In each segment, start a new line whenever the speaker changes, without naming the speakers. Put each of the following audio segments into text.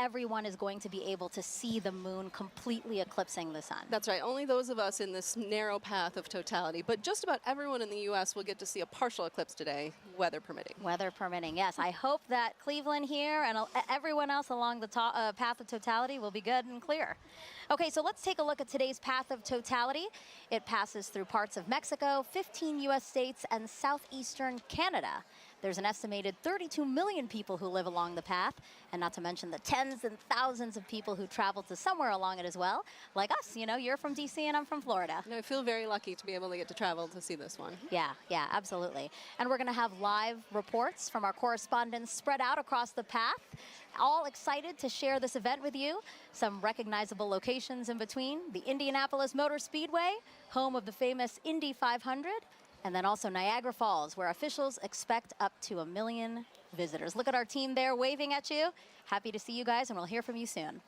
everyone is going to be able to see the moon completely eclipsing the sun.
That's right. Only those of us in this narrow path of totality. But just about everyone in the U.S. will get to see a partial eclipse today, weather permitting.
Weather permitting, yes. I hope that Cleveland here and everyone else along the path of totality will be good and clear. Okay, so let's take a look at today's path of totality. It passes through parts of Mexico, 15 U.S. states, and southeastern Canada. There's an estimated 32 million people who live along the path, and not to mention the tens and thousands of people who travel to somewhere along it as well, like us. You know, you're from D.C. and I'm from Florida.
And I feel very lucky to be able to get to travel to see this one.
Yeah, absolutely. And we're going to have live reports from our correspondents spread out across the path, all excited to share this event with you. Some recognizable locations in between: the Indianapolis Motor Speedway, home of the famous Indy 500, and then also Niagara Falls, where officials expect up to 1 million visitors. Look at our team there waving at you. Happy to see you guys, and we'll hear from you soon.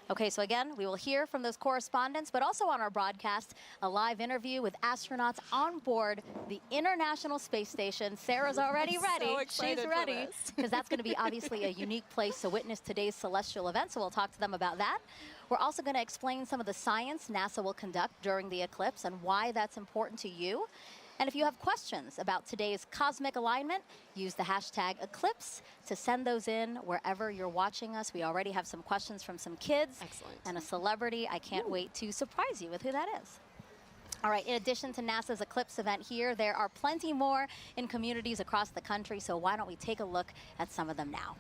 Okay, so again, we will hear from those correspondents, but also on our broadcast, a live interview with astronauts on board the International Space Station. Sarah's already ready.
So excited.
She's ready, because that's going to be obviously a unique place to witness today's celestial event, so we'll talk to them about that. We're also going to explain some of the science NASA will conduct during the eclipse and why that's important to you. And if you have questions about today's cosmic alignment, use the hashtag Eclipse to send those in wherever you're watching us. We already have some questions from some kids.
Excellent.
And a celebrity. I can't wait to surprise you with who that is. All right, in addition to NASA's Eclipse event here, there are plenty more in communities across the country, so why don't we take a look at some of them now.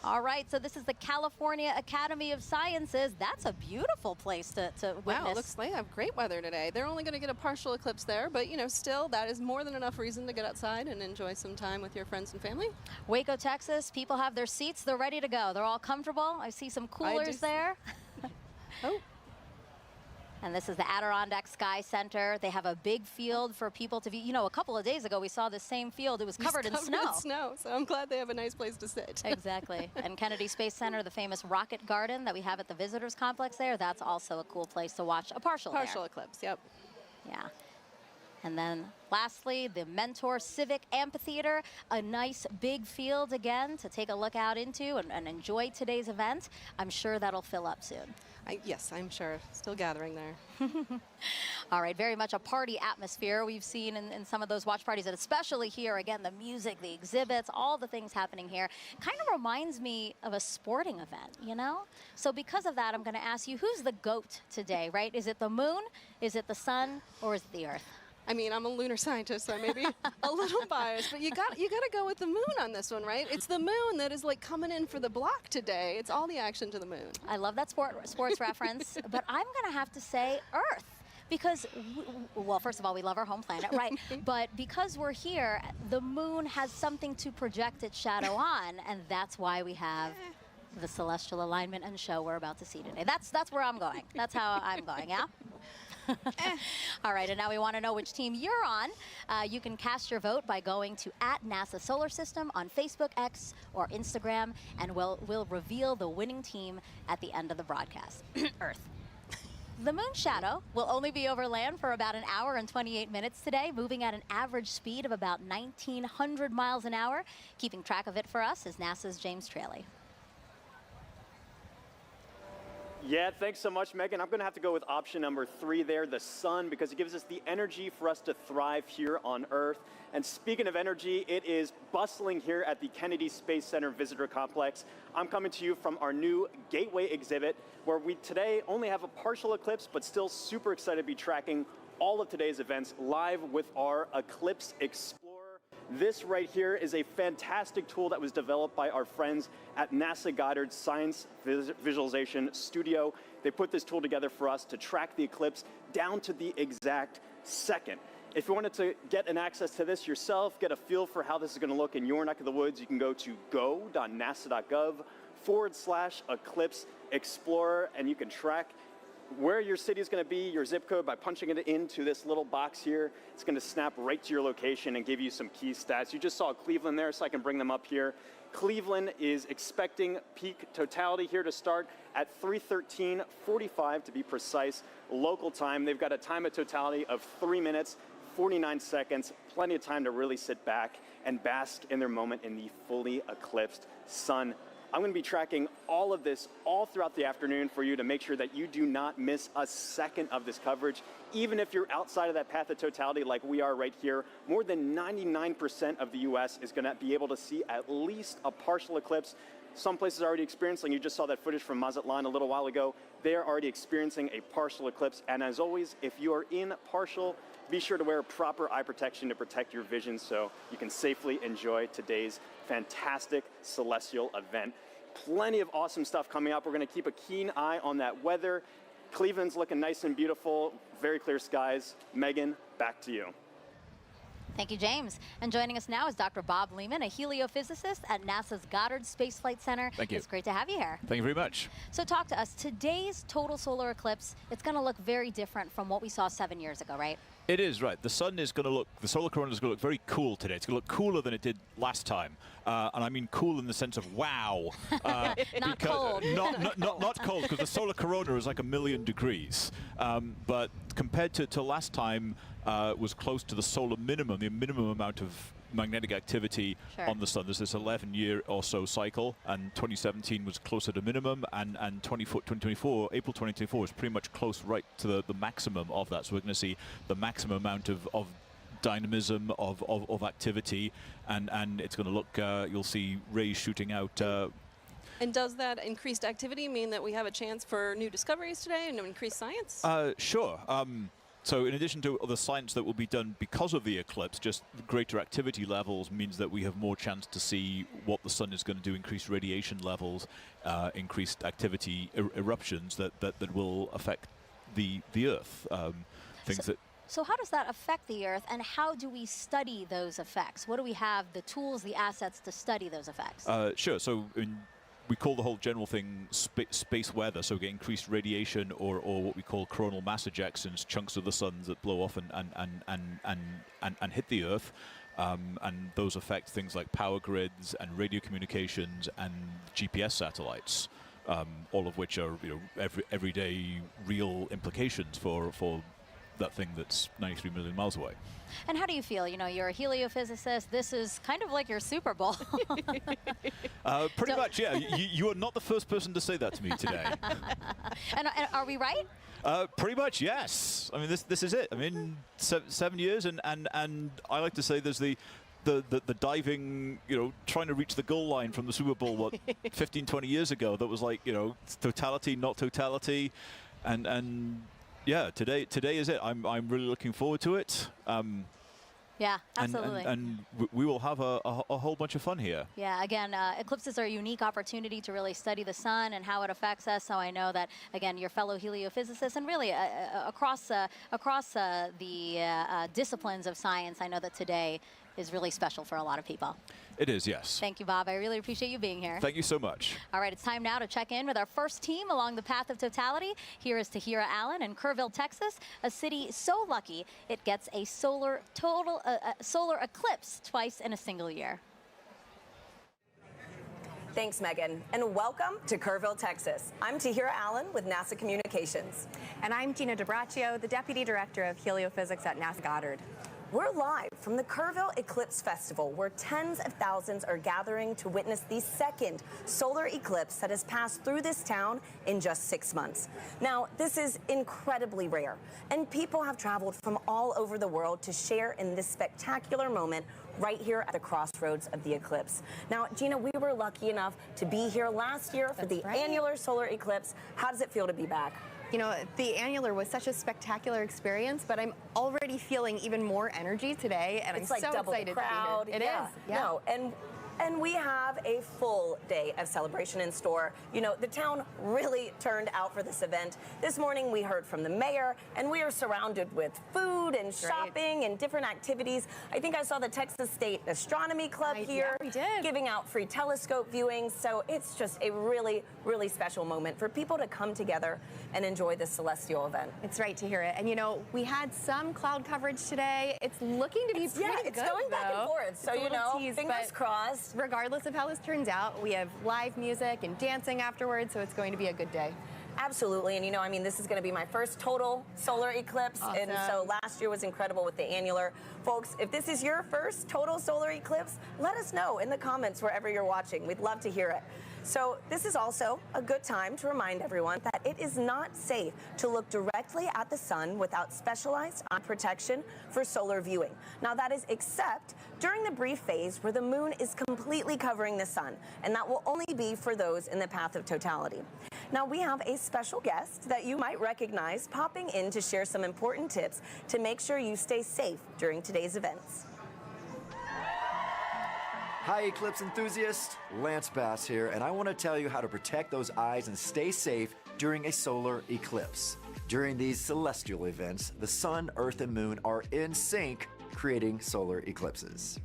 All right, so this is the California Academy of Sciences. That's a beautiful place to witness.
Wow, looks like they have great weather today. They're only going to get a partial eclipse there, but, you know, still, that is more than enough reason to get outside and enjoy some time with your friends and family.
Waco, Texas, people have their seats. They're ready to go. They're all comfortable. I see some coolers there.
Oh.
And this is the Adirondack Sky Center. They have a big field for people to view. You know, a couple of days ago, we saw the same field. It was covered in snow.
So I'm glad they have a nice place to sit.
Exactly. And Kennedy Space Center, the famous rocket garden that we have at the visitors complex there, that's also a cool place to watch a partial
eclipse, yep.
Yeah. And then lastly, the Mentor Civic Amphitheater, a nice big field again to take a look out into and enjoy today's event. I'm sure that'll fill up soon.
Yes, I'm sure. Still gathering there.
All right, very much a party atmosphere we've seen in some of those watch parties, and especially here, again, the music, the exhibits, all the things happening here. Kind of reminds me of a sporting event, you know? So because of that, I'm going to ask you, who's the GOAT today, right? Is it the moon, is it the sun, or is it the Earth?
I mean, I'm a lunar scientist, so I may be a little biased, but you got to go with the moon on this one, right? It's the moon that is like coming in for the block today. It's all the action to the moon.
I love that sports reference, but I'm going to have to say Earth. Because, well, first of all, we love our home planet, right? But because we're here, the moon has something to project its shadow on, and that's why we have the celestial alignment and show we're about to see today. That's where I'm going. That's how I'm going, yeah? All right, and now we want to know which team you're on. You can cast your vote by going to @NASA Solar System on Facebook, X, or Instagram, and we'll reveal the winning team at the end of the broadcast. Earth. The moon's shadow will only be over land for about 1 hour and 28 minutes today, moving at an average speed of about 1,900 miles an hour. Keeping track of it for us is NASA's James Traley.
Yeah, thanks so much, Megan. I'm going to have to go with option number 3 there, the sun, because it gives us the energy for us to thrive here on Earth. And speaking of energy, it is bustling here at the Kennedy Space Center Visitor Complex. I'm coming to you from our new Gateway exhibit, where we today only have a partial eclipse, but still super excited to be tracking all of today's events live with our Eclipse Explorer. This right here is a fantastic tool that was developed by our friends at NASA Goddard Science Visualization Studio. They put this tool together for us to track the eclipse down to the exact second. If you wanted to get an access to this yourself, get a feel for how this is going to look in your neck of the woods, you can go to go.nasa.gov/Eclipse Explorer, and you can track where your city is going to be, your zip code, by punching it into this little box here. It's going to snap right to your location and give you some key stats. You just saw Cleveland there, so I can bring them up here. Cleveland is expecting peak totality here to start at 3:13:45 to be precise, local time. They've got a time of totality of 3 minutes, 49 seconds, plenty of time to really sit back and bask in their moment in the fully eclipsed sun. I'm going to be tracking all of this all throughout the afternoon for you to make sure that you do not miss a second of this coverage. Even if you're outside of that path of totality like we are right here, more than 99% of the U.S. is going to be able to see at least a partial eclipse. Some places are already experiencing, you just saw that footage from Mazatlán a little while ago, they are already experiencing a partial eclipse. And as always, if you are in partial, be sure to wear proper eye protection to protect your vision so you can safely enjoy today's fantastic celestial event. Plenty of awesome stuff coming up. We're going to keep a keen eye on that weather. Cleveland's looking nice and beautiful, very clear skies. Megan, back to you.
Thank you, James. And joining us now is Dr. Bob Lehman, a heliophysicist at NASA's Goddard Space Flight Center.
Thank you.
It's great to have you here.
Thank you very much.
So talk to us. Today's total solar eclipse, it's going to look very different from what we saw 7 years ago, right?
It is, right. The sun is going to look, the solar corona is going to look very cool today. It's going to look cooler than it did last time. And I mean cool in the sense of wow.
Not cold.
Not cold, because the solar corona is like 1,000,000 degrees. But compared to last time, was close to the solar minimum, the minimum amount of magnetic activity on the sun. There's this 11-year or so cycle, and 2017 was closer to minimum, and 2024, April 2024 is pretty much close right to the maximum of that. So we're going to see the maximum amount of dynamism, of activity, and it's going to look, you'll see rays shooting out.
And does that increased activity mean that we have a chance for new discoveries today and increased science?
Sure. So in addition to the science that will be done because of the eclipse, just greater activity levels means that we have more chance to see what the sun is going to do, increased radiation levels, increased activity, eruptions that will affect the Earth.
So how does that affect the Earth, and how do we study those effects? What do we have, the tools, the assets to study those effects?
Sure. So we call the whole general thing space weather, so we get increased radiation or what we call coronal mass ejections, chunks of the sun that blow off and hit the Earth. And those affect things like power grids and radio communications and GPS satellites, all of which are everyday real implications for that thing that's 93 million miles away.
And how do you feel? You know, you're a heliophysicist. This is kind of like your Super Bowl.
Pretty much, yeah. You are not the first person to say that to me today.
and are we right?
Pretty much, yes. I mean, this is it. I mean, 7 years, and I like to say there's the diving, trying to reach the goal line from the Super Bowl, what, 15, 20 years ago, that was like, totality, not totality, and yeah, today is it. I'm really looking forward to it.
Yeah, absolutely.
And we will have a whole bunch of fun here.
Yeah, again, eclipses are a unique opportunity to really study the sun and how it affects us. So I know that, again, your fellow heliophysicists and really across the disciplines of science, I know that today is really special for a lot of people.
It is, yes.
Thank you, Bob. I really appreciate you being here.
Thank you so much. All
right, it's time now to check in with our first team along the path of totality. Here is Tahira Allen in Kerrville, Texas, a city so lucky it gets a solar eclipse twice in a single year.
Thanks, Megan, and welcome to Kerrville, Texas. I'm Tahira Allen with NASA Communications.
And I'm Gina DiBraccio, the Deputy Director of Heliophysics at NASA Goddard.
We're live from the Kerrville Eclipse Festival, where tens of thousands are gathering to witness the second solar eclipse that has passed through this town in just 6 months. Now, this is incredibly rare, and people have traveled from all over the world to share in this spectacular moment right here at the crossroads of the eclipse. Now, Gina, we were lucky enough to be here last year for the annular solar eclipse. How does it feel to be back?
You know, the annular was such a spectacular experience, but I'm already feeling even more energy today, and
it's
I'm
like
so
double
excited
the crowd.
to be here. It is. Yeah.
No, and we have a full day of celebration in store. You know, the town really turned out for this event. This morning we heard from the mayor, and we are surrounded with food and shopping and different activities. I think I saw the Texas State Astronomy Club here giving out free telescope viewings. So it's just a really, really special moment for people to come together and enjoy this celestial event.
It's right to hear it. And you know, we had some cloud coverage today. It's looking to be pretty good.
It's going back and forth. So, you know, fingers crossed.
Regardless of how this turns out, we have live music and dancing afterwards, so it's going to be a good day.
Absolutely, and you know, I mean, this is going to be my first total solar eclipse, and so last year was incredible with the annular. Folks, if this is your first total solar eclipse, let us know in the comments wherever you're watching. We'd love to hear it. So this is also a good time to remind everyone that it is not safe to look directly at the sun without specialized eye protection for solar viewing. Now that is except during the brief phase where the moon is completely covering the sun, and that will only be for those in the path of totality. Now we have a special guest that you might recognize popping in to share some important tips to make sure you stay safe during today's events.
Hi Eclipse enthusiasts, Lance Bass here, and I want to tell you how to protect those eyes and stay safe during a solar eclipse. During these celestial events, the sun, earth, and moon are in sync, creating solar eclipses.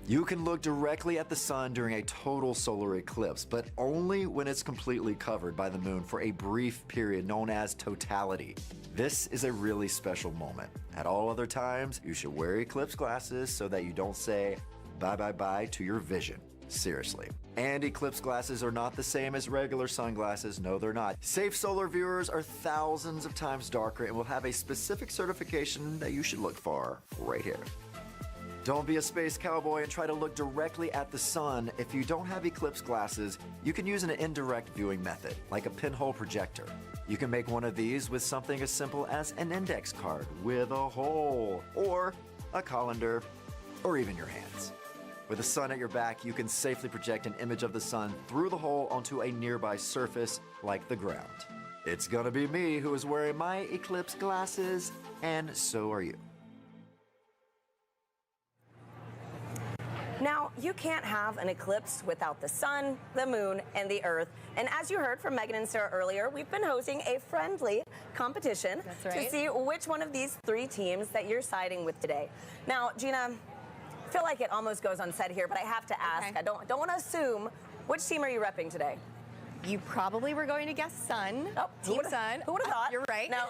You can look directly at the sun during a total solar eclipse, but only when it's completely covered by the moon for a brief period known as totality. This is a really special moment. At all other times, you should wear eclipse glasses so that you don't say bye-bye-bye to your vision. Seriously. And eclipse glasses are not the same as regular sunglasses. No, they're not. Safe solar viewers are thousands of times darker and will have a specific certification that you should look for right here. Don't be a space cowboy and try to look directly at the sun. If you don't have eclipse glasses, you can use an indirect viewing method, like a pinhole projector. You can make one of these with something as simple as an index card with a hole, or a colander, or even your hands. With the sun at your back, you can safely project an image of the sun through the hole onto a nearby surface, like the ground. It's gonna be me who is wearing my eclipse glasses, and so are you.
Now, you can't have an eclipse without the sun, the moon, and the earth. And as you heard from Megan and Sarah earlier, we've been hosting a friendly competition to see which one of these three teams that you're siding with today. Now, Gina, I feel like it almost goes unsaid here, but I have to ask. I don't want to assume. Which team are you repping today?
You probably were going to guess sun.
Oh,
Team Sun.
Who would have thought?
You're right.
No.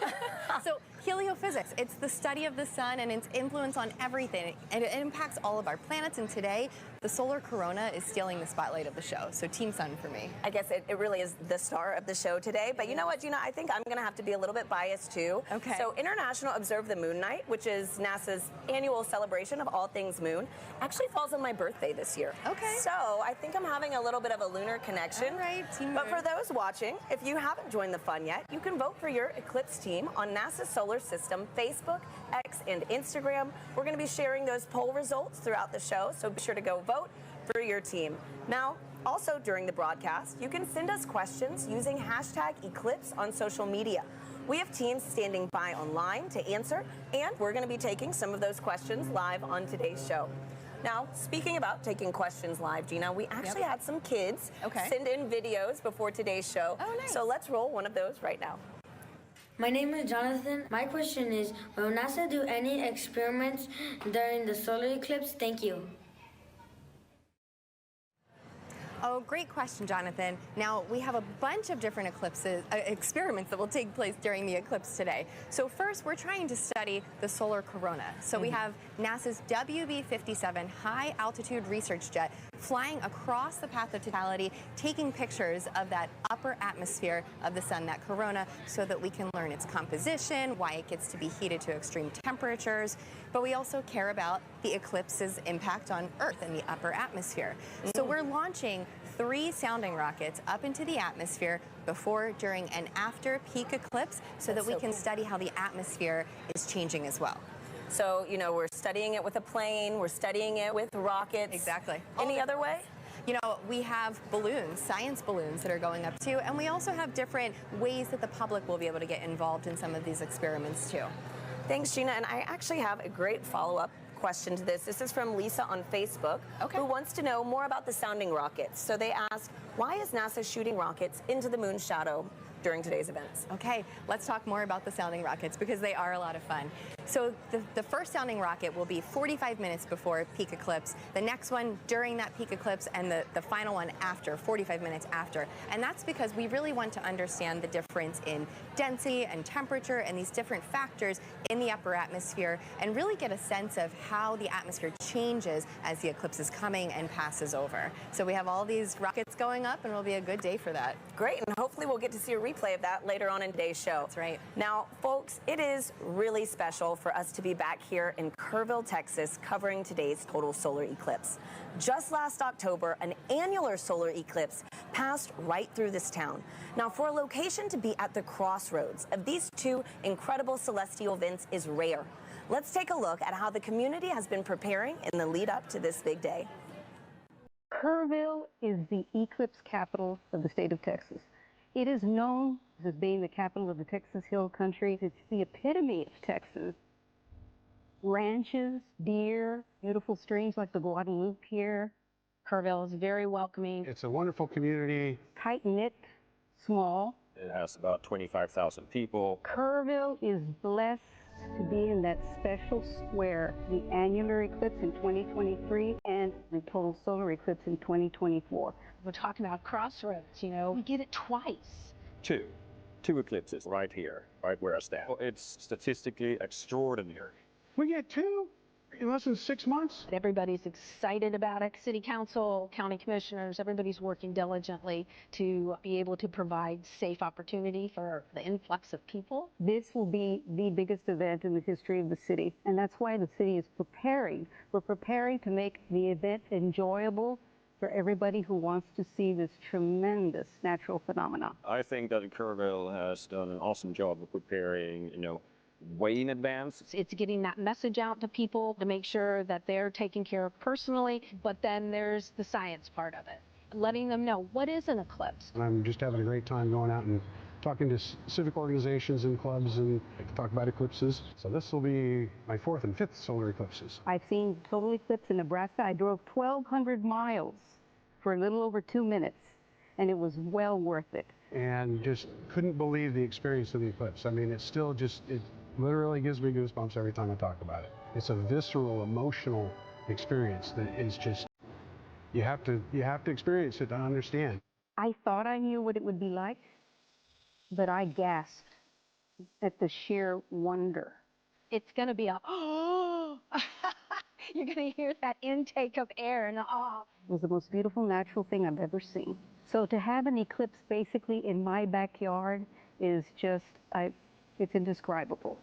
So heliophysics, it's the study of the sun and its influence on everything. And it impacts all of our planets. And today, the solar corona is stealing the spotlight of the show. So Team Sun for me.
I guess it really is the star of the show today. But you know what, Gina? I think I'm going to have to be a little bit biased too.
Okay.
So International Observe the Moon Night, which is NASA's annual celebration of all things moon, actually falls on my birthday this year.
Okay.
So I think I'm having a little bit of a lunar connection.
All right, Team
But
Moon.
for those watching, if you haven't joined the fun yet, you can vote for your Eclipse team on NASA's Solar System Facebook, X, and Instagram. We're going to be sharing those poll results throughout the show, so be sure to go vote for your team. Now, also during the broadcast, you can send us questions using hashtag Eclipse on social media. We have teams standing by online to answer, and we're going to be taking some of those questions live on today's show. Now, speaking about taking questions live, Gina, we actually had some kids send in videos before today's show.
Oh, nice.
So let's roll one of those right now.
My name is Jonathan. My question is, will NASA do any experiments during the solar eclipse? Thank you.
Oh, great question, Jonathan. Now, we have a bunch of different experiments that will take place during the eclipse today. So first, we're trying to study the solar corona. So we have NASA's WB-57 high-altitude research jet flying across the path of totality, taking pictures of that upper atmosphere of the sun, that corona, so that we can learn its composition, why it gets to be heated to extreme temperatures. But we also care about the eclipse's impact on Earth and the upper atmosphere. So we're launching 3 sounding rockets up into the atmosphere before, during, and after peak eclipse so that we can study how the atmosphere is changing as well.
So, you know, we're studying it with a plane, we're studying it with rockets.
Exactly.
Any other way?
You know, we have balloons, science balloons that are going up too, and we also have different ways that the public will be able to get involved in some of these experiments too.
Thanks, Gina. And I actually have a great follow-up question to this. This is from Lisa on Facebook, who wants to know more about the sounding rockets. So they ask, why is NASA shooting rockets into the moon's shadow during today's events?
Okay, let's talk more about the sounding rockets because they are a lot of fun. So the first sounding rocket will be 45 minutes before peak eclipse, the next one during that peak eclipse, and the final one after, 45 minutes after. And that's because we really want to understand the difference in density and temperature and these different factors in the upper atmosphere and really get a sense of how the atmosphere changes as the eclipse is coming and passes over. So we have all these rockets going up and it'll be a good day for that.
Great, and hopefully we'll get to see a replay of that later on in today's show.
That's right.
Now, folks, it is really special for us to be back here in Kerrville, Texas, covering today's total solar eclipse. Just last October, an annular solar eclipse passed right through this town. Now, for a location to be at the crossroads of these two incredible celestial events is rare. Let's take a look at how the community has been preparing in the lead up to this big day.
Kerrville is the eclipse capital of the state of Texas. It is known as being the capital of the Texas Hill Country. It's the epitome of Texas. Ranches, deer, beautiful streams like the Guadalupe here.
Kerrville is very welcoming.
It's a wonderful community.
Tight-knit, small.
It has about 25,000 people.
Kerrville is blessed to be in that special square, the annular eclipse in 2023 and the total solar eclipse in 2024.
We're talking about crossroads, you know, we get it twice.
Two eclipses right here, right where I stand. It's statistically extraordinary.
We get two in less than 6 months.
Everybody's excited about it. City council, county commissioners, everybody's working diligently to be able to provide safe opportunity for the influx of people.
This will be the biggest event in the history of the city, and that's why the city is preparing. We're preparing to make the event enjoyable for everybody who wants to see this tremendous natural phenomenon.
I think that Kerrville has done an awesome job of preparing, way in advance.
It's getting that message out to people to make sure that they're taken care of personally, but then there's the science part of it. Letting them know what is an eclipse.
And I'm just having a great time going out and talking to civic organizations and clubs and talk about eclipses. So this will be my 4th and 5th solar eclipses.
I've seen total eclipse in Nebraska. I drove 1,200 miles for a little over 2 minutes, and it was well worth it.
And just couldn't believe the experience of the eclipse. I mean, it's still just, it literally gives me goosebumps every time I talk about it. It's a visceral, emotional experience that is just, you have to experience it to understand.
I thought I knew what it would be like, but I gasped at the sheer wonder.
It's going to be a, oh, you're going to hear that intake of air and oh.
It was the most beautiful natural thing I've ever seen. So to have an eclipse basically in my backyard is just, it's indescribable.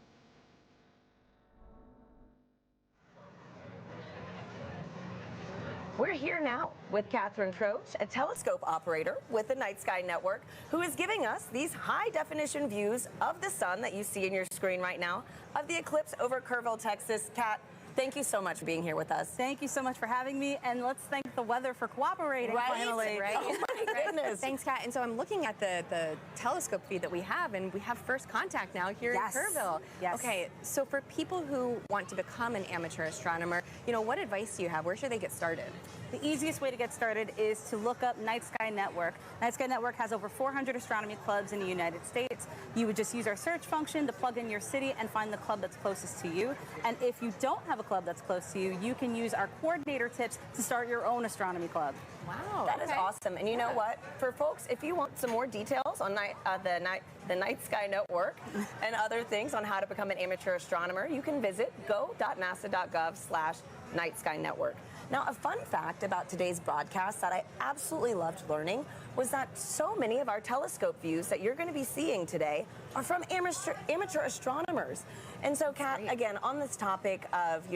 We're here now with Catherine Troche, a telescope operator with the Night Sky Network, who is giving us these high-definition views of the sun that you see in your screen right now, of the eclipse over Kerrville, Texas. Kat, thank you so much for being here with us.
Thank you so much for having me, and let's thank the weather for cooperating finally.
Right? Oh my goodness.
Thanks, Kat. And so I'm looking at the telescope feed that we have, and we have first contact now here in Kerrville.
Yes.
Okay, so for people who want to become an amateur astronomer, what advice do you have? Where should they get started?
The easiest way to get started is to look up Night Sky Network. Night Sky Network has over 400 astronomy clubs in the United States. You would just use our search function to plug in your city and find the club that's closest to you. And if you don't have a club that's close to you, you can use our coordinator tips to start your own astronomy club.
Wow, that is awesome. And you know what? For folks, if you want some more details on the Night Sky Network and other things on how to become an amateur astronomer, you can visit go.nasa.gov/Night Sky Network. Now, a fun fact about today's broadcast that I absolutely loved learning was that so many of our telescope views that you're going to be seeing today are from amateur astronomers. And so, Kat, again, on this topic of,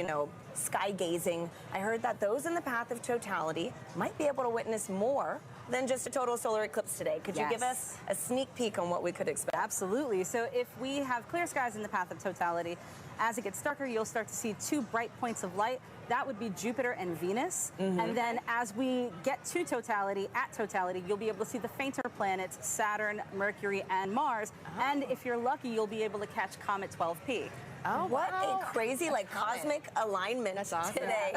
sky gazing, I heard that those in the path of totality might be able to witness more than just a total solar eclipse today. Could you give us a sneak peek on what we could expect?
Absolutely. So if we have clear skies in the path of totality, as it gets darker, you'll start to see 2 bright points of light. That would be Jupiter and Venus. And then as we get to totality, you'll be able to see the fainter planets, Saturn, Mercury, and Mars. And if you're lucky, you'll be able to catch Comet 12P.
Oh, what a crazy, cosmic alignment today,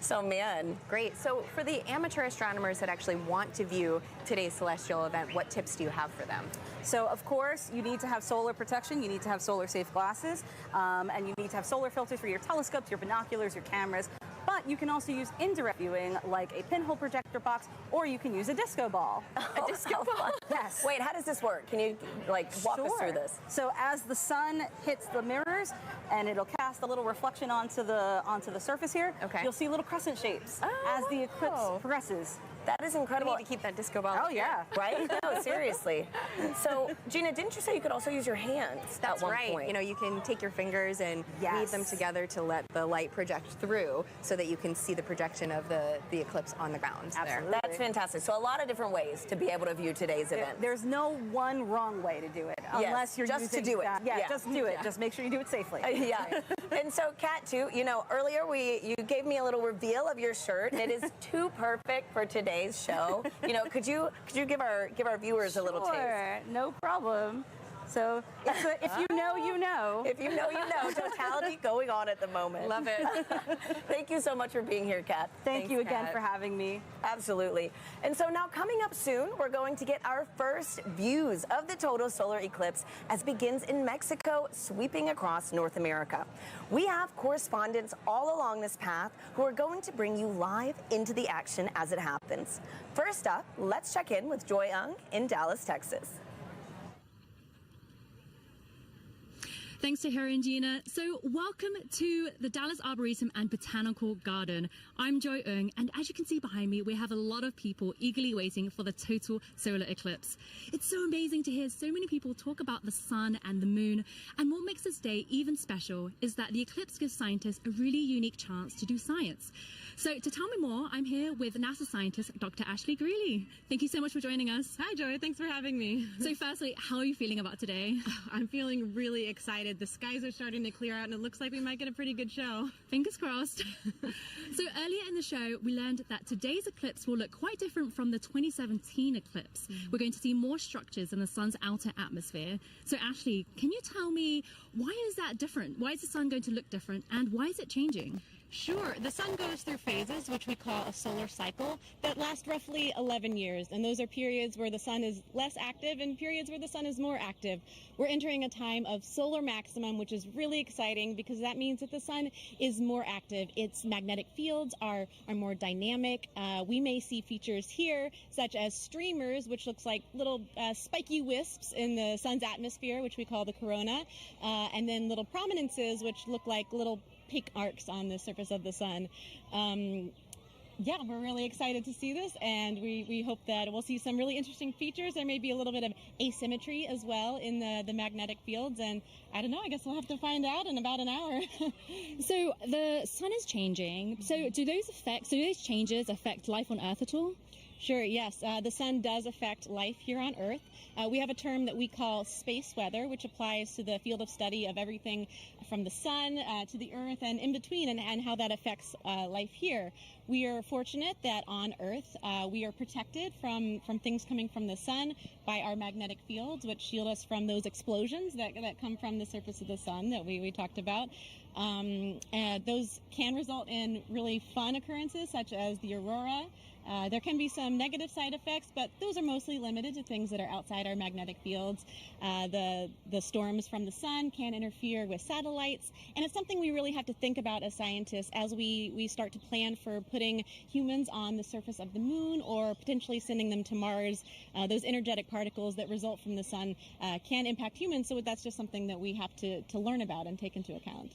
So, man.
Great. So for the amateur astronomers that actually want to view today's celestial event, what tips do you have for them?
So, of course, you need to have solar protection. You need to have solar-safe glasses. And you need to have solar filters for your telescopes, your binoculars, your cameras. But you can also use indirect viewing, like a pinhole projector box, or you can use a disco ball.
A disco ball?
Yes.
Wait, how does this work? Can you, walk us through this?
So as the sun hits the mirrors, and it'll cast a little reflection onto the surface here, you'll see little crescent shapes as the eclipse progresses.
That is incredible.
We need to keep that disco ball.
Oh, yeah.
Right? No, seriously. So, Gina, didn't you say you could also use your hands
That's
at one
right.
point?
You know, you can take your fingers and
Yes.
weave them together to let the light project through so that you can see the projection of the eclipse on the ground there.
That's fantastic. So a lot of different ways to be able to view today's event.
There's no one wrong way to do it, unless you're
just
using,
to do it.
just do it. Just make sure you do it safely.
Yeah. And so, Kat, too, you know, earlier you gave me a little reveal of your shirt, and it is too perfect for today's show. You know, could you give our viewers a little taste?
Sure, no problem. So if you know, you know.
If you know, you know. Totality going on at the moment.
Love it.
Thank you so much for being here, Kat.
Thank you again
Kat.
for having me.
Absolutely. And so now coming up soon, we're going to get our first views of the total solar eclipse as it begins in Mexico, sweeping across North America. We have correspondents all along this path who are going to bring you live into the action as it happens. First up, let's check in with Joy Ung in Dallas, Texas.
Thanks to her and Gina. So welcome to the Dallas Arboretum and Botanical Garden. I'm Joy Ung, and as you can see behind me, we have a lot of people eagerly waiting for the total solar eclipse. It's so amazing to hear so many people talk about the sun and the moon, and what makes this day even special is that the eclipse gives scientists a really unique chance to do science. So to tell me more, I'm here with NASA scientist Dr. Ashley Greeley. Thank you so much for joining us.
Hi, Joy. Thanks for having me.
So firstly, how are you feeling about today?
I'm feeling really excited. The skies are starting to clear out, and it looks like we might get a pretty good show.
Fingers crossed. So earlier in the show, we learned that today's eclipse will look quite different from the 2017 eclipse. We're going to see more structures in the sun's outer atmosphere. So Ashley, can you tell me, why is that different? Why is the sun going to look different, and why is it changing?
Sure. The sun goes through phases, which we call a solar cycle, that last roughly 11 years. And those are periods where the sun is less active and periods where the sun is more active. We're entering a time of solar maximum, which is really exciting because that means that the sun is more active. Its magnetic fields are more dynamic. We may see features here, such as streamers, which looks like little spiky wisps in the sun's atmosphere, which we call the corona, and then little prominences, which look like little pink arcs on the surface of the sun. Yeah, we're really excited to see this, and we hope that we'll see some really interesting features. There may be a little bit of asymmetry as well in the magnetic fields, and I don't know, I guess we'll have to find out in about an hour.
So the sun is changing. So do those changes affect life on Earth at all?
Sure, yes. The sun does affect life here on Earth. We have a term that we call space weather, which applies to the field of study of everything from the sun to the Earth and in between, and how that affects life here. We are fortunate that on Earth we are protected from things coming from the sun by our magnetic fields, which shield us from those explosions that come from the surface of the sun that we talked about. And those can result in really fun occurrences, such as the aurora. There can be some negative side effects, but those are mostly limited to things that are outside our magnetic fields. The storms from the sun can interfere with satellites, and it's something we really have to think about as scientists as we start to plan for putting humans on the surface of the moon or potentially sending them to Mars. Those energetic particles that result from the sun can impact humans, so that's just something that we have to learn about and take into account.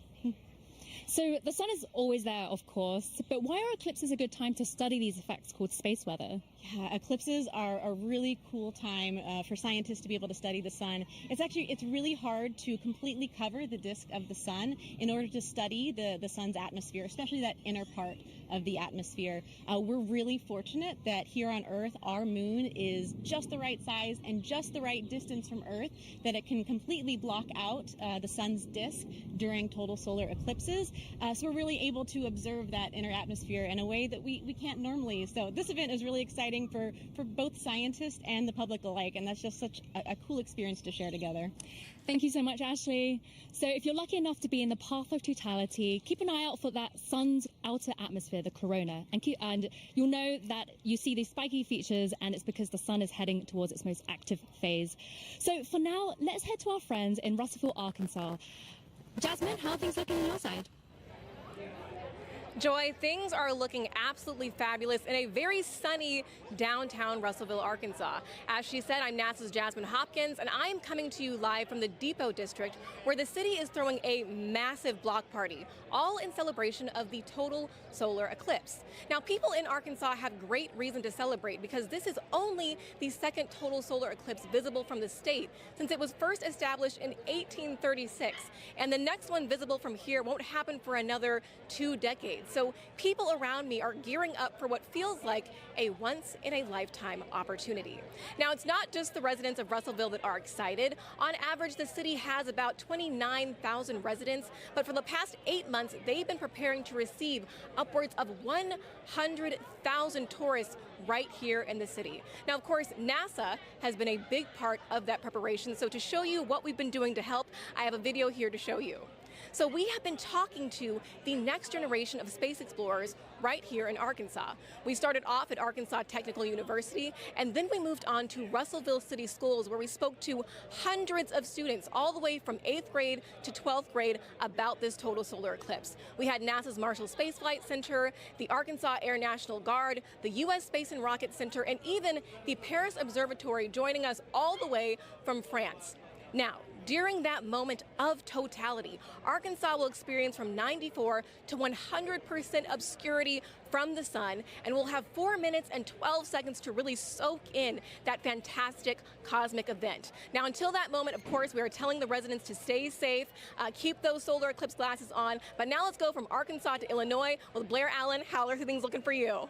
So the sun is always there, of course, but why are eclipses a good time to study these effects called space weather?
Yeah, eclipses are a really cool time for scientists to be able to study the sun. It's really hard to completely cover the disk of the sun in order to study the sun's atmosphere, especially that inner part of the atmosphere. We're really fortunate that here on Earth, our moon is just the right size and just the right distance from Earth that it can completely block out the sun's disk during total solar eclipses. So we're really able to observe that inner atmosphere in a way that we can't normally. So this event is really exciting for both scientists and the public alike, and that's just such a cool experience to share together.
Thank you so much, Ashley. So if you're lucky enough to be in the path of totality, keep an eye out for that sun's outer atmosphere, the corona, and you'll know that you see these spiky features, and it's because the sun is heading towards its most active phase. So for now, let's head to our friends in Russellville, Arkansas. Jasmine, how are things looking on your side?
Joy, things are looking absolutely fabulous in a very sunny downtown Russellville, Arkansas. As she said, I'm NASA's Jasmine Hopkins, and I'm coming to you live from the Depot District, where the city is throwing a massive block party, all in celebration of the total solar eclipse. Now, people in Arkansas have great reason to celebrate because this is only the second total solar eclipse visible from the state since it was first established in 1836, and the next one visible from here won't happen for another 2 decades. So people around me are gearing up for what feels like a once-in-a-lifetime opportunity. Now, it's not just the residents of Russellville that are excited. On average, the city has about 29,000 residents, but for the past 8 months, they've been preparing to receive upwards of 100,000 tourists right here in the city. Now, of course, NASA has been a big part of that preparation, so to show you what we've been doing to help, I have a video here to show you. So we have been talking to the next generation of space explorers right here in Arkansas. We started off at Arkansas Technical University, and then we moved on to Russellville City Schools, where we spoke to hundreds of students all the way from 8th grade to 12th grade about this total solar eclipse. We had NASA's Marshall Space Flight Center, the Arkansas Air National Guard, the U.S. Space and Rocket Center, and even the Paris Observatory joining us all the way from France. Now, during that moment of totality, Arkansas will experience from 94 to 100% obscurity from the sun, and we'll have 4 minutes and 12 seconds to really soak in that fantastic cosmic event. Now, until that moment, of course, we are telling the residents to stay safe, keep those solar eclipse glasses on. But now let's go from Arkansas to Illinois with Blair Allen. How are things looking for you?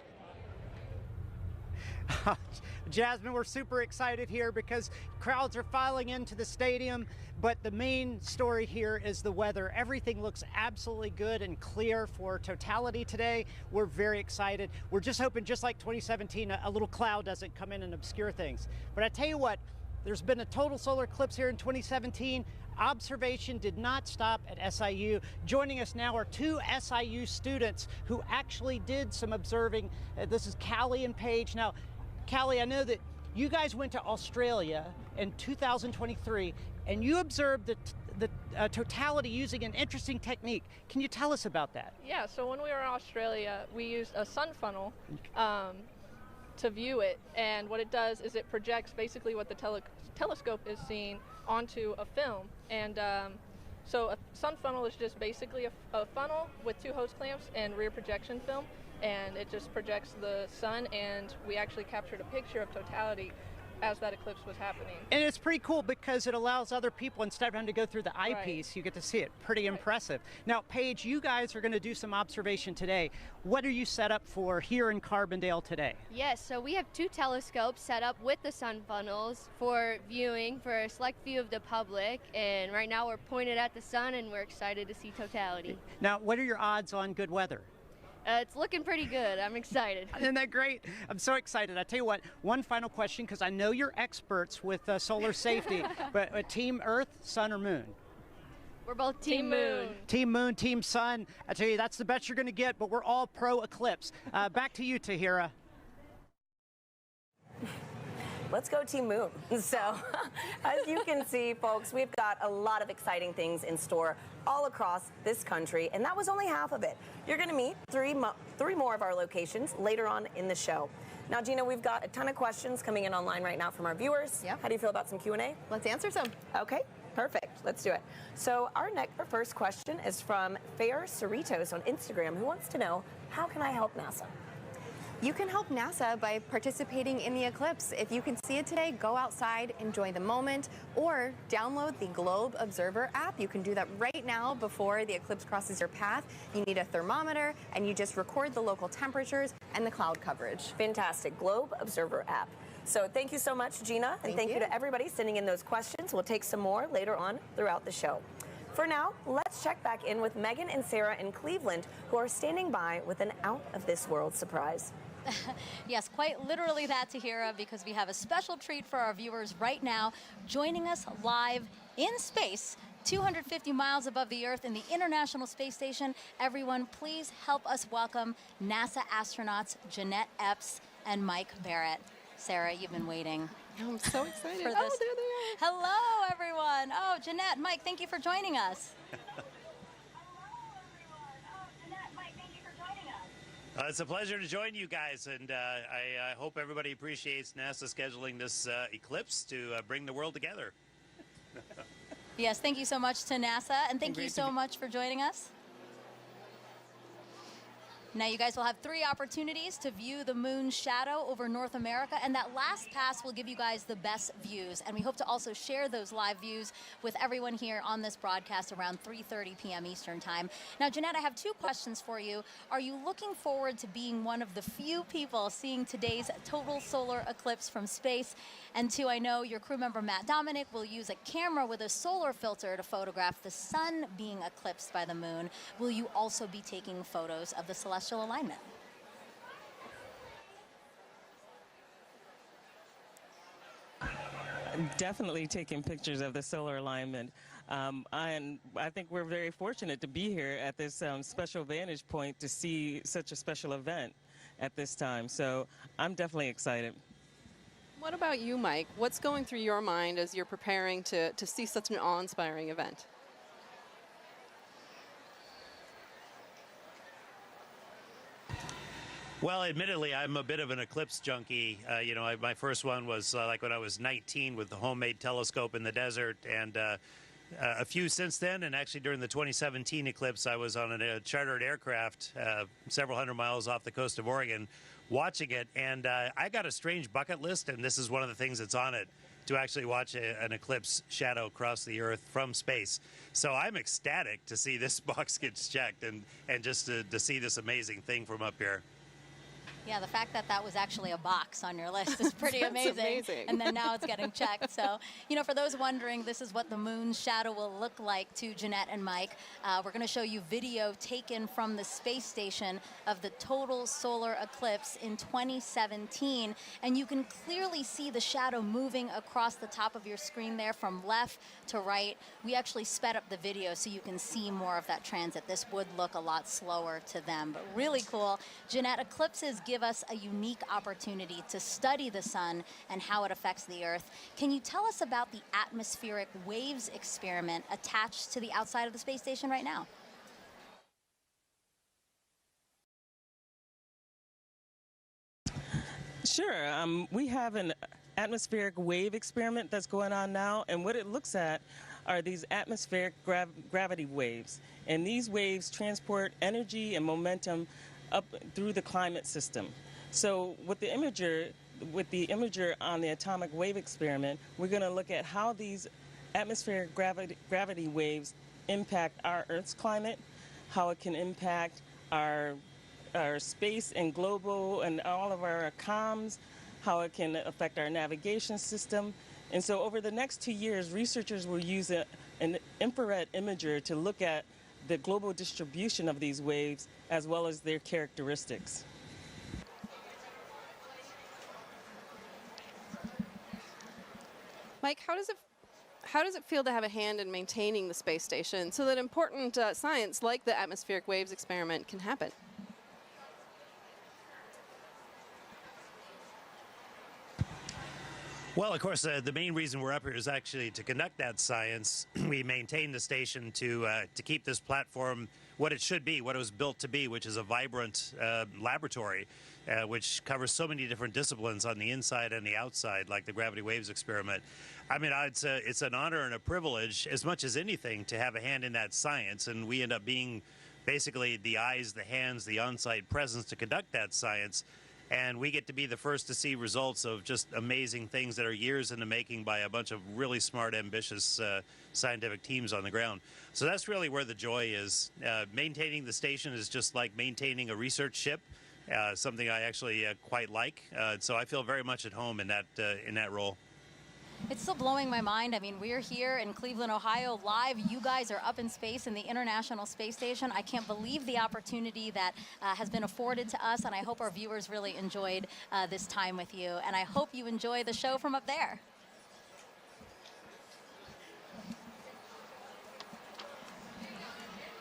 Jasmine, we're super excited here because crowds are filing into the stadium, but the main story here is the weather. Everything looks absolutely good and clear for totality today. We're very excited. We're just hoping, just like 2017, a little cloud doesn't come in and obscure things. But I tell you what, there's been a total solar eclipse here in 2017. Observation did not stop at SIU. Joining us now are 2 SIU students who actually did some observing. This is Callie and Paige. Now, Callie, I know that you guys went to Australia in 2023 and you observed the totality using an interesting technique. Can you tell us about that?
Yeah, so when we were in Australia, we used a sun funnel to view it, and what it does is it projects basically what the telescope is seeing onto a film. And so a sun funnel is just basically a funnel with 2 hose clamps and rear projection film, and it just projects the sun, and we actually captured a picture of totality as that eclipse was happening.
And it's pretty cool because it allows other people, instead of having to go through the eyepiece, you get to see it. Pretty impressive. Now, Paige, you guys are going to do some observation today. What are you set up for here in Carbondale today?
Yes, so we have 2 telescopes set up with the sun funnels for viewing for a select view of the public, and right now we're pointed at the sun and we're excited to see totality.
Now, what are your odds on good weather?
It's looking pretty good. I'm excited.
Isn't that great? I'm so excited. I tell you what, one final question, because I know you're experts with solar safety, but Team Earth, Sun, or Moon?
We're both Team Moon.
Team Moon, Team Sun. I tell you, that's the best you're going to get, but we're all pro eclipse. Back to you, Tahira.
Let's go Team Moon. So, as you can see, folks, we've got a lot of exciting things in store all across this country, and that was only half of it. You're going to meet three more of our locations later on in the show. Now, Gina, we've got a ton of questions coming in online right now from our viewers.
Yep.
How do you feel about some Q&A?
Let's answer some.
Okay, perfect. Let's do it. So our first question is from Fair Cerritos on Instagram, who wants to know, how can I help NASA?
You can help NASA by participating in the eclipse. If you can see it today, go outside, enjoy the moment, or download the Globe Observer app. You can do that right now before the eclipse crosses your path. You need a thermometer, and you just record the local temperatures and the cloud coverage.
Fantastic. Globe Observer app. So thank you so much, Gina, and thank you to everybody sending in those questions. We'll take some more later on throughout the show. For now, let's check back in with Megan and Sarah in Cleveland, who are standing by with an out-of-this-world surprise.
Yes, quite literally that, Tahira, because we have a special treat for our viewers right now, joining us live in space, 250 miles above the Earth in the International Space Station. Everyone, please help us welcome NASA astronauts Jeanette Epps and Mike Barrett. Sarah, you've been waiting.
I'm so excited.
For this.
Oh, there they are.
Hello, everyone. Oh, Jeanette, Mike, thank you for joining us.
It's a pleasure to join you guys, and I hope everybody appreciates NASA scheduling this eclipse to bring the world together.
Yes, thank you so much to NASA, and thank you so much for joining us. Now you guys will have 3 opportunities to view the moon's shadow over North America, and that last pass will give you guys the best views. And we hope to also share those live views with everyone here on this broadcast around 3:30 p.m. Eastern Time. Now, Jeanette, I have 2 questions for you. Are you looking forward to being one of the few people seeing today's total solar eclipse from space? And 2, I know your crew member Matt Dominic will use a camera with a solar filter to photograph the sun being eclipsed by the moon. Will you also be taking photos of the celestial alignment?
Definitely taking pictures of the solar alignment. And I think we're very fortunate to be here at this special vantage point to see such a special event at this time. So I'm definitely excited.
What about you, Mike? What's going through your mind as you're preparing to see such an awe-inspiring event?
Well, admittedly, I'm a bit of an eclipse junkie. You know, my first one was like when I was 19 with the homemade telescope in the desert, and a few since then. And actually, during the 2017 eclipse, I was on a chartered aircraft several hundred miles off the coast of Oregon watching it. And I got a strange bucket list, and this is one of the things that's on it, to actually watch an eclipse shadow cross the Earth from space. So I'm ecstatic to see this box gets checked and just to see this amazing thing from up here.
Yeah, the fact that that was actually a box on your list is pretty amazing. And then now it's getting checked. So, you know, for those wondering, this is what the moon's shadow will look like to Jeanette and Mike. We're going to show you video taken from the space station of the total solar eclipse in 2017. And you can clearly see the shadow moving across the top of your screen there from left to right. We actually sped up the video so you can see more of that transit. This would look a lot slower to them, but really cool. Jeanette, eclipses give us a unique opportunity to study the sun and how it affects the Earth. Can you tell us about the atmospheric waves experiment attached to the outside of the space station right now?
Sure. We have an atmospheric wave experiment that's going on now, and what it looks at are these atmospheric gravity waves. And these waves transport energy and momentum up through the climate system. So with the imager on the atomic wave experiment, we're going to look at how these atmospheric gravity waves impact our Earth's climate, how it can impact our space and global and all of our comms, how it can affect our navigation system. And so over the next 2 years, researchers will use an infrared imager to look at the global distribution of these waves as well as their characteristics.
Mike, how does it feel to have a hand in maintaining the space station so that important science like the atmospheric waves experiment can happen?
Well, of course, the main reason we're up here is actually to conduct that science. We maintain the station to keep this platform what it should be, what it was built to be, which is a vibrant laboratory, which covers so many different disciplines on the inside and the outside, like the gravity waves experiment. I mean, it's an honor and a privilege, as much as anything, to have a hand in that science, and we end up being basically the eyes, the hands, the on-site presence to conduct that science. And we get to be the first to see results of just amazing things that are years in the making by a bunch of really smart, ambitious scientific teams on the ground. So that's really where the joy is. Maintaining the station is just like maintaining a research ship, something I actually quite like. So I feel very much at home in that role.
It's still blowing my mind. I mean, we're here in Cleveland, Ohio, live. You guys are up in space in the International Space Station. I can't believe the opportunity that has been afforded to us, and I hope our viewers really enjoyed this time with you. And I hope you enjoy the show from up there.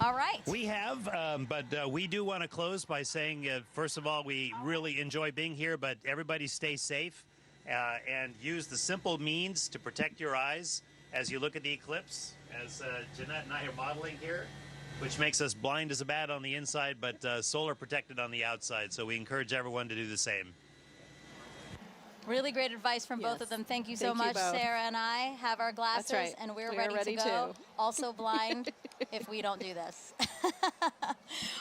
All right.
We have, but we do want to close by saying, first of all, we really enjoy being here, but everybody stay safe. And use the simple means to protect your eyes as you look at the eclipse, as Jeanette and I are modeling here. which makes us blind as a bat on the inside, but solar protected on the outside. So we encourage everyone to do the same.
Really great advice from both of them. Thank you so
Thank you
much.
both.
Sarah and I have our glasses,
right.
and we're
We are
ready
ready
to go.
too.
Also blind if we don't do this.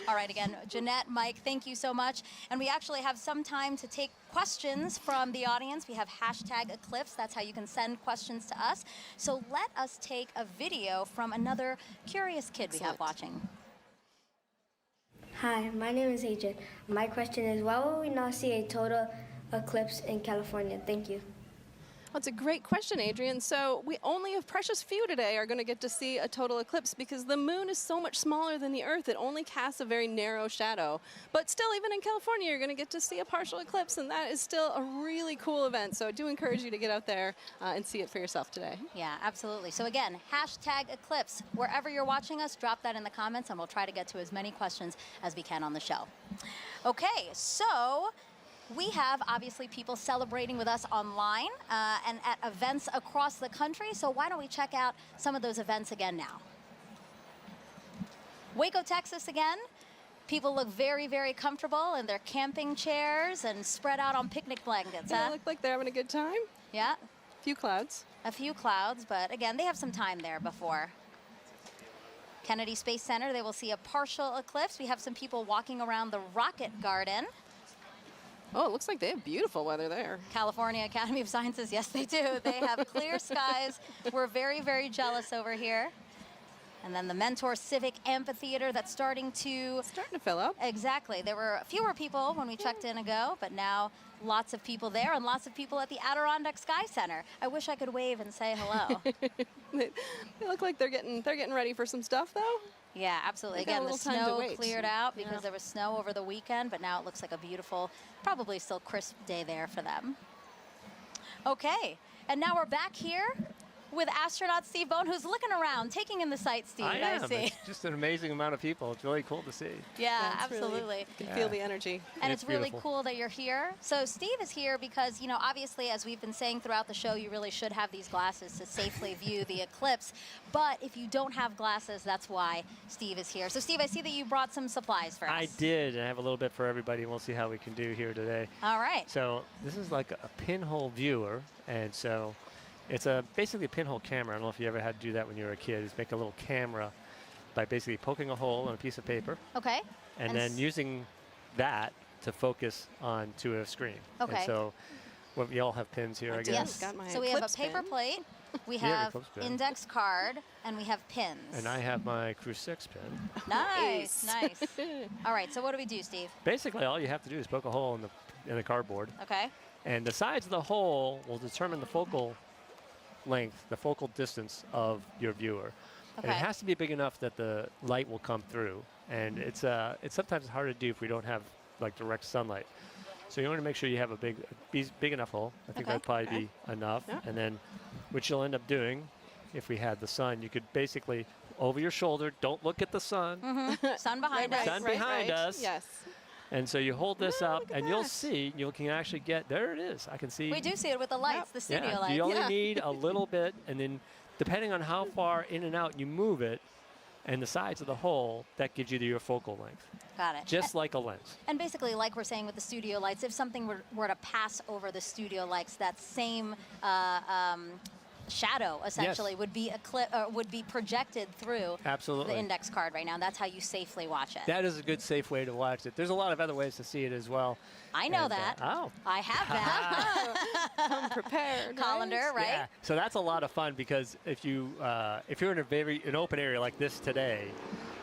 All right, again, Jeanette, Mike, thank you so much. And we actually have some time to take questions from the audience. We have hashtag Eclipse. That's how you can send questions to us. So let us take a video from another curious kid we have watching.
Hi, my name is Adrian. My question is, why will we not see a total eclipse in California? Thank you.
That's a great question, Adrian. So we only a precious few today are going to get to see a total eclipse because the moon is so much smaller than the Earth. It only casts a very narrow shadow. But still, even in California, you're going to get to see a partial eclipse, and that is still a really cool event. So I do encourage you to get out there and see it for yourself today.
Yeah, absolutely. So again, hashtag Eclipse. Wherever you're watching us, drop that in the comments, and we'll try to get to as many questions as we can on the show. Okay, so we have obviously people celebrating with us online and at events across the country. So why don't we check out some of those events again now? Waco, Texas again. People look very, very comfortable in their camping chairs and spread out on picnic blankets.
They look like they're having a good time.
Yeah.
A few clouds.
A few clouds, but again, they have some time there before. Kennedy Space Center, they will see a partial eclipse. We have some people walking around the Rocket Garden.
Oh, it looks like they have beautiful weather there.
California Academy of Sciences, yes, they do. They have clear skies. We're very, very jealous over here. And then the Mentor Civic Amphitheater that's starting to
fill up.
Exactly. There were fewer people when we checked in ago, but now lots of people there and lots of people at the Adirondack Sky Center. I wish I could wave and say hello.
They look like they're getting ready for some stuff, though.
Yeah, absolutely.
They've got a
Again, the
little time to
snow
wait.
cleared out because
Yeah.
there was snow over the weekend, but now it looks like a beautiful, probably still crisp day there for them. Okay, and now we're back here with astronaut Steve Bone, who's looking around, taking in the sights, Steve.
I am.
see.
It's just an amazing amount of people. It's really cool to see.
Yeah,
it's really-
absolutely.
you can feel the energy.
And it's really
beautiful.
cool that you're here. So Steve is here because, you know, obviously, as we've been saying throughout the show, you really should have these glasses to safely view the eclipse. But if you don't have glasses, that's why Steve is here. So Steve, I see that you brought some supplies for us.
I did. I have a little bit for everybody, and we'll see how we can do here today.
All right.
So this is like a pinhole viewer, and so it's basically a pinhole camera. I don't know if you ever had to do that when you were a kid. Is make a little camera by basically poking a hole in a piece of paper.
Okay.
And then using that to focus onto a screen.
Okay.
And so we all have pins here, I guess.
Yes. So we have a paper plate, we
You have your
have
Eclipse pin.
index card, and we have pins.
And I have my Crew 6 pin.
Nice, nice. All right, so what do we do, Steve?
Basically, all you have to do is poke a hole in the cardboard.
Okay.
And the sides of the hole will determine the focal length, the focal distance of your viewer. And it
Okay.
has to be big enough that the light will come through. And it's sometimes hard to do if we don't have like direct sunlight. So you want to make sure you have a big enough hole. I think
Okay.
that'd probably be enough.
Yeah.
And then what you'll end up doing, if we had the sun, you could basically over your shoulder, don't look at the sun.
Sun behind us.
Sun behind us.
Yes.
And so you hold this up, and you'll see, you can actually get, there it is. I can see.
We do see it with the lights, the studio
Yeah,
lights.
you only need a little bit, and then depending on how far in and out you move it, and the sides of the hole, that gives you your focal length.
Got it.
Just like a lens.
And basically, like we're saying with the studio lights, if something were to pass over the studio lights, that same shadow essentially would be projected through
Absolutely.
the index card right now. That's how you safely watch it.
That is a good, safe way to watch it. There's a lot of other ways to see it as well.
I know
And,
that.
oh.
I have that.
Come prepared.
Colander, right?
Yeah. So that's a lot of fun because if you're in an open area like this today,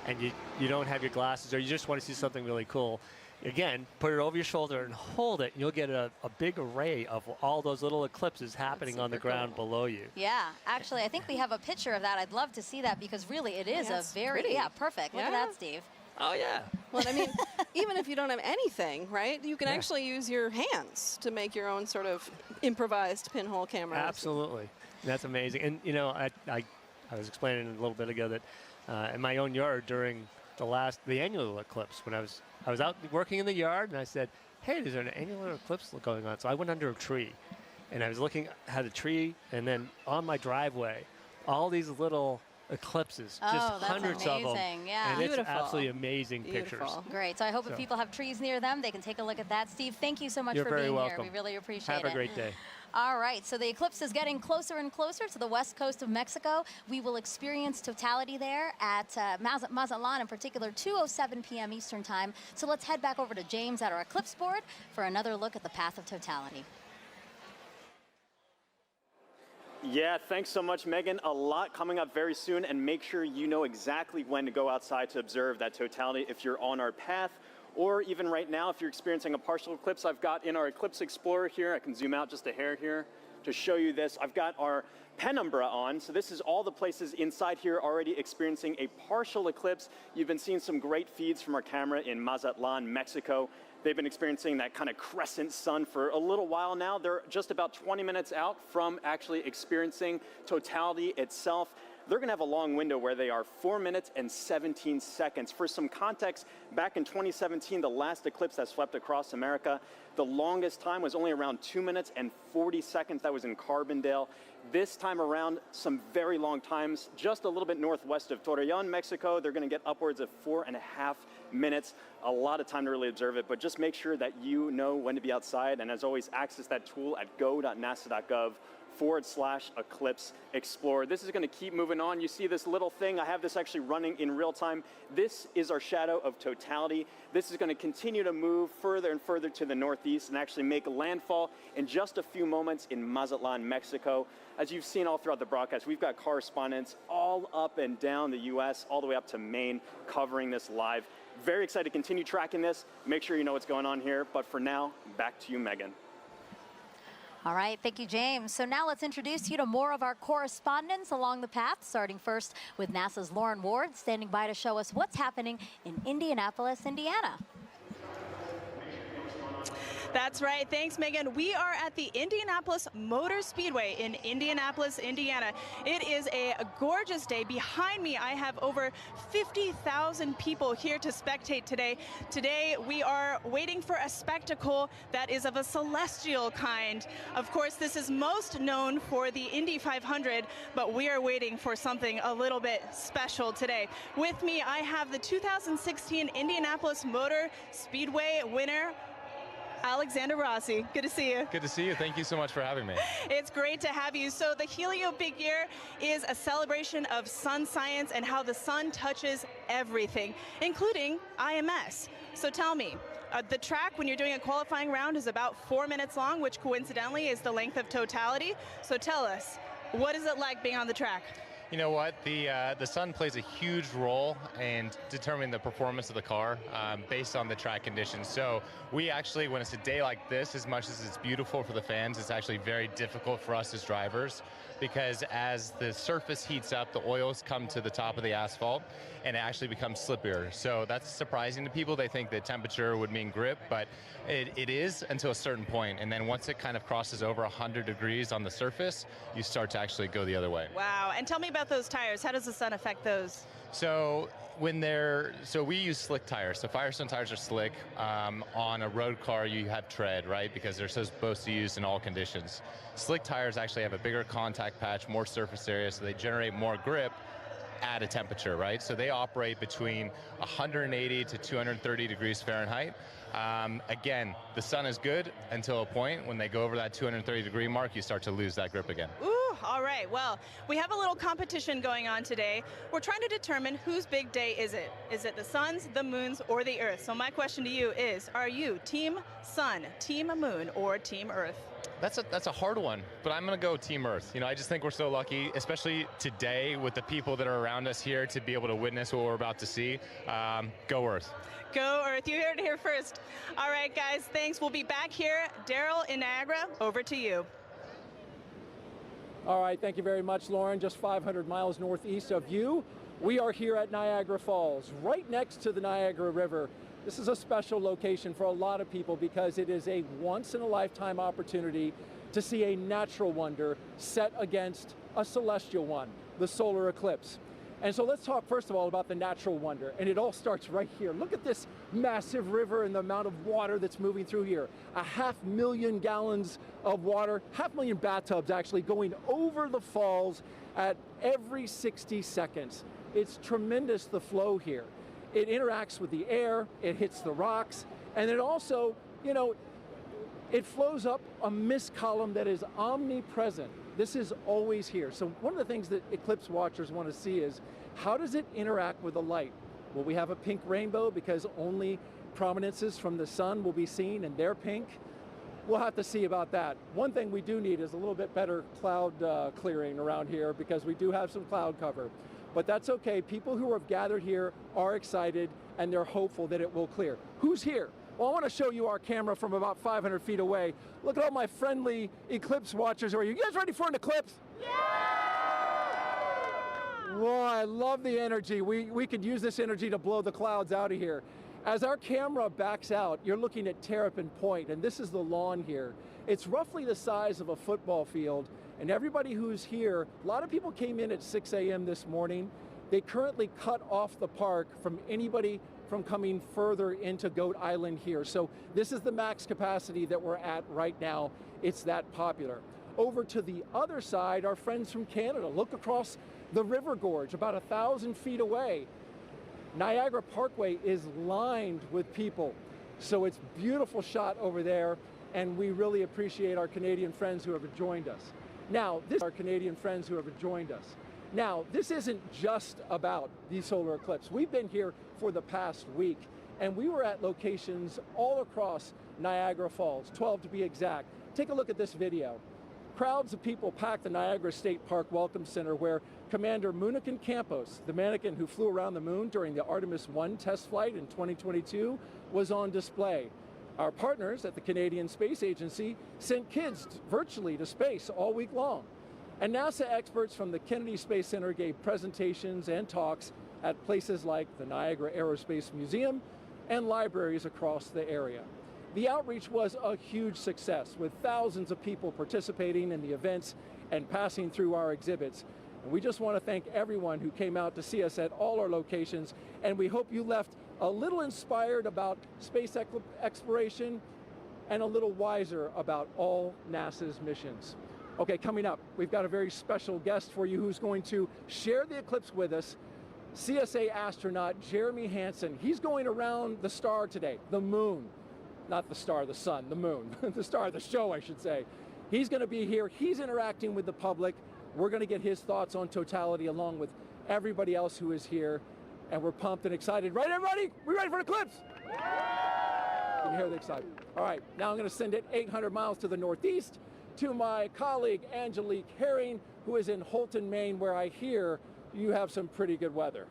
and you don't have your glasses or you just want to see something really cool, again, put it over your shoulder and hold it, and you'll get a big array of all those little eclipses happening on the ground below you.
Yeah, actually, I think we have a picture of that. I'd love to see that because really it is
That's
a very,
pretty.
perfect. Look at
Yeah.
that, Steve.
Oh, yeah.
Well, I mean, even if you don't have anything, right, you can
Yeah.
actually use your hands to make your own sort of improvised pinhole camera.
Absolutely. That's amazing. And, you know, I was explaining a little bit ago that in my own yard during the annual eclipse, when I was out working in the yard, and I said, hey, there's an annular eclipse going on. So I went under a tree, and I was looking at a tree, and then on my driveway, all these little eclipses,
Oh,
just
that's
hundreds of them.
amazing, yeah.
And
Beautiful.
it's absolutely amazing pictures.
Great. So I hope if
So-
people have trees near them, they can take a look at that. Steve, thank you so much
You're
for
very
being
welcome.
here. We really appreciate it.
Have a great day.
All right, so the eclipse is getting closer and closer to the west coast of Mexico. We will experience totality there at Mazatlán, in particular, 2:07 p.m. Eastern Time. So let's head back over to James at our eclipse board for another look at the path of totality.
Yeah, thanks so much, Megan. A lot coming up very soon, and make sure you know exactly when to go outside to observe that totality if you're on our path, or even right now if you're experiencing a partial eclipse. I've got in our Eclipse Explorer here, I can zoom out just a hair here to show you this. I've got our penumbra on, so this is all the places inside here already experiencing a partial eclipse. You've been seeing some great feeds from our camera in Mazatlán, Mexico. They've been experiencing that kind of crescent sun for a little while now. They're just about 20 minutes out from actually experiencing totality itself. They're going to have a long window where they are 4 minutes and 17 seconds. For some context, back in 2017, the last eclipse that swept across America, the longest time was only around 2 minutes and 40 seconds. That was in Carbondale. This time around, some very long times, just a little bit northwest of Torreón, Mexico. They're going to get upwards of 4.5 minutes. A lot of time to really observe it, but just make sure that you know when to be outside. And as always, access that tool at go.nasa.gov/Eclipse Explorer. This is going to keep moving on. You see this little thing. I have this actually running in real time. This is our shadow of totality. This is going to continue to move further and further to the northeast and actually make landfall in just a few moments in Mazatlán, Mexico. As you've seen all throughout the broadcast, we've got correspondents all up and down the U.S., all the way up to Maine, covering this live. Very excited to continue tracking this. Make sure you know what's going on here. But for now, back to you, Megan.
All right, thank you, James. So now let's introduce you to more of our correspondents along the path, starting first with NASA's Lauren Ward, standing by to show us what's happening in Indianapolis, Indiana.
That's right. Thanks, Megan. We are at the Indianapolis Motor Speedway in Indianapolis, Indiana. It is a gorgeous day. Behind me, I have over 50,000 people here to spectate today. Today, we are waiting for a spectacle that is of a celestial kind. Of course, this is most known for the Indy 500, but we are waiting for something a little bit special today. With me, I have the 2016 Indianapolis Motor Speedway winner, Alexander Rossi. Good to see you.
Good to see you. Thank you so much for having me.
It's great to have you. So the Helio Big Year is a celebration of sun science and how the sun touches everything, including IMS. So tell me, the track when you're doing a qualifying round is about 4 minutes long, which coincidentally is the length of totality. So tell us, what is it like being on the track?
You know what? The sun plays a huge role in determining the performance of the car based on the track conditions. So we actually, when it's a day like this, as much as it's beautiful for the fans, it's actually very difficult for us as drivers, because as the surface heats up, the oils come to the top of the asphalt and it actually becomes slippier. So that's surprising to people. They think that temperature would mean grip, but it is until a certain point. And then once it kind of crosses over 100 degrees on the surface, you start to actually go the other way.
Wow. And tell me about those tires. How does the sun affect those?
So we use slick tires. So Firestone tires are slick. On a road car, you have tread, right? Because they're supposed to be used in all conditions. Slick tires actually have a bigger contact patch, more surface area, so they generate more grip at a temperature, right? So they operate between 180 to 230 degrees Fahrenheit. Again, the sun is good until a point. When they go over that 230 degree mark, you start to lose that grip again.
Ooh, all right. Well, we have a little competition going on today. We're trying to determine whose big day is it. Is it the sun's, the moon's, or the Earth? So my question to you is, are you Team Sun, Team Moon, or Team Earth?
That's a hard one, but I'm going to go Team Earth. You know, I just think we're so lucky, especially today with the people that are around us here, to be able to witness what we're about to see. Go Earth.
Go Earth. You heard it here first. All right, guys, thanks. We'll be back here. Daryl in Niagara, over to you.
All right, thank you very much, Lauren. Just 500 miles northeast of you, we are here at Niagara Falls, right next to the Niagara River. This is a special location for a lot of people because it is a once-in-a-lifetime opportunity to see a natural wonder set against a celestial one, the solar eclipse. And so let's talk first of all about the natural wonder, and it all starts right here. Look at this massive river and the amount of water that's moving through here. 500,000 gallons of water, 500,000 bathtubs actually going over the falls at every 60 seconds. It's tremendous, the flow here. It interacts with the air, it hits the rocks, and it also, you know, it flows up a mist column that is omnipresent. This is always here. So one of the things that eclipse watchers want to see is, how does it interact with the light? Will we have a pink rainbow because only prominences from the sun will be seen and they're pink? We'll have to see about that. One thing we do need is a little bit better cloud clearing around here, because we do have some cloud cover. But that's okay. People who have gathered here are excited and they're hopeful that it will clear. Who's here? Well, I want to show you our camera from about 500 feet away. Look at all my friendly eclipse watchers. Are you guys ready for an eclipse? Yeah! Whoa, I love the energy. We could use this energy to blow the clouds out of here. As our camera backs out, you're looking at Terrapin Point, and this is the lawn here. It's roughly the size of a football field, and everybody who's here, a lot of people came in at 6 a.m. this morning. They currently cut off the park from anybody from coming further into Goat Island here. So this is the max capacity that we're at right now. It's that popular. Over to the other side, our friends from Canada. Look across the river gorge, about 1,000 feet away. Niagara Parkway is lined with people. So it's a beautiful shot over there, and we really appreciate our Canadian friends who have joined us. Now, this isn't just about the solar eclipse. We've been here for the past week, and we were at locations all across Niagara Falls, 12 to be exact. Take a look at this video. Crowds of people packed the Niagara State Park Welcome Center, where Commander Munikin Campos, the mannequin who flew around the moon during the Artemis 1 test flight in 2022, was on display. Our partners at the Canadian Space Agency sent kids virtually to space all week long. And NASA experts from the Kennedy Space Center gave presentations and talks at places like the Niagara Aerospace Museum and libraries across the area. The outreach was a huge success, with thousands of people participating in the events and passing through our exhibits. And we just want to thank everyone who came out to see us at all our locations, and we hope you left a little inspired about space exploration and a little wiser about all NASA's missions. Okay, coming up, we've got a very special guest for you who's going to share the eclipse with us, CSA astronaut Jeremy Hansen. He's going around the star today, the moon. Not the star, the sun, the moon. The star of the show, I should say. He's going to be here. He's interacting with the public. We're going to get his thoughts on totality along with everybody else who is here. And we're pumped and excited. Right, everybody? We ready for an eclipse? Can you hear the excitement? All right, now I'm going to send it 800 miles to the northeast to my colleague Angelique Herring, who is in Holton, Maine, where I hear you have some pretty good weather.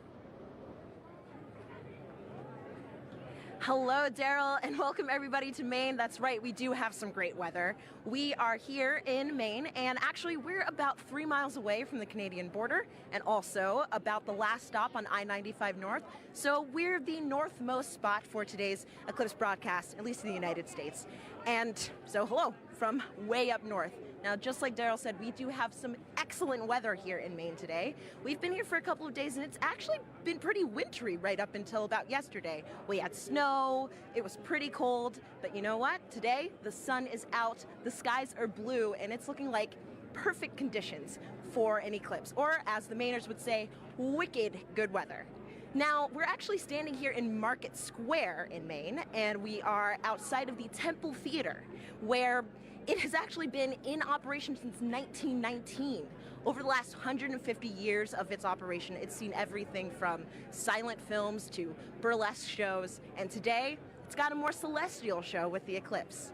Hello, Daryl, and welcome everybody to Maine. That's right, we do have some great weather. We are here in Maine, and actually we're about 3 miles away from the Canadian border, and also about the last stop on I-95 North. So we're the northmost spot for today's eclipse broadcast, at least in the United States. And so hello from way up north. Now, just like Daryl said, we do have some excellent weather here in Maine today. We've been here for a couple of days, and it's actually been pretty wintry right up until about yesterday. We had snow, it was pretty cold, but you know what? Today, the sun is out, the skies are blue, and it's looking like perfect conditions for an eclipse, or as the Mainers would say, wicked good weather. Now, we're actually standing here in Market Square in Maine, and we are outside of the Temple Theater, where it has actually been in operation since 1919. Over the last 150 years of its operation, it's seen everything from silent films to burlesque shows, and today, it's got a more celestial show with the eclipse.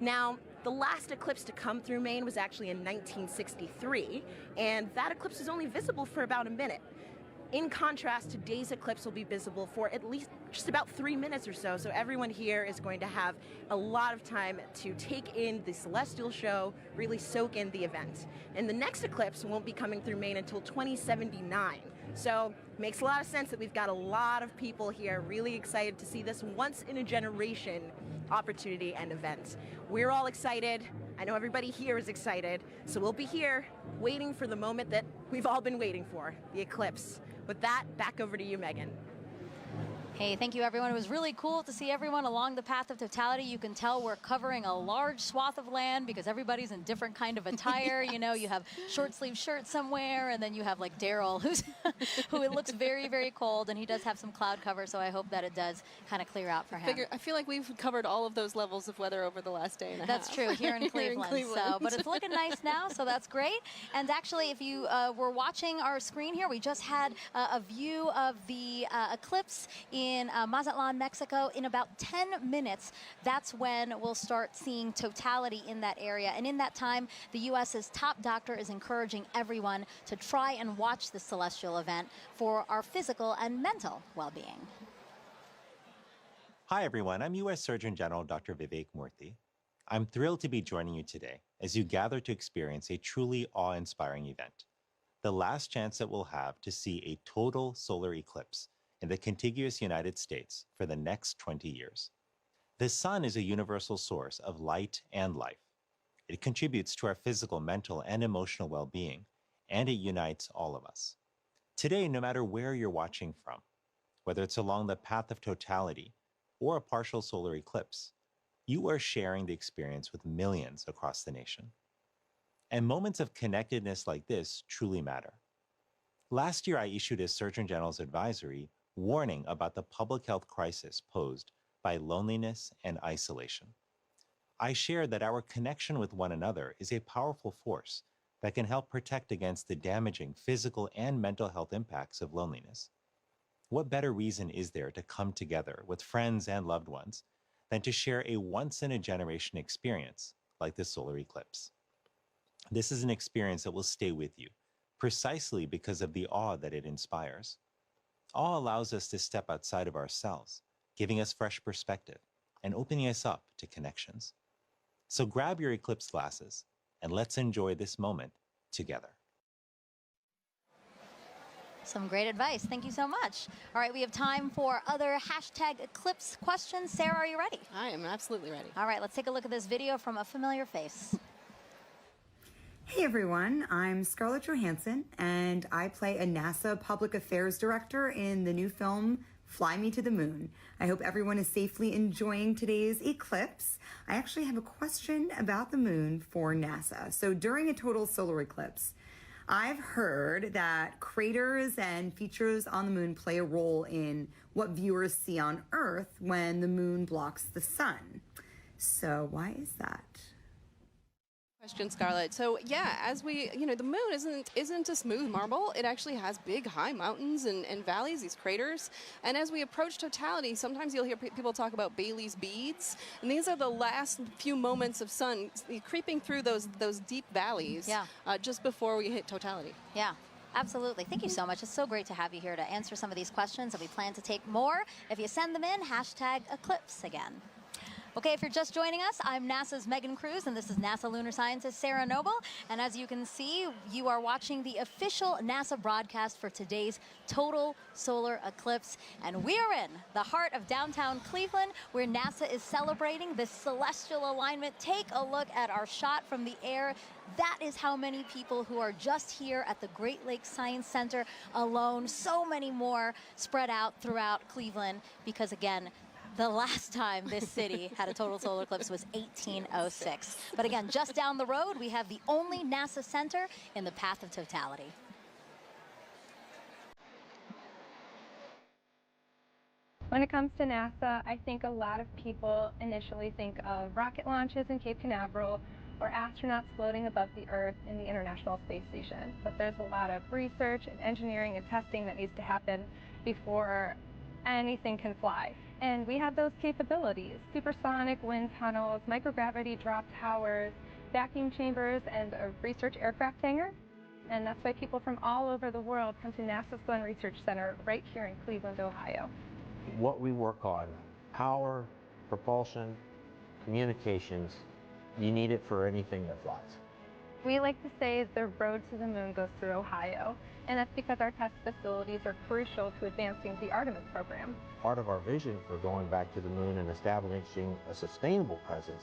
Now, the last eclipse to come through Maine was actually in 1963, and that eclipse was only visible for about a minute. In contrast, today's eclipse will be visible for at least just about 3 minutes or so, so everyone here is going to have a lot of time to take in the celestial show, really soak in the event. And the next eclipse won't be coming through Maine until 2079. So it makes a lot of sense that we've got a lot of people here really excited to see this once-in-a-generation opportunity and event. We're all excited. I know everybody here is excited. So we'll be here waiting for the moment that we've all been waiting for, the eclipse. With that, back over to you, Megan.
Hey, thank you, everyone. It was really cool to see everyone along the path of totality. You can tell we're covering a large swath of land because everybody's in different kind of attire. You know, you have short sleeve shirts somewhere, and then you have like Daryl, who it looks very, very cold, and he does have some cloud cover, so I hope that it does kind of clear out for him.
I feel like we've covered all of those levels of weather over the last day and a half.
That's true, here in Cleveland. So, but it's looking nice now, so that's great. And actually, if you were watching our screen here, we just had a view of the eclipse in Mazatlán, Mexico. In about 10 minutes, that's when we'll start seeing totality in that area. And in that time, the U.S.'s top doctor is encouraging everyone to try and watch this celestial event for our physical and mental well-being.
Hi, everyone. I'm U.S. Surgeon General Dr. Vivek Murthy. I'm thrilled to be joining you today as you gather to experience a truly awe-inspiring event, the last chance that we'll have to see a total solar eclipse in the contiguous United States for the next 20 years. The sun is a universal source of light and life. It contributes to our physical, mental, and emotional well-being, and it unites all of us. Today, no matter where you're watching from, whether it's along the path of totality or a partial solar eclipse, you are sharing the experience with millions across the nation. And moments of connectedness like this truly matter. Last year, I issued a Surgeon General's advisory warning about the public health crisis posed by loneliness and isolation. I shared that our connection with one another is a powerful force that can help protect against the damaging physical and mental health impacts of loneliness. What better reason is there to come together with friends and loved ones than to share a once-in-a-generation experience like the solar eclipse? This is an experience that will stay with you, precisely because of the awe that it inspires. Awe allows us to step outside of ourselves, giving us fresh perspective and opening us up to connections. So grab your eclipse glasses and let's enjoy this moment together.
Some great advice. Thank you so much. All right, we have time for other hashtag eclipse questions. Sarah, are you ready?
I am absolutely ready.
All right, let's take a look at this video from a familiar face.
Hey everyone, I'm Scarlett Johansson, and I play a NASA Public Affairs Director in the new film, Fly Me to the Moon. I hope everyone is safely enjoying today's eclipse. I actually have a question about the moon for NASA. So during a total solar eclipse, I've heard that craters and features on the moon play a role in what viewers see on Earth when the moon blocks the sun. So why is that?
Question, Scarlett. So yeah, as we, the moon isn't a smooth marble. It actually has big, high mountains and valleys, these craters. And as we approach totality, sometimes you'll hear people talk about Bailey's beads. And these are the last few moments of sun creeping through those deep valleys just before we hit totality.
Yeah. Absolutely. Thank you so much. It's so great to have you here to answer some of these questions, and we plan to take more. If you send them in, hashtag eclipse again. Okay, if you're just joining us, I'm NASA's Megan Cruz, and this is NASA lunar scientist Sarah Noble. And as you can see, you are watching the official NASA broadcast for today's total solar eclipse. And we are in the heart of downtown Cleveland, where NASA is celebrating this celestial alignment. Take a look at our shot from the air. That is how many people who are just here at the Great Lakes Science Center alone. So many more spread out throughout Cleveland, because again, the last time this city had a total solar eclipse was 1806. But again, just down the road, we have the only NASA center in the path of totality.
When it comes to NASA, I think a lot of people initially think of rocket launches in Cape Canaveral or astronauts floating above the Earth in the International Space Station. But there's a lot of research and engineering and testing that needs to happen before anything can fly. And we have those capabilities: supersonic wind tunnels, microgravity drop towers, vacuum chambers, and a research aircraft hangar. And that's why people from all over the world come to NASA's Glenn Research Center right here in Cleveland, Ohio.
What we work on, power, propulsion, communications, you need it for anything that flies.
We like to say the road to the moon goes through Ohio, and that's because our test facilities are crucial to advancing the Artemis program.
Part of our vision for going back to the moon and establishing a sustainable presence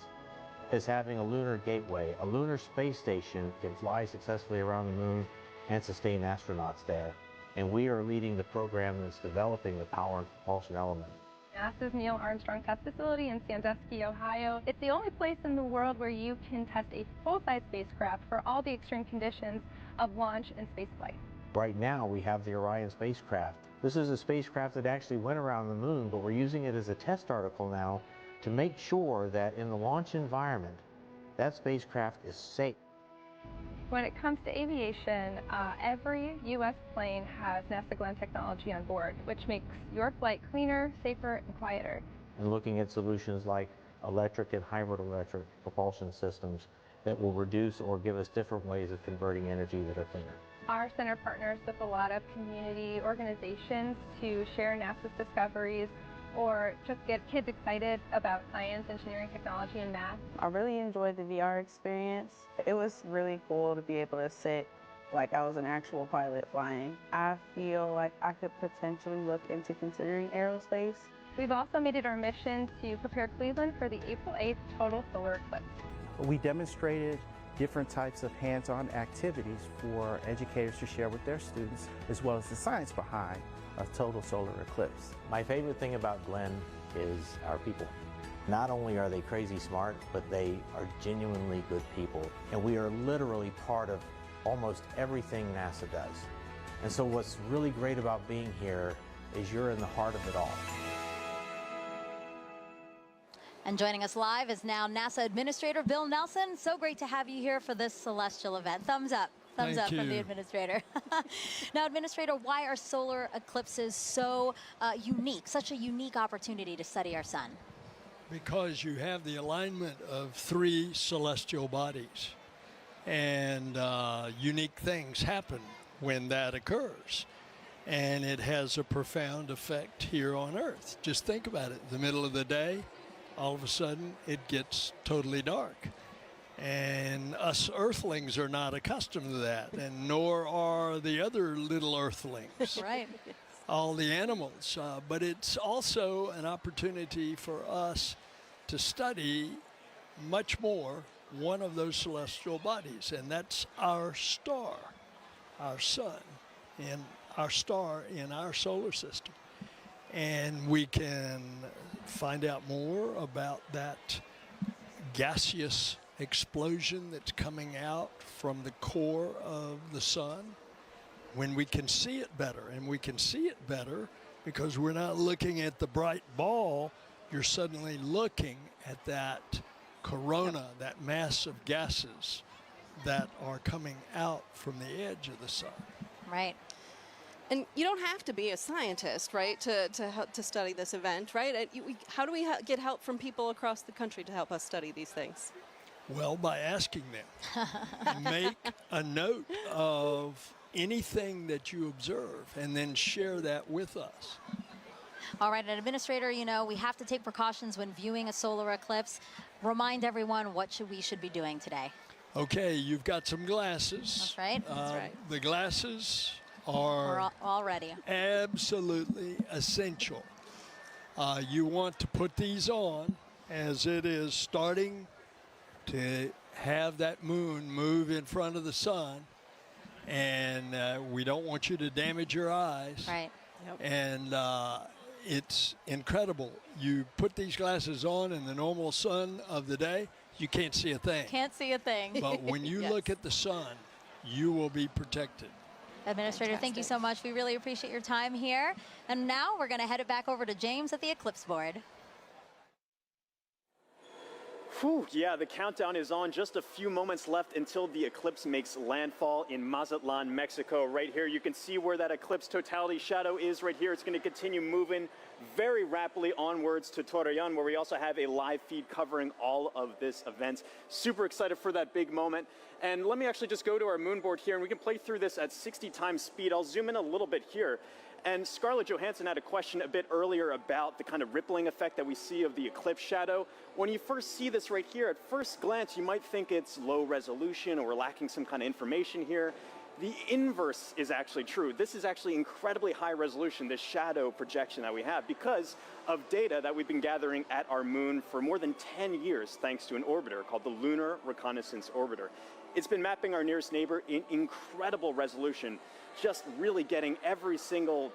is having a lunar gateway. A lunar space station can fly successfully around the moon and sustain astronauts there. and we are leading the program that's developing the power and propulsion element.
NASA's Neil Armstrong Test Facility in Sandusky, Ohio. It's the only place in the world where you can test a full-size spacecraft for all the extreme conditions of launch and spaceflight.
Right now, we have the Orion spacecraft. This is a spacecraft that actually went around the moon, but we're using it as a test article now to make sure that in the launch environment, that spacecraft is safe.
When it comes to aviation, every U.S. plane has NASA Glenn technology on board, which makes your flight cleaner, safer, and quieter.
And looking at solutions like electric and hybrid electric propulsion systems that will reduce or give us different ways of converting energy that are cleaner.
Our center partners with a lot of community organizations to share NASA's discoveries or just get kids excited about science, engineering, technology, and math.
I really enjoyed the VR experience. It was really cool to be able to sit like I was an actual pilot flying. I feel like I could potentially look into considering aerospace.
We've also made it our mission to prepare Cleveland for the April 8th total solar eclipse.
We demonstrated different types of hands-on activities for educators to share with their students, as well as the science behind a total solar eclipse.
My favorite thing about Glenn is our people. Not only are they crazy smart, but they are genuinely good people. And we are literally part of almost everything NASA does. And so what's really great about being here is you're in the heart of it all.
And joining us live is now NASA Administrator Bill Nelson. So great to have you here for this celestial event. Thumbs up. Thumbs up from the Administrator. Now, Administrator, why are solar eclipses so unique, such a unique opportunity to study our sun?
Because you have the alignment of three celestial bodies, and unique things happen when that occurs. And it has a profound effect here on Earth. Just think about it. In the middle of the day, all of a sudden, it gets totally dark. And us Earthlings are not accustomed to that, and nor are the other little Earthlings.
Right.
All the animals. But it's also an opportunity for us to study much more one of those celestial bodies, and that's our star, our sun, and our star in our solar system. And we can find out more about that gaseous explosion that's coming out from the core of the sun when we can see it better. And we can see it better because we're not looking at the bright ball. You're suddenly looking at that corona, that mass of gases that are coming out from the edge of the sun.
Right.
And you don't have to be a scientist, right, to study this event, right? How do we get help from people across the country to help us study these things?
Well, by asking them. Make a note of anything that you observe and then share that with us.
All right, and Administrator, you know, we have to take precautions when viewing a solar eclipse. Remind everyone what we should be doing today.
Okay, you've got some glasses.
That's right. That's right.
The glasses are
all ready.
Absolutely essential. You want to put these on as it is starting to have that moon move in front of the sun, and we don't want you to damage your eyes.
Right.
Yep. And it's incredible. You put these glasses on in the normal sun of the day, you can't see a thing.
Can't see a thing.
But when you look at the sun, you will be protected.
Administrator, thank you so much. We really appreciate your time here. And now we're going to head it back over to James at the Eclipse board.
Whew, yeah, the countdown is on. Just a few moments left until the eclipse makes landfall in Mazatlán, Mexico. Right here, you can see where that eclipse totality shadow is right here. It's going to continue moving very rapidly onwards to Torreón, where we also have a live feed covering all of this event. Super excited for that big moment. And let me actually just go to our moon board here, and we can play through this at 60 times speed. I'll zoom in a little bit here. And Scarlett Johansson had a question a bit earlier about the kind of rippling effect that we see of the eclipse shadow. When you first see this right here, at first glance, you might think it's low resolution or we're lacking some kind of information here. The inverse is actually true. This is actually incredibly high resolution, this shadow projection that we have, because of data that we've been gathering at our moon for more than 10 years, thanks to an orbiter called the Lunar Reconnaissance Orbiter. it's been mapping our nearest neighbor in incredible resolution, just really getting every single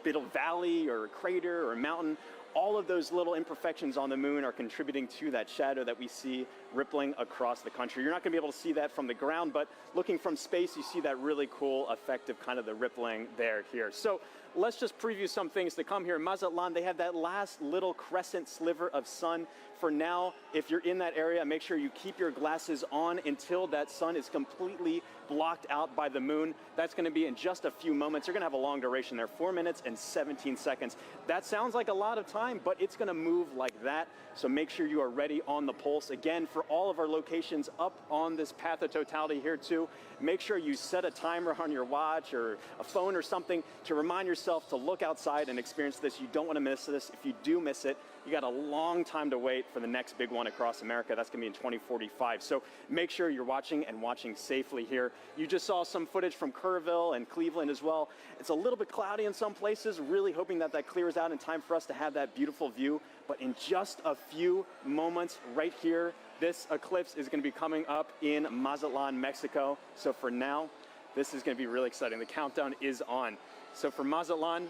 bit of valley or crater or mountain. All of those little imperfections on the moon are contributing to that shadow that we see rippling across the country. You're not going to be able to see that from the ground, but looking from space, you see that really cool effect of kind of the rippling there here. So let's just preview some things to come here. Mazatlán, they have that last little crescent sliver of sun. For now, if you're in that area, make sure you keep your glasses on until that sun is completely blocked out by the moon. That's going to be in just a few moments. You're going to have a long duration there, 4 minutes and 17 seconds. That sounds like a lot of time, but it's going to move like that. So make sure you are ready on the pulse. Again, for all of our locations up on this path of totality here too, make sure you set a timer on your watch or a phone or something to remind yourself to look outside and experience this. You don't want to miss this. If you do miss it, you got a long time to wait for the next big one across America. That's going to be in 2045. So make sure you're watching and watching safely here. You just saw some footage from Kerrville and Cleveland as well. It's a little bit cloudy in some places, really hoping that that clears out in time for us to have that beautiful view. But in just a few moments right here, this eclipse is going to be coming up in Mazatlán, Mexico. So for now, this is going to be really exciting. The countdown is on. So for Mazatlán,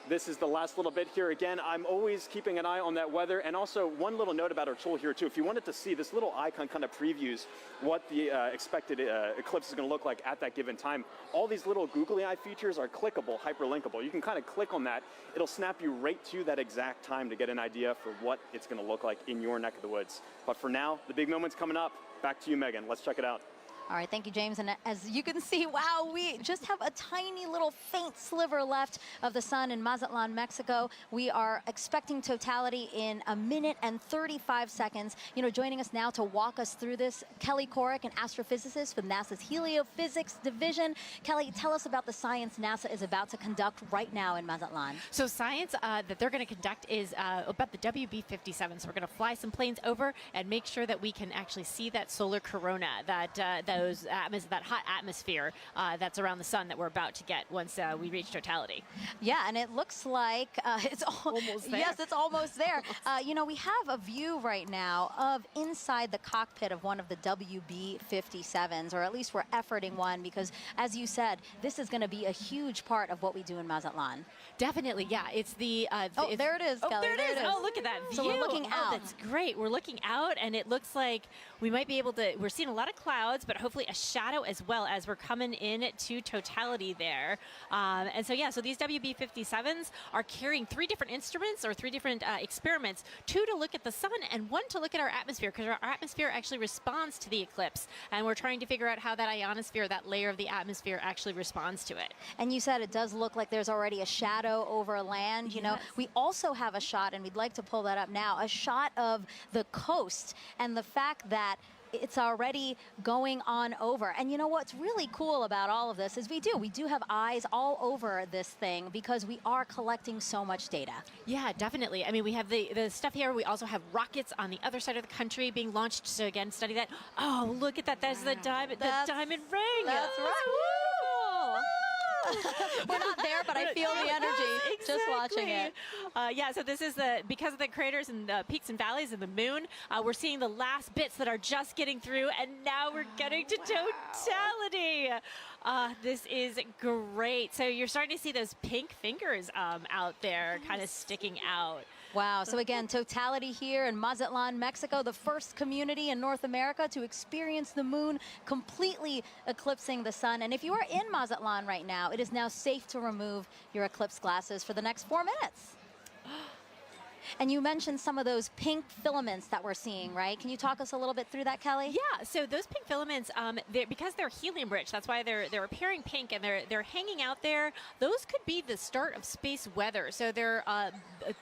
this is the last little bit here. Again, I'm always keeping an eye on that weather. And also one little note about our tool here too. If you wanted to see, this little icon kind of previews what the expected eclipse is going to look like at that given time. All these little googly eye features are clickable, hyperlinkable. You can kind of click on that. It'll snap you right to that exact time to get an idea for what it's going to look like in your neck of the woods. But for now, the big moment's coming up. Back to you, Megan. Let's check it out.
All right, thank you, James. And as you can see, wow, we just have a tiny little faint sliver left of the sun in Mazatlán, Mexico. We are expecting totality in 1 minute and 35 seconds. You know, joining us now to walk us through this, Kelly Corrick, an astrophysicist from NASA's Heliophysics division. Kelly, tell us about the science NASA is about to conduct right now in Mazatlán.
So science that they're going to conduct is about the WB-57. So we're going to fly some planes over and make sure that we can actually see that solar corona, that hot atmosphere that's around the sun that we're about to get once we reach totality.
Yeah, and it looks like it's almost there. Yes, it's almost there. You know, we have a view right now of inside the cockpit of one of the WB-57s, or at least we're efforting one, because as you said, this is going to be a huge part of what we do in Mazatlán.
Definitely, yeah. It's the
there it is, Kelly.
Oh, there it is. Oh, look at that view.
So we're looking out.
Oh, that's great. We're looking out, and it looks like we might be able to. We're seeing a lot of clouds, but hopefully a shadow as well as we're coming in to totality there. And so, yeah, so these WB-57s are carrying 3 different instruments or 3 different experiments, 2 to look at the sun and 1 to look at our atmosphere, because our atmosphere actually responds to the eclipse. And we're trying to figure out how that ionosphere, that layer of the atmosphere, actually responds to it.
And you said it does look like there's already a shadow over land. You know, we also have a shot, and we'd like to pull that up now, a shot of the coast and the fact that it's already going on over. And you know what's really cool about all of this is we do have eyes all over this thing because we are collecting so much data.
Yeah, definitely. I mean, we have the stuff here. We also have rockets on the other side of the country being launched to, again, study that. Oh, look at that. There's the diamond ring.
That's right. We're not there, but I feel the energy just watching it.
Yeah, so this is because of the craters and the peaks and valleys of the moon, we're seeing the last bits that are just getting through, and now we're getting to totality. This is great. So you're starting to see those pink fingers out there kind of sticking out.
Wow. So again, totality here in Mazatlán, Mexico, the first community in North America to experience the moon completely eclipsing the sun. And if you are in Mazatlán right now, it is now safe to remove your eclipse glasses for the next 4 minutes. And you mentioned some of those pink filaments that we're seeing, right? Can you talk us a little bit through that, Kelly?
Yeah, so those pink filaments, because they're helium-rich, that's why they're appearing pink and they're hanging out there. Those could be the start of space weather. So there are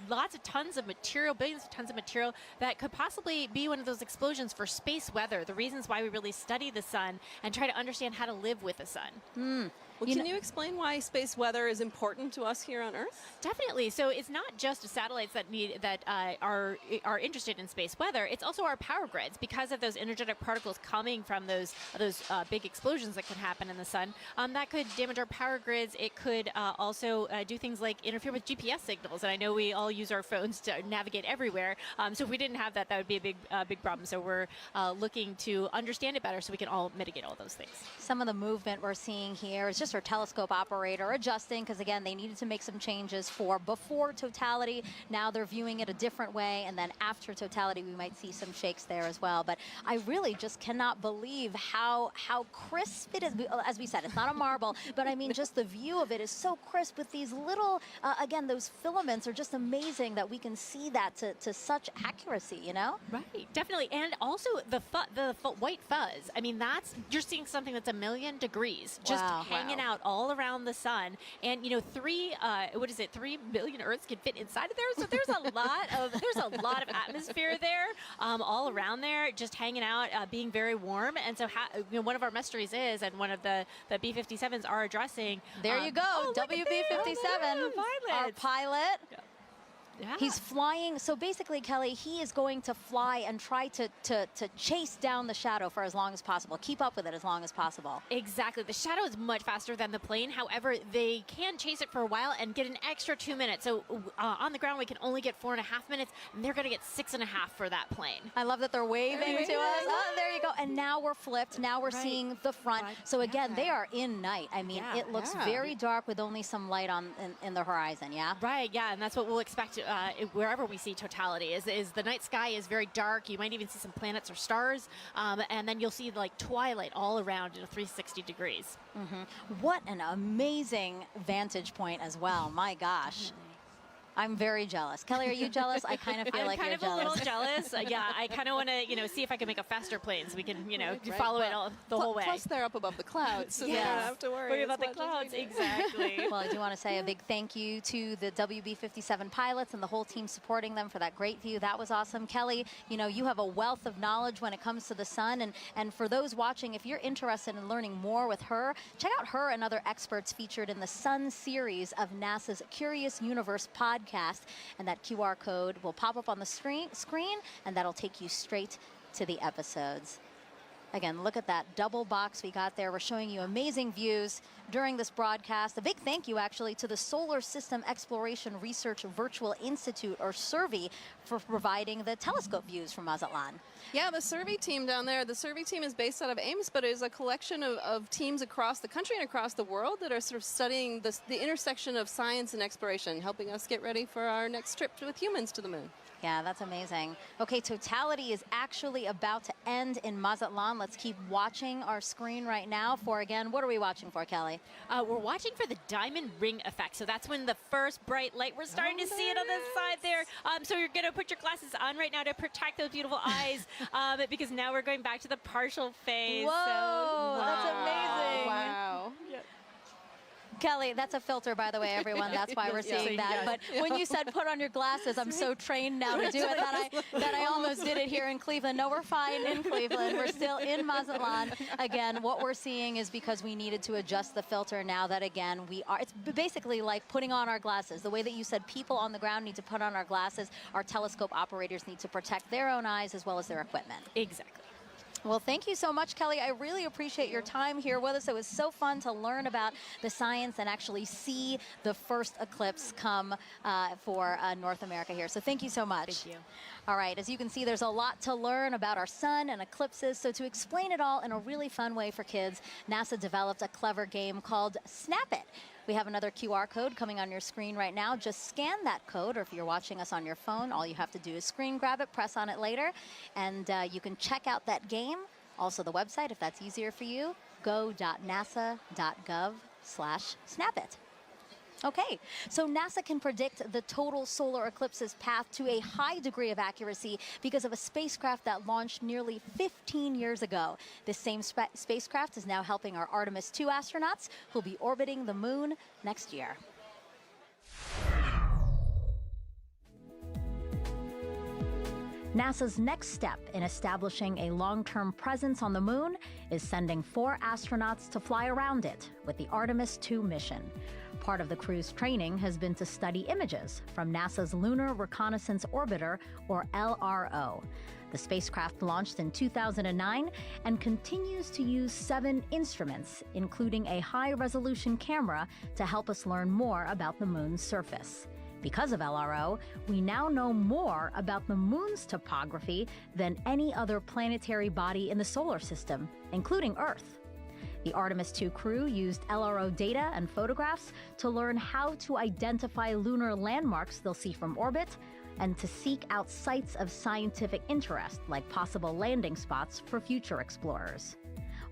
lots of tons of material, billions of tons of material that could possibly be one of those explosions for space weather, the reasons why we really study the sun and try to understand how to live with the sun.
Well, can you explain why space weather is important to us here on Earth?
Definitely. So it's not just satellites that are interested in space weather. It's also our power grids, because of those energetic particles coming from those big explosions that could happen in the sun. That could damage our power grids. It could also do things like interfere with GPS signals. And I know we all use our phones to navigate everywhere. So if we didn't have that, that would be a big problem. So we're looking to understand it better so we can all mitigate all those things.
Some of the movement we're seeing here is just our telescope operator adjusting, because again, they needed to make some changes for before totality. Now they're viewing it a different way, and then after totality, we might see some shakes there as well. But I really just cannot believe how crisp it is. As we said, it's not a marble, but I mean, just the view of it is so crisp with these little, again, those filaments are just amazing that we can see that to such accuracy, you know?
Right, definitely. And also the white fuzz. I mean, you're seeing something that's 1,000,000 degrees just hanging out all around the sun. And, you know, 3 billion Earths can fit inside of there. So there's a lot of atmosphere there, all around there, just hanging out, being very warm. And so, you know, one of our mysteries is, and one of the B-57s are addressing.
There you go, WB-57, our pilot.
Yeah.
He's flying. So basically, Kelly, he is going to fly and try to chase down the shadow for as long as possible, keep up with it as long as possible.
Exactly. The shadow is much faster than the plane. However, they can chase it for a while and get an extra 2 minutes. So on the ground, we can only get 4.5 minutes, and they're going to get 6.5 for that plane.
I love that they're waving to us. Oh, there you go. And now we're flipped. Now we're seeing the front. So again, they are in night. I mean, it looks very dark with only some light in the horizon, yeah?
Right, yeah, and that's what we'll expect wherever we see totality. Is the night sky is very dark. You might even see some planets or stars, and then you'll see like twilight all around in 360 degrees.
What an amazing vantage point as well. My gosh. I'm very jealous. Kelly, are you jealous? I kind of feel like you're jealous.
I'm kind of a little jealous. Yeah, I kind of want to, you know, see if I can make a faster plane so we can, you know, follow it the whole way.
Plus, they're up above the clouds, so they don't have to worry
about the clouds. Exactly.
Well, I do want to say a big thank you to the WB-57 pilots and the whole team supporting them for that great view. That was awesome. Kelly, you know, you have a wealth of knowledge when it comes to the sun. And for those watching, if you're interested in learning more with her, check out her and other experts featured in the Sun series of NASA's Curious Universe podcast. And that QR code will pop up on the screen, and that'll take you straight to the episodes. Again, look at that double box we got there. We're showing you amazing views during this broadcast. A big thank you, actually, to the Solar System Exploration Research Virtual Institute, or SERVI, for providing the telescope views from Mazatlán.
Yeah, the SERVI team down there, the SERVI team is based out of Ames, but it is a collection of teams across the country and across the world that are sort of studying the intersection of science and exploration, helping us get ready for our next trip with humans to the moon.
Yeah, that's amazing. Okay, totality is actually about to end in Mazatlán. Let's keep watching our screen right now for, again, what are we watching for, Kelly?
We're watching for the diamond ring effect. So that's when the first bright light, we're starting to see it on this side there. So you're going to put your glasses on right now to protect those beautiful eyes, because now we're going back to the partial phase.
Whoa, that's amazing.
Wow.
Yep. Kelly, that's a filter, by the way, everyone. That's why we're seeing that. But when you said put on your glasses, I'm so trained now to do it that I almost did it here in Cleveland. No, we're fine in Cleveland. We're still in Mazatlán. Again, what we're seeing is because we needed to adjust the filter now that, again, it's basically like putting on our glasses. The way that you said people on the ground need to put on our glasses, our telescope operators need to protect their own eyes as well as their equipment.
Exactly.
Well, thank you so much, Kelly. I really appreciate your time here with us. It was so fun to learn about the science and actually see the first eclipse come for North America here. So thank you so much.
Thank you.
All right, as you can see, there's a lot to learn about our sun and eclipses. So to explain it all in a really fun way for kids, NASA developed a clever game called Snap It. We have another QR code coming on your screen right now. Just scan that code, or if you're watching us on your phone, all you have to do is screen grab it, press on it later, and you can check out that game. Also the website, if that's easier for you, go.nasa.gov/snapit. Okay, so NASA can predict the total solar eclipse's path to a high degree of accuracy because of a spacecraft that launched nearly 15 years ago. This same spacecraft is now helping our Artemis 2 astronauts who'll be orbiting the moon next year. NASA's next step in establishing a long-term presence on the moon is sending 4 astronauts to fly around it with the Artemis 2 mission. Part of the crew's training has been to study images from NASA's Lunar Reconnaissance Orbiter, or LRO. The spacecraft launched in 2009 and continues to use 7 instruments, including a high-resolution camera, to help us learn more about the moon's surface. Because of LRO, we now know more about the moon's topography than any other planetary body in the solar system, including Earth. The Artemis II crew used LRO data and photographs to learn how to identify lunar landmarks they'll see from orbit and to seek out sites of scientific interest, like possible landing spots for future explorers.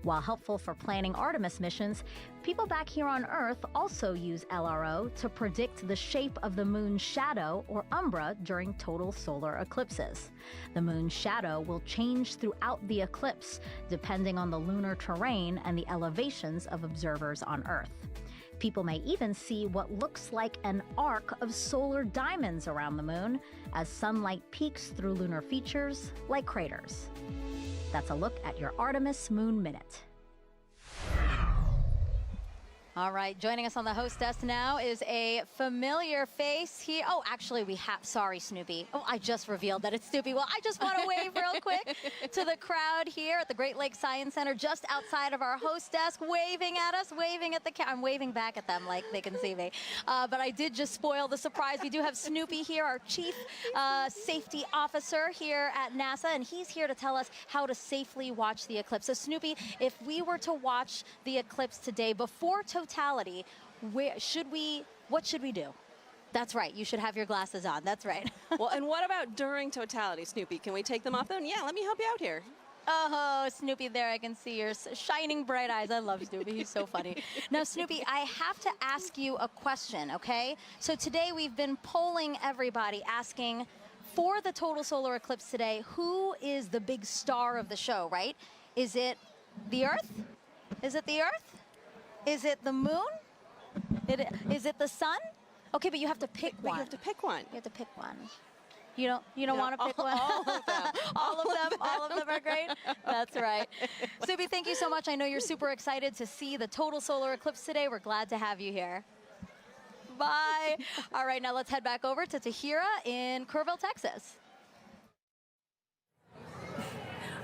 While helpful for planning Artemis missions, people back here on Earth also use LRO to predict the shape of the moon's shadow, or umbra, during total solar eclipses. The moon's shadow will change throughout the eclipse, depending on the lunar terrain and the elevations of observers on Earth. People may even see what looks like an arc of solar diamonds around the moon as sunlight peeks through lunar features like craters. That's a look at your Artemis Moon Minute. All right, joining us on the host desk now is a familiar face here. Oh, actually, we have, sorry, Snoopy. Oh, I just revealed that it's Snoopy. Well, I just want to wave real quick to the crowd here at the Great Lakes Science Center, just outside of our host desk, waving at us, waving at the camera. I'm waving back at them like they can see me. But I did just spoil the surprise. We do have Snoopy here, our Chief Safety Officer here at NASA, and he's here to tell us how to safely watch the eclipse. So, Snoopy, if we were to watch the eclipse today before totality, what should we do? That's right, you should have your glasses on. That's right.
Well, and what about during totality, Snoopy? Can we take them off then? Yeah, let me help you out here.
Oh, Snoopy, there I can see your shining bright eyes. I love Snoopy. He's so funny. Now, Snoopy, I have to ask you a question, okay? So today we've been polling everybody, asking for the total solar eclipse today, who is the big star of the show, right? Is it the Earth? Is it the Earth? Is it the moon? Is it the sun? Okay, but you have to pick one.
You have to pick one.
You have to pick one. You don't want to pick one?
All of them.
All of them are great? That's right. Snoopy, thank you so much. I know you're super excited to see the total solar eclipse today. We're glad to have you here. Bye. All right, now let's head back over to Tahira in Kerrville, Texas.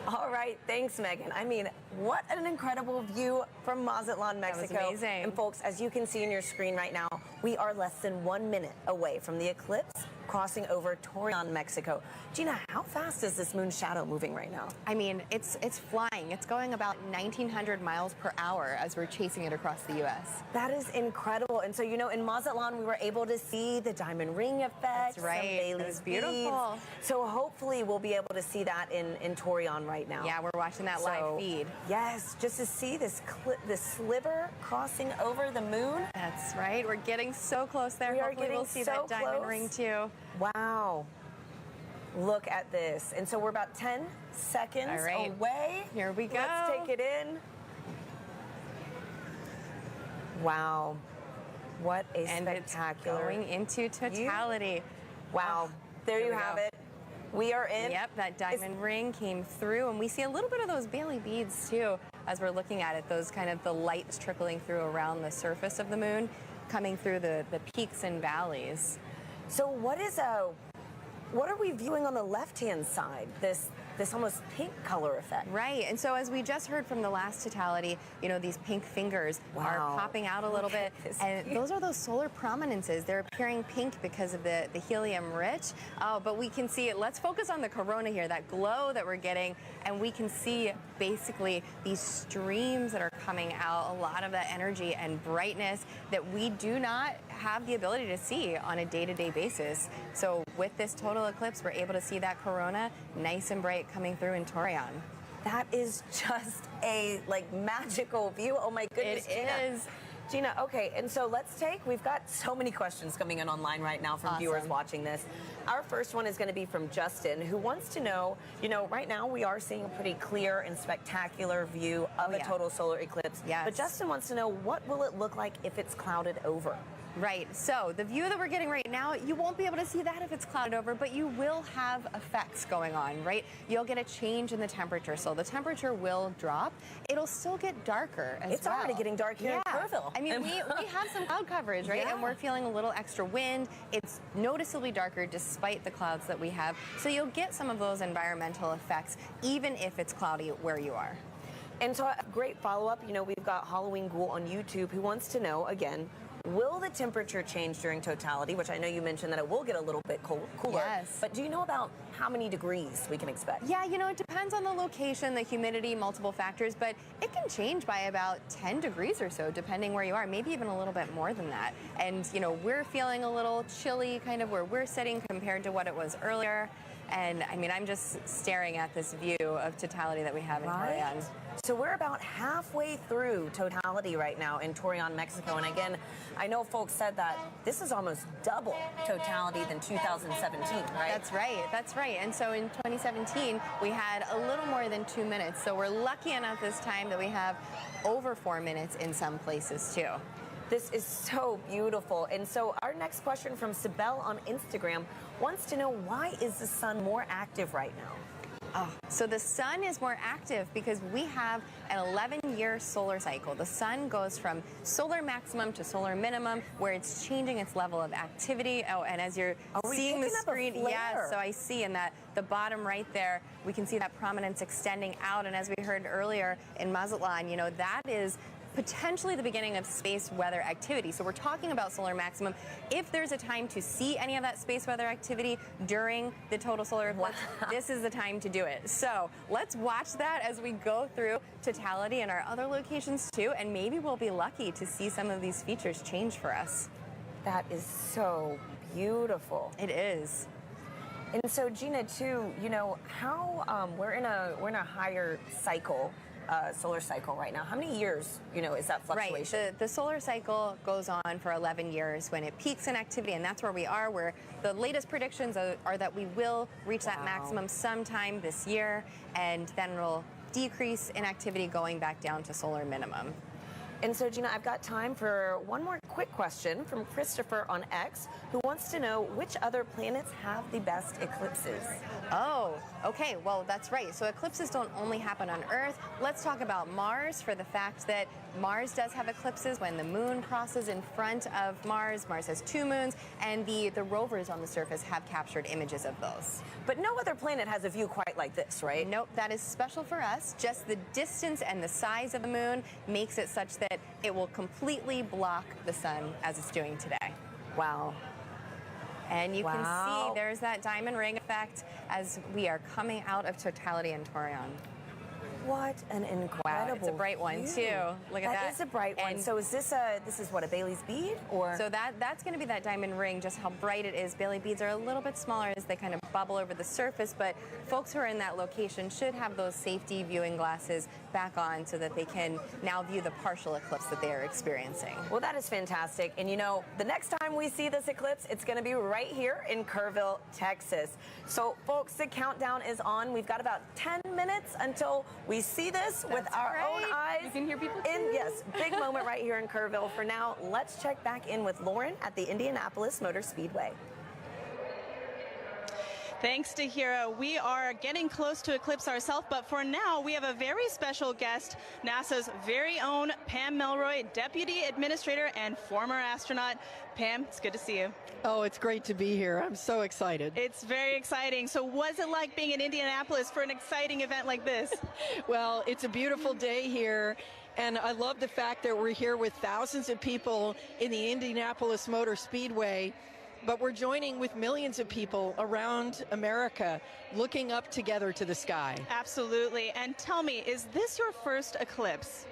All right, thanks, Megan. I mean, what an incredible view from Mazatlán, Mexico.
That was amazing.
And folks, as you can see on your screen right now, we are less than 1 minute away from the eclipse crossing over Torreón, Mexico. Gina, how fast is this moon shadow moving right now?
I mean, it's flying. It's going about 1,900 miles per hour as we're chasing it across the U.S.
That is incredible. And so, you know, in Mazatlán, we were able to see the diamond ring effect.
That's right. It was beautiful.
Beads. So hopefully we'll be able to see that in Torreón right now.
Yeah, we're watching that live feed.
Yes, just to see this sliver crossing over the moon.
That's right. We're getting so close there.
We are
Hopefully
getting
we'll see
so
that diamond
close.
ring too.
Wow. Look at this. And so we're about 10 seconds away.
Here we go.
Let's take it in. Wow. What a spectacular.
It's going into totality.
Wow. There you have it. We are in.
Yep, that diamond ring came through, and we see a little bit of those Bailey beads too as we're looking at it, those kind of the lights trickling through around the surface of the moon, coming through the peaks and valleys.
So what are we viewing on the left-hand side? This almost pink color effect.
Right, and so as we just heard from the last totality, you know, these pink fingers are popping out a little bit, and those are those solar prominences. They're appearing pink because of the helium rich, but we can see it. Let's focus on the corona here, that glow that we're getting, and we can see basically these streams that are coming out, a lot of that energy and brightness that we do not have the ability to see on a day-to-day basis. So with this total eclipse, we're able to see that corona nice and bright coming through in Torreón.
That is just a magical view. Oh my goodness,
It is.
Gina, okay, and so we've got so many questions coming in online right now from viewers watching this. Our first one is going to be from Justin, who wants to know, you know, right now we are seeing a pretty clear and spectacular view of a total solar eclipse.
Yes.
But Justin wants to know, what will it look like if it's clouded over?
Right, so the view that we're getting right now, you won't be able to see that if it's clouded over, but you will have effects going on, right? You'll get a change in the temperature, so the temperature will drop. It'll still get darker as well.
It's already getting dark here in Kerrville.
I mean, we have some cloud coverage, right? And we're feeling a little extra wind. It's noticeably darker despite the clouds that we have, so you'll get some of those environmental effects, even if it's cloudy where you are.
And so a great follow-up, you know, we've got Halloween Ghoul on YouTube who wants to know, again, Will the temperature change during totality, which I know you mentioned that it will get a little bit cooler.
Yes.
But do you know about how many degrees we can expect?
Yeah, you know, it depends on the location, the humidity, multiple factors, but it can change by about 10 degrees or so, depending where you are, maybe even a little bit more than that. And, you know, we're feeling a little chilly kind of where we're sitting compared to what it was earlier. And I mean, I'm just staring at this view of totality that we have in Torreón.
So we're about halfway through totality right now in Torreón, Mexico. And again, I know folks said that this is almost double totality than 2017, right?
That's right, that's right. And so in 2017, we had a little more than 2 minutes. So we're lucky enough this time that we have over 4 minutes in some places too.
This is so beautiful. And so our next question from Sibel on Instagram wants to know, why is the sun more active right now?
Oh, so the sun is more active because we have an 11-year solar cycle. The sun goes from solar maximum to solar minimum, where it's changing its level of activity. Oh, and as you're seeing the screen, yeah, so I see in that the bottom right there, we can see that prominence extending out. And as we heard earlier in Mazatlán, you know, that is potentially the beginning of space weather activity. So we're talking about solar maximum. If there's a time to see any of that space weather activity during the total solar eclipse, this is the time to do it. So let's watch that as we go through totality and our other locations too, and maybe we'll be lucky to see some of these features change for us.
That is so beautiful.
It is.
And so Gina, too, you know, how we're in a higher cycle, solar cycle right now. How many years, you know, is that fluctuation?
Right. The solar cycle goes on for 11 years when it peaks in activity, and that's where we are, where the latest predictions are that we will reach that maximum sometime this year, and then it'll decrease in activity going back down to solar minimum.
And so, Gina, I've got time for one more quick question from Christopher on X, who wants to know which other planets have the best eclipses.
Oh, okay. Well, that's right. So eclipses don't only happen on Earth. Let's talk about Mars, for the fact that Mars does have eclipses when the moon crosses in front of Mars. Mars has 2 moons, and the rovers on the surface have captured images of those.
But no other planet has a view quite like this, right?
Nope, that is special for us. Just the distance and the size of the moon makes it such that it will completely block the sun as it's doing today.
Wow.
And you can see there's that diamond ring effect as we are coming out of totality in Torreón.
What an incredible
Wow, it's a bright one
view.
too. Look at that.
That is a bright one.
And
so is this what, a Bailey's bead, or?
So that's going to be that diamond ring, just how bright it is. Bailey beads are a little bit smaller as they kind of bubble over the surface, but folks who are in that location should have those safety viewing glasses back on so that they can now view the partial eclipse that they are experiencing.
Well, that is fantastic. And you know, the next time we see this eclipse, it's going to be right here in Kerrville, Texas. So folks, the countdown is on. We've got about 10 minutes until we see this with our own eyes.
You can hear people
Yes, big moment right here in Kerrville. For now, let's check back in with Lauren at the Indianapolis Motor Speedway.
Thanks to Hira. We are getting close to eclipse ourselves, but for now, we have a very special guest, NASA's very own Pam Melroy, Deputy Administrator and former astronaut. Pam, it's good to see you.
Oh, it's great to be here. I'm so excited.
It's very exciting. So what's it like being in Indianapolis for an exciting event like this?
Well, it's a beautiful day here. And I love the fact that we're here with thousands of people in the Indianapolis Motor Speedway. But we're joining with millions of people around America looking up together to the sky.
Absolutely. And tell me, is this your first eclipse?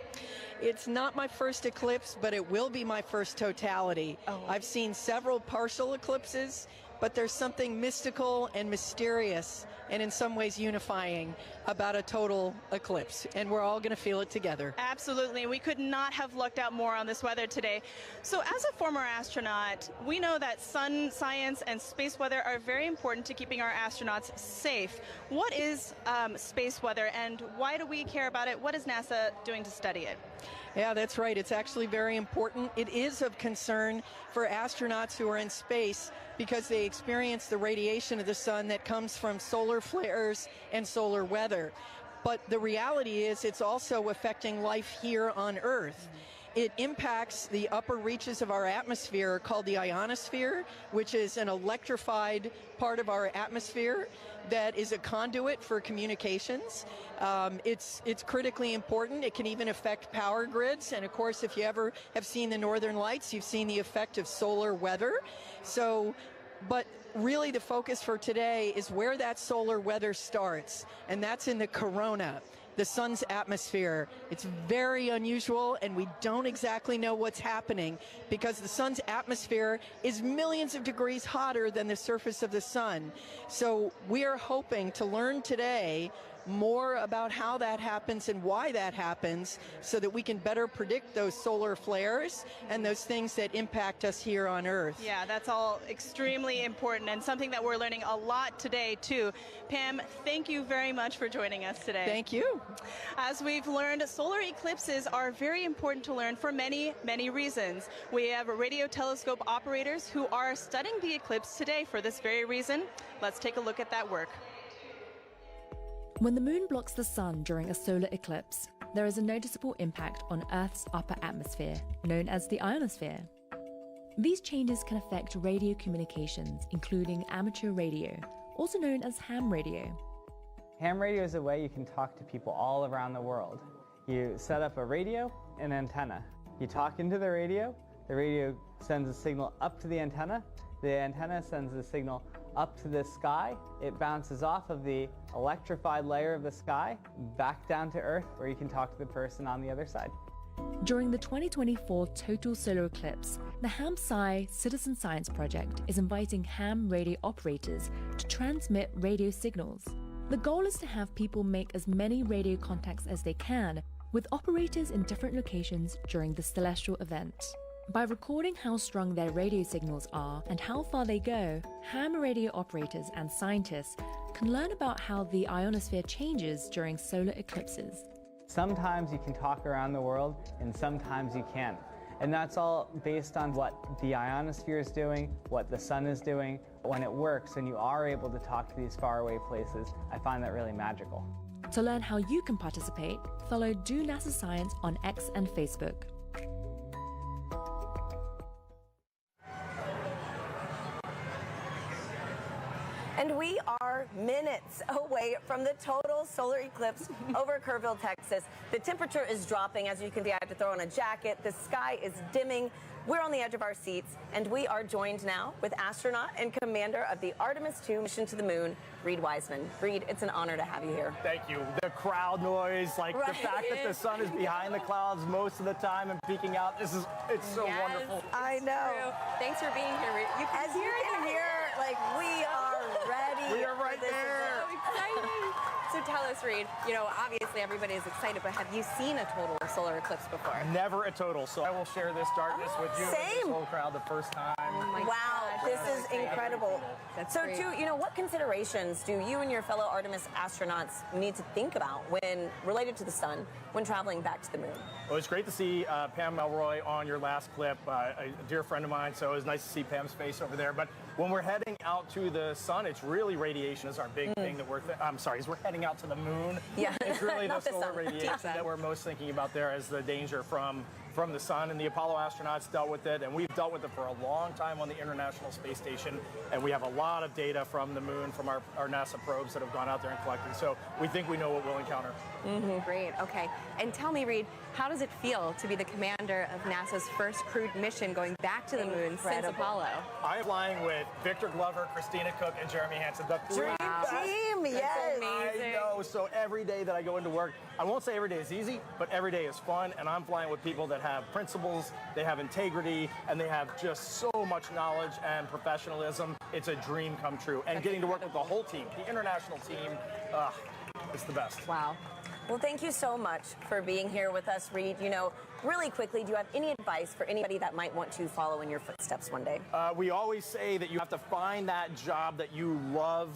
It's not my first eclipse, but it will be my first totality. I've seen several partial eclipses, but there's something mystical and mysterious and in some ways unifying about a total eclipse, and we're all going to feel it together.
Absolutely. We could not have lucked out more on this weather today. So as a former astronaut, we know that sun science and space weather are very important to keeping our astronauts safe. What is space weather, and why do we care about it? What is NASA doing to study it?
Yeah, that's right. It's actually very important. It is of concern for astronauts who are in space because they experience the radiation of the sun that comes from solar flares and solar weather. But the reality is it's also affecting life here on Earth. It impacts the upper reaches of our atmosphere called the ionosphere, which is an electrified part of our atmosphere. that is a conduit for communications. It's critically important. It can even affect power grids. And of course, if you ever have seen the Northern Lights, you've seen the effect of solar weather. So, but really the focus for today is where that solar weather starts, and that's in the corona, the sun's atmosphere. It's very unusual, and we don't exactly know what's happening because the sun's atmosphere is millions of degrees hotter than the surface of the sun. So we are hoping to learn today more about how that happens and why that happens so that we can better predict those solar flares and those things that impact us here on Earth.
Yeah, that's all extremely important and something that we're learning a lot today too. Pam, thank you very much for joining us today.
Thank you.
As we've learned, solar eclipses are very important to learn for many, many reasons. We have radio telescope operators who are studying the eclipse today for this very reason. Let's take a look at that work.
When the moon blocks the sun during a solar eclipse, there is a noticeable impact on Earth's upper atmosphere, known as the ionosphere. These changes can affect radio communications, including amateur radio, also known as ham radio.
Ham radio is a way you can talk to people all around the world. You set up a radio and antenna. You talk into the radio sends a signal up to the antenna sends the signal up to the sky. It bounces off of the electrified layer of the sky back down to Earth, where you can talk to the person on the other side.
During the 2024 total solar eclipse, the Ham-Sci Citizen Science Project is inviting ham radio operators to transmit radio signals. The goal is to have people make as many radio contacts as they can with operators in different locations during the celestial event. By recording how strong their radio signals are and how far they go, ham radio operators and scientists can learn about how the ionosphere changes during solar eclipses.
Sometimes you can talk around the world and sometimes you can't. And that's all based on what the ionosphere is doing, what the sun is doing. When it works and you are able to talk to these faraway places, I find that really magical.
To learn how you can participate, follow Do NASA Science on X and Facebook.
And we are minutes away from the total solar eclipse over Kerrville, Texas. The temperature is dropping. As you can see, I have to throw on a jacket. The sky is dimming. We're on the edge of our seats, and we are joined now with astronaut and commander of the Artemis II mission to the moon, Reed Wiseman. Reed, it's an honor to have you here.
Thank you. The crowd noise, like the fact that the sun is behind the clouds most of the time and peeking out, it's so wonderful.
I know.
Thanks for being here, Reed.
As you can hear, like, we are ready.
We are right there.
So exciting. So tell us, Reed, you know, obviously everybody is excited, but have you seen a total solar eclipse before?
Never a total, so I will share this darkness with you and this whole crowd the first time.
Oh my
wow,
gosh,
this is incredible.
That's
so
great.
too, you know, what considerations do you and your fellow Artemis astronauts need to think about when related to the sun when traveling back to the moon?
Well, it's great to see Pam Melroy on your last clip, a dear friend of mine, so it was nice to see Pam's face over there. But when we're heading out to the sun, it's really radiation is our big thing that as we're heading out to the moon, it's really the solar radiation that we're most thinking about there as the danger from the sun, and the Apollo astronauts dealt with it, and we've dealt with it for a long time on the International Space Station, and we have a lot of data from the moon, from our NASA probes that have gone out there and collected, so we think we know what we'll encounter.
Great, okay. And tell me, Reed, how does it feel to be the commander of NASA's first crewed mission going back to the moon since Apollo?
I'm flying with Victor Glover, Christina Cook, and Jeremy Hansen, the
Dream team, yes.
I know, so every day that I go into work, I won't say every day is easy, but every day is fun, and I'm flying with people that have principles, they have integrity, and they have just so much knowledge and professionalism. It's a dream come true. And getting to work with the whole team, the international team, it's the best.
Wow. Well, thank you so much for being here with us, Reed. You know, really quickly, do you have any advice for anybody that might want to follow in your footsteps one day?
We always say that you have to find that job that you love,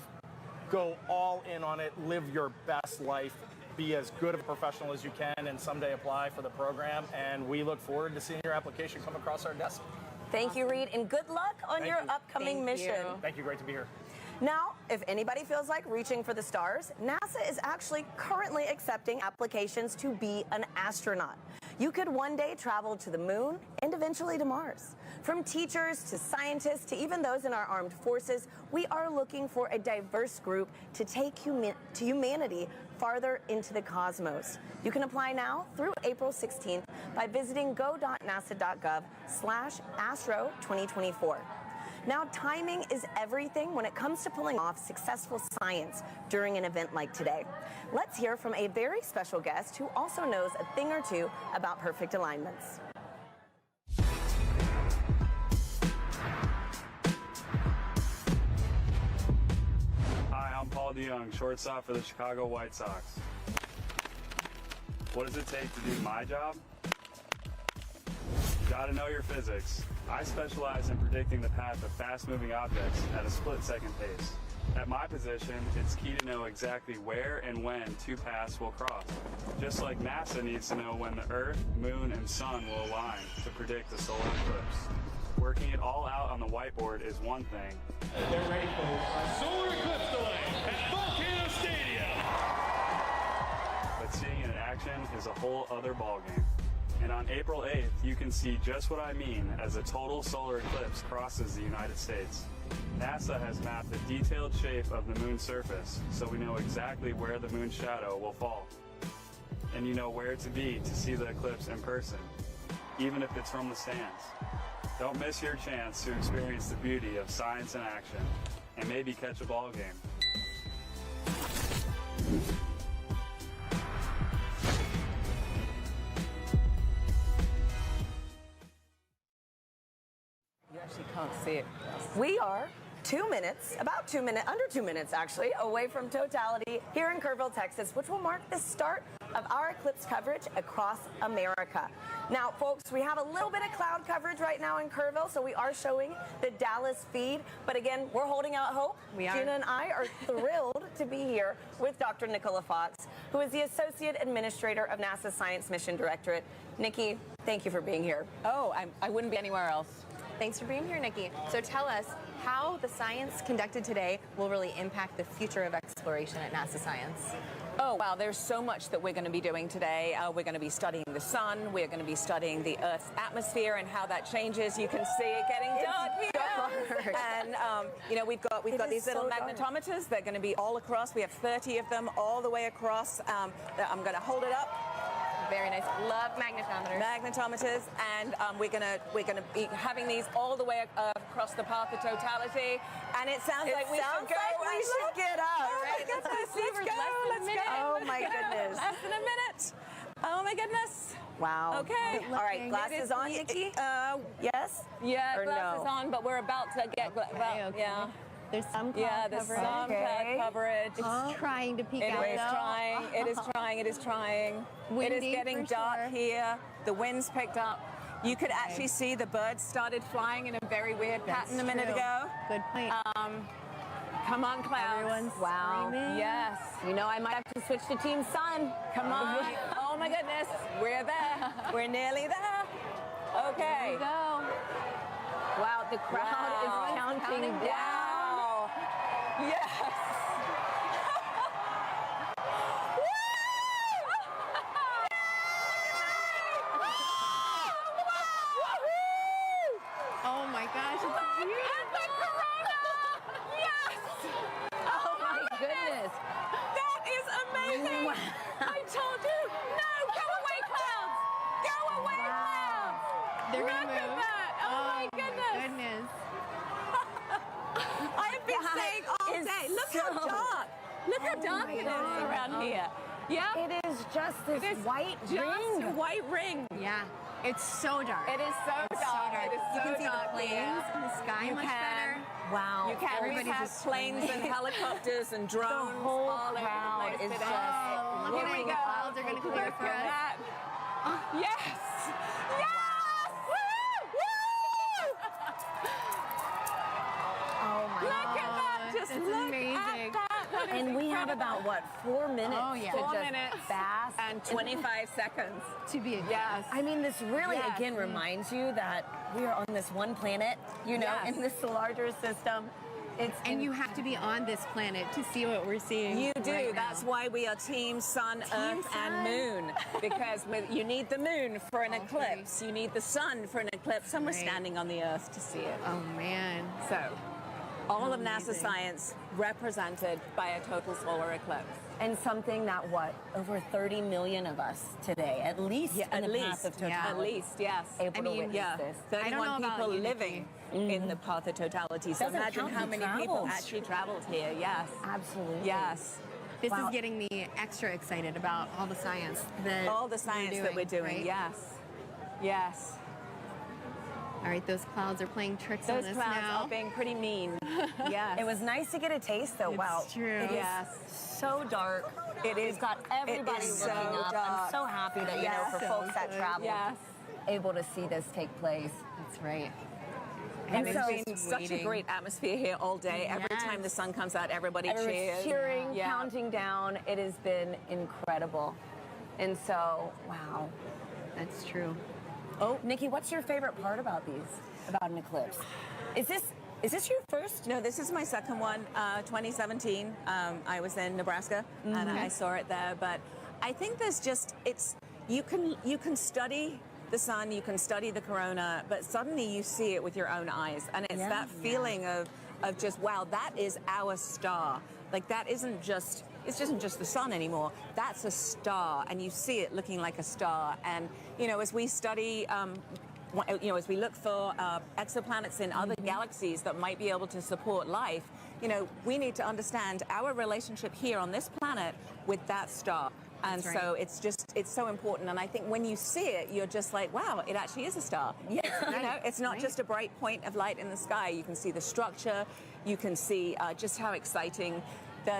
go all in on it, live your best life, be as good of a professional as you can, and someday apply for the program. And we look forward to seeing your application come across our desk.
Thank you, Reed, and good luck on your upcoming mission.
Thank you. Great to be here.
Now, if anybody feels like reaching for the stars, NASA is actually currently accepting applications to be an astronaut. You could one day travel to the moon and eventually to Mars. From teachers to scientists to even those in our armed forces, we are looking for a diverse group to take humanity farther into the cosmos. You can apply now through April 16th by visiting go.nasa.gov/astro2024. Now, timing is everything when it comes to pulling off successful science during an event like today. Let's hear from a very special guest who also knows a thing or two about perfect alignments.
Hi, I'm Paul DeYoung, shortstop for the Chicago White Sox. What does it take to do my job? You gotta know your physics. I specialize in predicting the path of fast-moving objects at a split-second pace. At my position, it's key to know exactly where and when two paths will cross. Just like NASA needs to know when the Earth, Moon, and Sun will align to predict the solar eclipse. Working it all out on the whiteboard is one thing.
They're ready for solar eclipse delay at Volcano Stadium.
But seeing it in action is a whole other ballgame. And on April 8th, you can see just what I mean as a total solar eclipse crosses the United States. NASA has mapped the detailed shape of the moon's surface, so we know exactly where the moon's shadow will fall. And you know where to be to see the eclipse in person, even if it's from the stands. Don't miss your chance to experience the beauty of science in action, and maybe catch a ball game.
You actually can't see it. We are 2 minutes, under 2 minutes actually, away from totality here in Kerrville, Texas, which will mark the start of our eclipse coverage across America. Now, folks, we have a little bit of cloud coverage right now in Kerrville, so we are showing the Dallas feed. But again, we're holding out hope.
We are.
Gina and I are thrilled to be here with Dr. Nicola Fox, who is the Associate Administrator of NASA's Science Mission Directorate. Nikki, thank you for being here.
Oh, I wouldn't be anywhere else. Thanks for being here, Nikki. So tell us how the science conducted today will really impact the future of exploration at NASA Science.
Oh, wow, there's so much that we're going to be doing today. We're going to be studying the sun. We're going to be studying the Earth's atmosphere and how that changes. You can see it getting dark here. And, you know, we've got these little magnetometers. They're going to be all across. We have 30 of them all the way across. I'm going to hold it up.
Very nice. Love magnetometers.
Magnetometers, and we're gonna be having these all the way across the path of totality. And it sounds like we should go.
We should get up.
Oh my goodness! Let's go! Let's go!
Oh my goodness!
Less than a minute. Oh my goodness!
Wow.
Okay.
All right. Glasses on, Nikki. Yes.
Yeah,
or
glasses
no?
on, but we're about to get. Yeah.
There's some cloud
there's
coverage.
some cloud coverage.
It's trying to peek out.
It is trying. It is trying. It is trying.
Windy,
it is getting
for
dark
sure.
here. The wind's picked up. You could actually see the birds started flying in a very weird pattern a minute ago.
Good point.
Come on, clouds.
Everyone's screaming.
Yes.
You know, I might have to switch to Team Sun.
Come on. Oh my goodness. We're there. We're nearly there. Okay.
Here we go.
Wow, the crowd is counting down.
Wow. Yes.
Oh my gosh, it's beautiful.
Yes.
Oh my goodness.
That is amazing. I told you. No, go away, clouds. Go away, clouds.
They're gonna
Look at
move.
that. Oh my goodness. I've been saying all day. Look how dark. Look how dark it is around here. Yeah.
It is just this white ring.
White ring.
Yeah. It's so dark.
It is so dark. It is
You
so
can see the
dark
planes
here.
in the sky much better.
Wow.
You can. We
Everybody's
have
just
planes and helicopters and drones.
The whole
all over the
crowd
place
is
today.
just
Oh, look
Here we
at
go.
the clouds are going to clear
Look
for
at
us.
that. Yes. Yes. Woo! Woo!
Oh my
Look at that. Just
It's
look
amazing.
at that. That is
And we have
incredible.
about, what, 4 minutes
Oh, yeah.
to
4
just
minutes
bask.
and 25 seconds.
To be
Yes.
I mean, this really,
Yes.
again, reminds you that we are on this one planet, you know,
Yes.
in this larger system.
And you have to be on this planet to see what we're seeing.
You do.
Right
That's
now.
why we are Team Sun, Earth, and Moon. Because you need the moon for an eclipse. You need the sun for an eclipse. And we're standing on the Earth to see it.
Oh, man.
So, all of NASA science represented by a total solar eclipse.
And something that, over 30 million of us today, at least in the path of totality.
At least, yes.
Able to witness this.
31 people living in the path of totality. So
Doesn't
imagine
count
how
the
many people
travels.
actually traveled here. Yes.
Absolutely.
Yes.
This is getting me extra excited about all the science that
we're doing.
Right?
Yes. Yes.
All right, those clouds are playing tricks
Those
on us
clouds
now.
are being pretty mean. Yes.
It was nice to get a taste, though.
It's true.
It is so dark.
It is.
We've got everybody
is
looking
so
up.
dark.
I'm so happy that, for folks that travel, able to see this take place.
That's right.
And it's been such a great atmosphere here all day. Every time the sun comes out, everybody cheers.
Cheering, counting down. It has been incredible. And so, wow.
That's true.
Oh, Nikki, what's your favorite part about an eclipse? Is this your first?
No, this is my second one. 2017. I was in Nebraska and I saw it there. But I think there's just you can study the sun, you can study the corona, but suddenly you see it with your own eyes, and it's that feeling of just, wow, that is our star. Like that isn't just the sun anymore. That's a star, and you see it looking like a star. And as we study, as we look for exoplanets in other galaxies that might be able to support life, we need to understand our relationship here on this planet with that star. And so it's so important. And I think when you see it, you're just like, wow, it actually is a star. Yeah. It's not just a bright point of light in the sky. You can see the structure. You can see just how exciting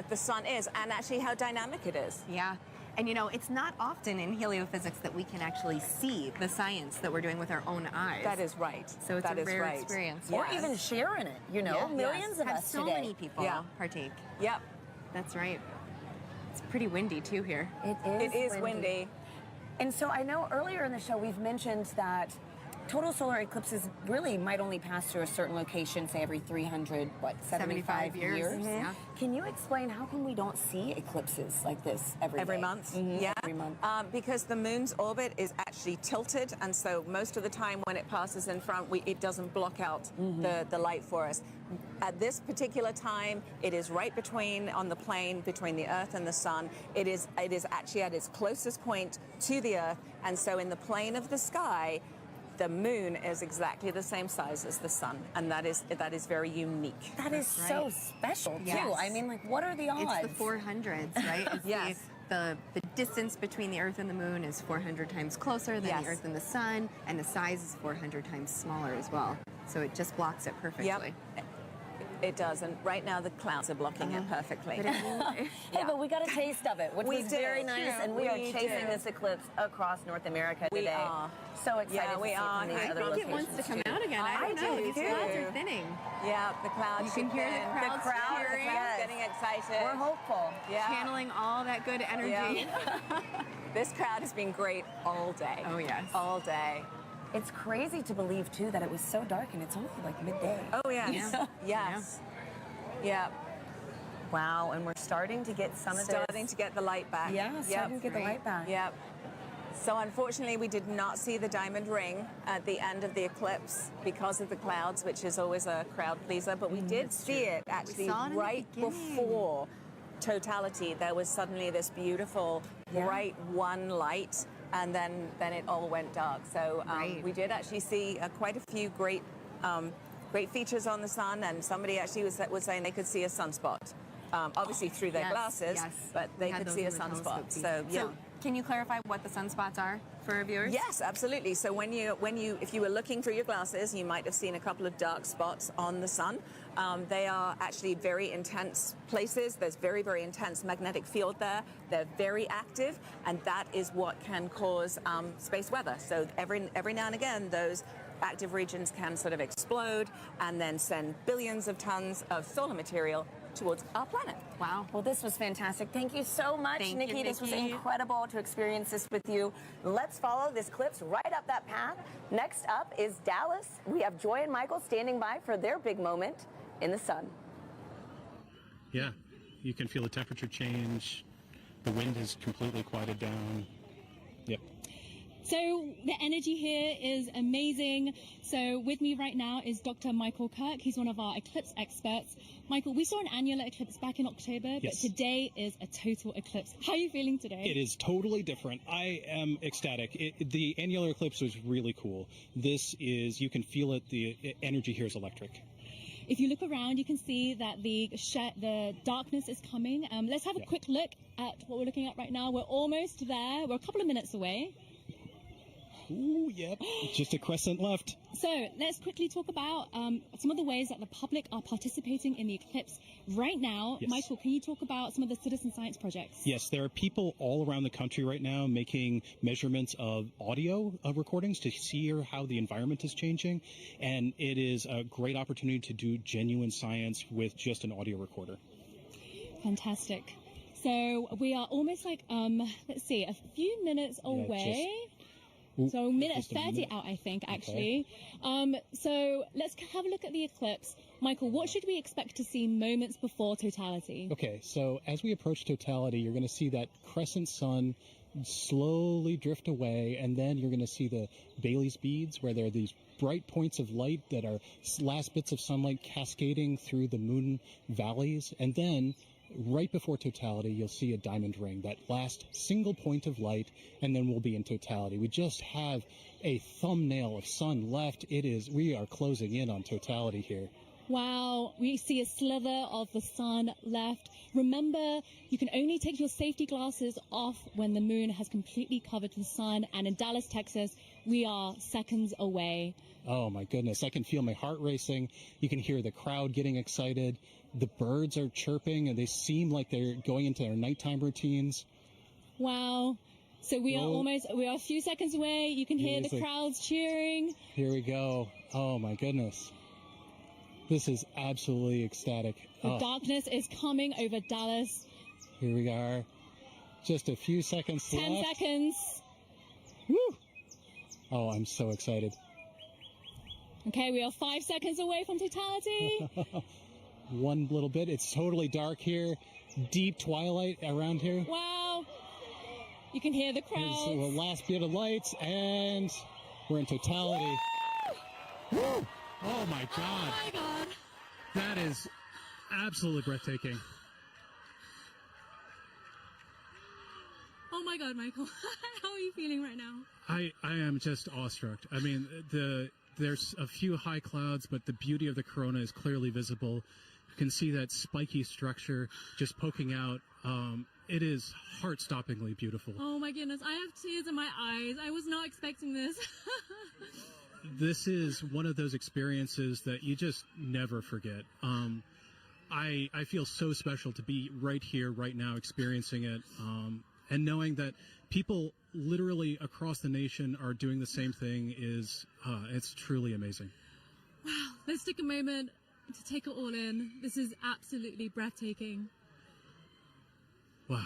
the sun is, and actually how dynamic it is.
Yeah. And it's not often in heliophysics that we can actually see the science that we're doing with our own eyes.
That is right.
So it's
that
a rare experience.
Or even share in it, millions of
have
us
so
today.
many people partake.
Yep.
That's right. It's pretty windy too here.
It is windy.
And so I know earlier in the show we've mentioned that total solar eclipses really might only pass through a certain location, say every 375 years.
Yeah.
Can you explain how come we don't see eclipses like this every
month?
Yeah, every month.
Because the moon's orbit is actually tilted, and so most of the time when it passes in front, it doesn't block out the light for us. At this particular time, it is right on the plane between the Earth and the Sun. It is actually at its closest point to the Earth, and so in the plane of the sky, the moon is exactly the same size as the sun, and that is very unique.
That is so special too. I mean, what are the odds?
It's the 400s, right?
Yes.
The distance between the Earth and the moon is 400 times closer than the Earth and the sun, and the size is 400 times smaller as well. So it just blocks it perfectly.
Yep. It does, and right now the clouds are blocking it perfectly.
But we got a taste of it, which was very nice, and we are chasing this eclipse across North America today.
We are.
So excited to see it from these
I
other
think
locations
it wants to come out again. I don't know. These clouds are thinning.
Yeah, the clouds.
You can hear the crowd cheering.
Getting excited.
We're hopeful.
Yeah.
Channeling all that good energy.
Yeah. This crowd has been great all day.
Oh, yes.
All day.
It's crazy to believe, too, that it was so dark and it's only like midday.
Oh, yes.
Yeah.
Yes. Yeah.
Wow, and we're starting to get some of this.
Starting to get the light back.
Yeah, starting to get the light back.
Yep. So unfortunately, we did not see the diamond ring at the end of the eclipse because of the clouds, which is always a crowd pleaser. But we did see it actually right before totality. There was suddenly this beautiful, bright one light, and then it all went dark. So we did actually see quite a few great features on the sun, and somebody actually was saying they could see a sunspot. Obviously through their glasses, but they could see a sunspot. So
can you clarify what the sunspots are for our viewers?
Yes, absolutely. So if you were looking through your glasses, you might have seen a couple of dark spots on the sun. They are actually very intense places. There's very, very intense magnetic field there. They're very active, and that is what can cause space weather. So every now and again, those active regions can sort of explode and then send billions of tons of solar material towards our planet.
Wow. Well, this was fantastic. Thank you so much, Nikki. This was incredible to experience this with you. Let's follow this eclipse right up that path. Next up is Dallas. We have Joy and Michael standing by for their big moment in the sun.
Yeah, you can feel the temperature change. The wind has completely quieted down. Yep.
So the energy here is amazing. So with me right now is Dr. Michael Kirk. He's one of our eclipse experts. Michael, we saw an annular eclipse back in October, but today is a total eclipse. How are you feeling today?
It is totally different. I am ecstatic. The annular eclipse was really cool. This is, you can feel it, the energy here is electric.
If you look around, you can see that the darkness is coming. Let's have a quick look at what we're looking at right now. We're almost there. We're a couple of minutes away.
Ooh, yep. Just a crescent left.
So let's quickly talk about some of the ways that the public are participating in the eclipse right now.
Yes.
Michael, can you talk about some of the citizen science projects?
Yes, there are people all around the country right now making measurements of audio recordings to see how the environment is changing. And it is a great opportunity to do genuine science with just an audio recorder.
Fantastic. So we are almost like, let's see, a few minutes away. So minute 30 out, I think, actually. Okay. So let's have a look at the eclipse. Michael, what should we expect to see moments before totality?
Okay, so as we approach totality, you're going to see that crescent sun slowly drift away, and then you're going to see the Bailey's beads, where there are these bright points of light that are last bits of sunlight cascading through the moon valleys, and then right before totality, you'll see a diamond ring, that last single point of light, and then we'll be in totality. We just have a thumbnail of sun left. We are closing in on totality here.
Wow, we see a slither of the sun left. Remember, you can only take your safety glasses off when the moon has completely covered the sun, and in Dallas, Texas, we are seconds away.
Oh my goodness, I can feel my heart racing. You can hear the crowd getting excited. The birds are chirping, and they seem like they're going into their nighttime routines.
Wow. So we are a few seconds away. You can hear the crowds cheering.
Here we go. Oh my goodness. This is absolutely ecstatic.
The darkness is coming over Dallas.
Here we are. Just a few seconds left.
10 seconds.
Woo! Oh, I'm so excited.
Okay, we are 5 seconds away from totality.
One little bit. It's totally dark here. Deep twilight around here.
Wow. You can hear the crowd.
Here's the last bit of lights, and we're in totality. Woo! Oh my God.
Oh my God.
That is absolutely breathtaking.
Oh my God, Michael. How are you feeling right now?
I am just awestruck. I mean, there's a few high clouds, but the beauty of the corona is clearly visible. You can see that spiky structure just poking out. It is heart-stoppingly beautiful.
Oh my goodness, I have tears in my eyes. I was not expecting this.
This is one of those experiences that you just never forget. I feel so special to be right here, right now, experiencing it, and knowing that people literally across the nation are doing the same thing it's truly amazing.
Wow, let's take a moment to take it all in. This is absolutely breathtaking.
Wow.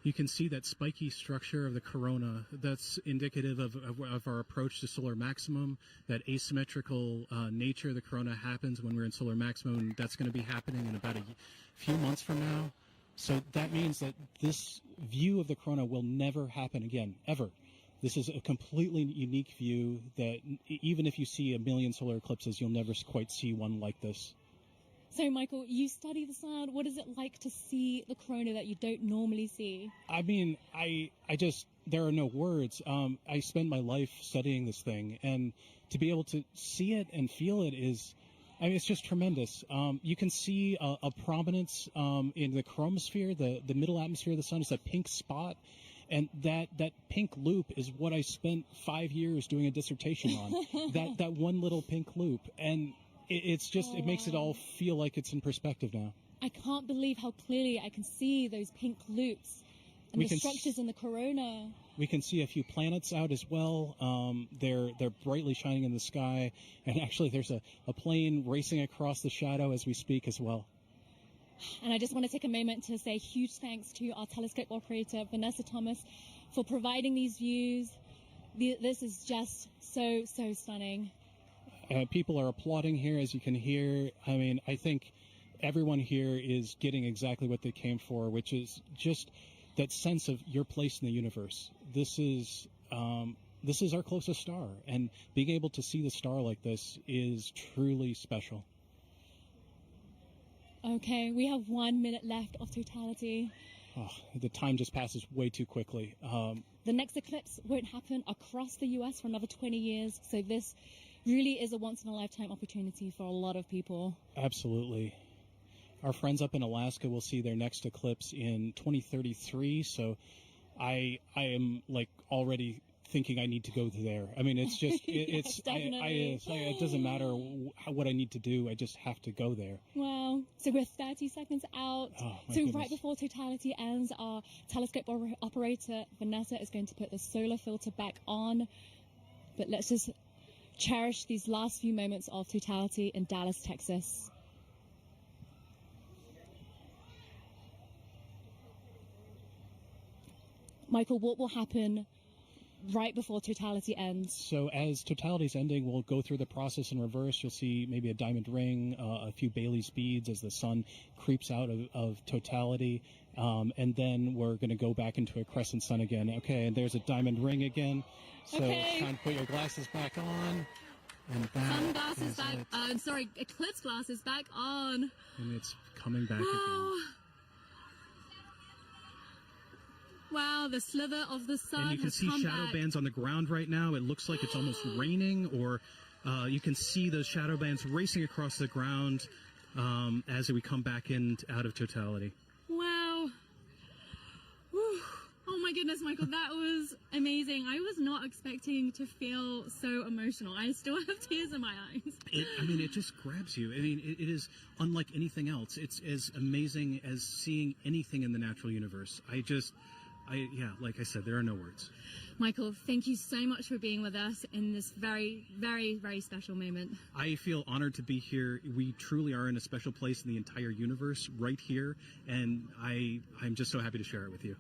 You can see that spiky structure of the corona. That's indicative of our approach to solar maximum. That asymmetrical nature of the corona happens when we're in solar maximum, and that's going to be happening in about a few months from now. So that means that this view of the corona will never happen again, ever. This is a completely unique view that even if you see a million solar eclipses, you'll never quite see one like this.
So, Michael, you study the sun. What is it like to see the corona that you don't normally see?
I mean, there are no words. I spend my life studying this thing, and to be able to see it and feel it it's just tremendous. You can see a prominence in the chromosphere, the middle atmosphere of the sun is a pink spot. And that pink loop is what I spent 5 years doing a dissertation on. that one little pink loop. And it makes it all feel like it's in perspective now.
I can't believe how clearly I can see those pink loops and the structures in the corona.
We can see a few planets out as well. They're brightly shining in the sky. And actually there's a plane racing across the shadow as we speak as well.
And I just want to take a moment to say huge thanks to our telescope operator, Vanessa Thomas, for providing these views. This is just so stunning.
People are applauding here, as you can hear. I mean, I think everyone here is getting exactly what they came for, which is just that sense of your place in the universe. This is our closest star, and being able to see the star like this is truly special.
Okay, we have 1 minute left of totality.
Oh, the time just passes way too quickly.
The next eclipse won't happen across the U.S. for another 20 years, so this really is a once-in-a-lifetime opportunity for a lot of people.
Absolutely. Our friends up in Alaska will see their next eclipse in 2033, so I am like already thinking I need to go there. I mean, it's just
Yes,
it doesn't matter what I need to do. I just have to go there.
Wow. So we're 30 seconds out.
Oh, my
so
goodness.
right before totality ends, our telescope operator, Vanessa, is going to put the solar filter back on. But let's just cherish these last few moments of totality in Dallas, Texas. Michael, what will happen right before totality ends?
So as totality's ending, we'll go through the process in reverse. You'll see maybe a diamond ring, a few Bailey's beads as the sun creeps out of totality. And then we're going to go back into a crescent sun again. Okay, and there's a diamond ring again. So time to put your glasses back on. And
Sunglasses back, eclipse glasses back on.
And it's coming back again.
Wow, the slither of the sun.
And you can see shadow bands on the ground right now. It looks like it's almost raining, or you can see those shadow bands racing across the ground as we come back in out of totality.
Wow. Whew. Oh my goodness, Michael, that was amazing. I was not expecting to feel so emotional. I still have tears in my eyes.
It just grabs you. I mean, it is unlike anything else. It's as amazing as seeing anything in the natural universe. Like I said, there are no words.
Michael, thank you so much for being with us in this very, very, very special moment.
I feel honored to be here. We truly are in a special place in the entire universe right here, and I'm just so happy to share it with you.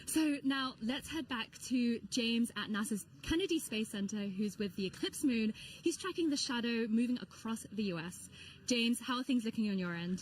So now let's head back to James at NASA's Kennedy Space Center, who's with the eclipse moon. He's tracking the shadow moving across the U.S. James, how are things looking on your end?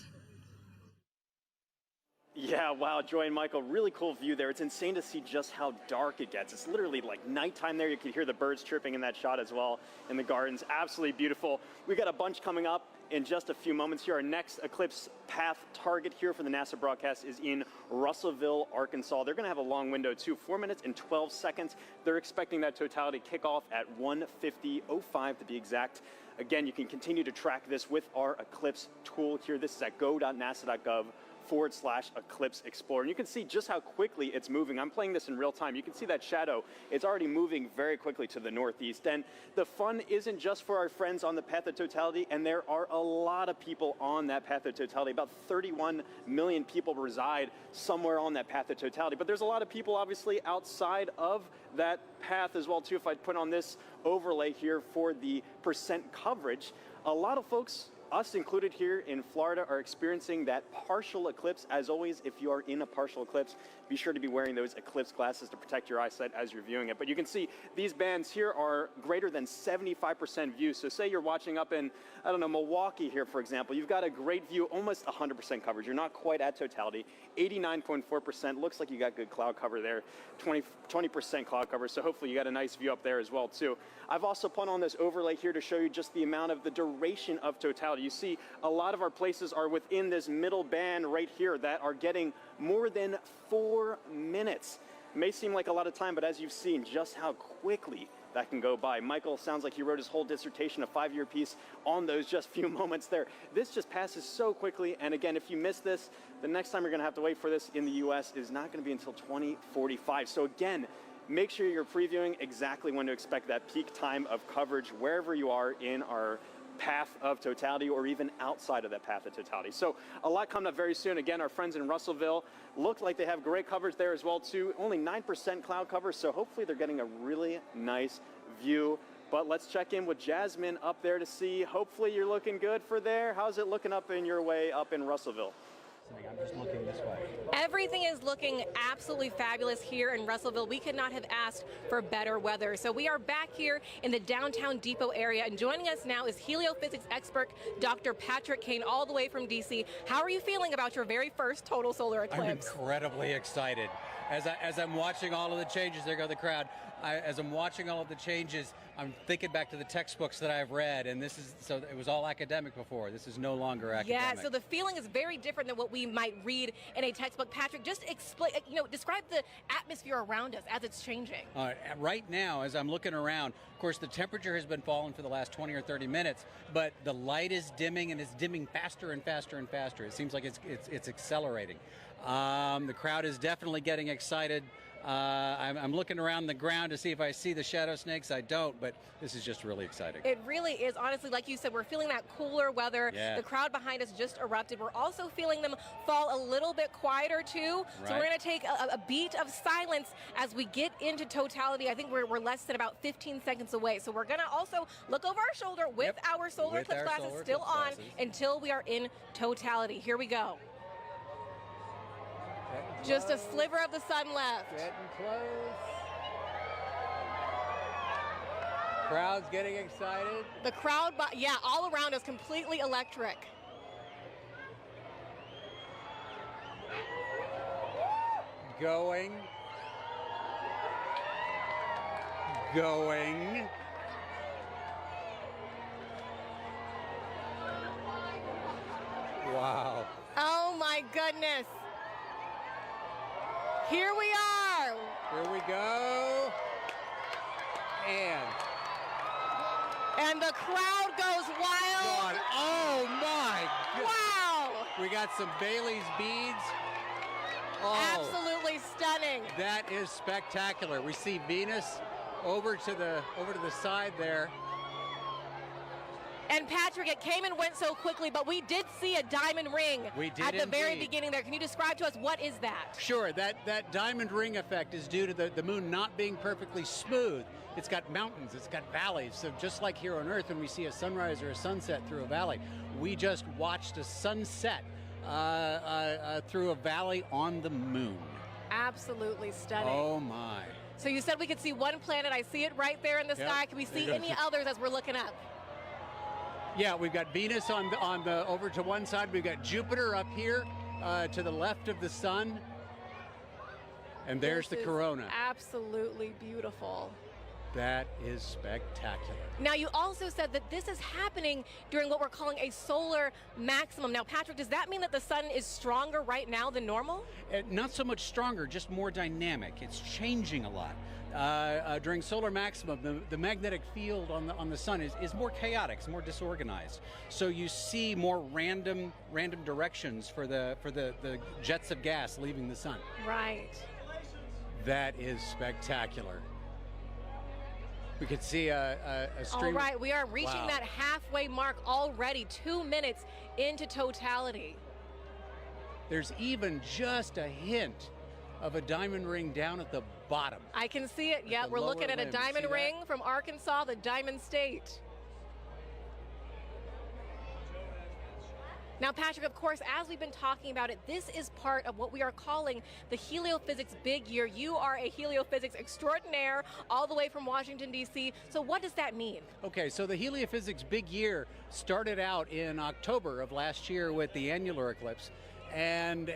Yeah, wow, Joy and Michael, really cool view there. It's insane to see just how dark it gets. It's literally like nighttime there. You can hear the birds chirping in that shot as well in the gardens. Absolutely beautiful. We got a bunch coming up in just a few moments here. Our next eclipse path target here for the NASA broadcast is in Russellville, Arkansas. They're going to have a long window too, 4 minutes and 12 seconds. They're expecting that totality kickoff at 1:50:05 to be exact. Again, you can continue to track this with our eclipse tool here. This is at go.nasa.gov/Eclipse Explorer. And you can see just how quickly it's moving. I'm playing this in real time. You can see that shadow. It's already moving very quickly to the northeast. And the fun isn't just for our friends on the path of totality, and there are a lot of people on that path of totality. About 31 million people reside somewhere on that path of totality. But there's a lot of people obviously outside of that path as well too. If I put on this overlay here for the percent coverage, a lot of folks, us included here in Florida, are experiencing that partial eclipse. As always, if you are in a partial eclipse, be sure to be wearing those eclipse glasses to protect your eyesight as you're viewing it. But you can see these bands here are greater than 75% view. So say you're watching up in, I don't know, Milwaukee here, for example. You've got a great view, almost 100% coverage. You're not quite at totality. 89.4%. Looks like you got good cloud cover there. 20% cloud cover. So hopefully you got a nice view up there as well, too. I've also put on this overlay here to show you just the amount of the duration of totality. You see a lot of our places are within this middle band right here that are getting more than 4 minutes. It may seem like a lot of time, but as you've seen just how quickly that can go by. Michael sounds like he wrote his whole dissertation, a 5-year piece, on those just few moments there. This just passes so quickly. And again, if you miss this, the next time you're going to have to wait for this in the U.S. is not going to be until 2045. So again, make sure you're previewing exactly when to expect that peak time of coverage wherever you are in our path of totality, or even outside of that path of totality. So a lot coming up very soon. Again, our friends in Russellville look like they have great coverage there as well too. Only 9% cloud cover, so hopefully they're getting a really nice view. But let's check in with Jasmine up there to see. Hopefully you're looking good for there. How's it looking up in your way up in Russellville?
listening. I'm just looking this way.
Everything is looking absolutely fabulous here in Russellville. We could not have asked for better weather. So we are back here in the downtown depot area, and joining us now is heliophysics expert Dr. Patrick Kane, all the way from DC. How are you feeling about your very first total solar eclipse?
I'm incredibly excited. As I'm watching all of the changes, there go the crowd. As I'm watching all of the changes, I'm thinking back to the textbooks that I've read, and so it was all academic before. This is no longer academic.
Yeah, so the feeling is very different than what we might read in a textbook. Patrick, just explain, describe the atmosphere around us as it's changing.
Right now, as I'm looking around, of course, the temperature has been falling for the last 20 or 30 minutes, but the light is dimming, and it's dimming faster and faster and faster. It seems like it's accelerating. The crowd is definitely getting excited. I'm looking around the ground to see if I see the shadow snakes. I don't, but this is just really exciting.
It really is. Honestly, like you said, we're feeling that cooler weather.
Yeah.
The crowd behind us just erupted. We're also feeling them fall a little bit quieter, too.
Right.
So we're going to take a beat of silence as we get into totality. I think we're less than about 15 seconds away. So we're going to also look over our shoulder with our solar eclipse glasses still on until we are in totality. Here we go. Just a sliver of the sun left.
Getting close. Crowd's getting excited.
The crowd, yeah, all around us, completely electric.
Going. Wow.
Oh my goodness. Here we are.
Here we go.
And the crowd goes wild.
God. Oh my God.
Wow.
We got some Bailey's beads. Oh,
absolutely stunning.
That is spectacular. We see Venus over to the side there.
And Patrick, it came and went so quickly, but we did see a diamond ring at the very beginning there. Can you describe to us what is that?
Sure, that diamond ring effect is due to the moon not being perfectly smooth. It's got mountains, it's got valleys. So just like here on Earth, when we see a sunrise or a sunset through a valley, we just watched a sunset through a valley on the moon.
Absolutely stunning.
Oh my.
So you said we could see one planet. I see it right there in the sky. Can we see any others as we're looking up?
Yeah, we've got Venus on the over to one side. We've got Jupiter up here to the left of the sun. And there's the corona.
Absolutely beautiful.
That is spectacular.
Now, you also said that this is happening during what we're calling a solar maximum. Now, Patrick, does that mean that the sun is stronger right now than normal?
Not so much stronger, just more dynamic. It's changing a lot. During solar maximum, the magnetic field on the sun is more chaotic, it's more disorganized. So you see more random directions for the jets of gas leaving the sun.
Right.
That is spectacular. We could see a stream.
All right, we are reaching that halfway mark already, 2 minutes into totality.
There's even just a hint of a diamond ring down at the bottom.
I can see it. Yeah, we're looking at a diamond ring from Arkansas, the Diamond State. Now, Patrick, of course, as we've been talking about it, this is part of what we are calling the Heliophysics Big Year. You are a heliophysics extraordinaire all the way from Washington, D.C. So what does that mean?
Okay, so the Heliophysics Big Year started out in October of last year with the annular eclipse. And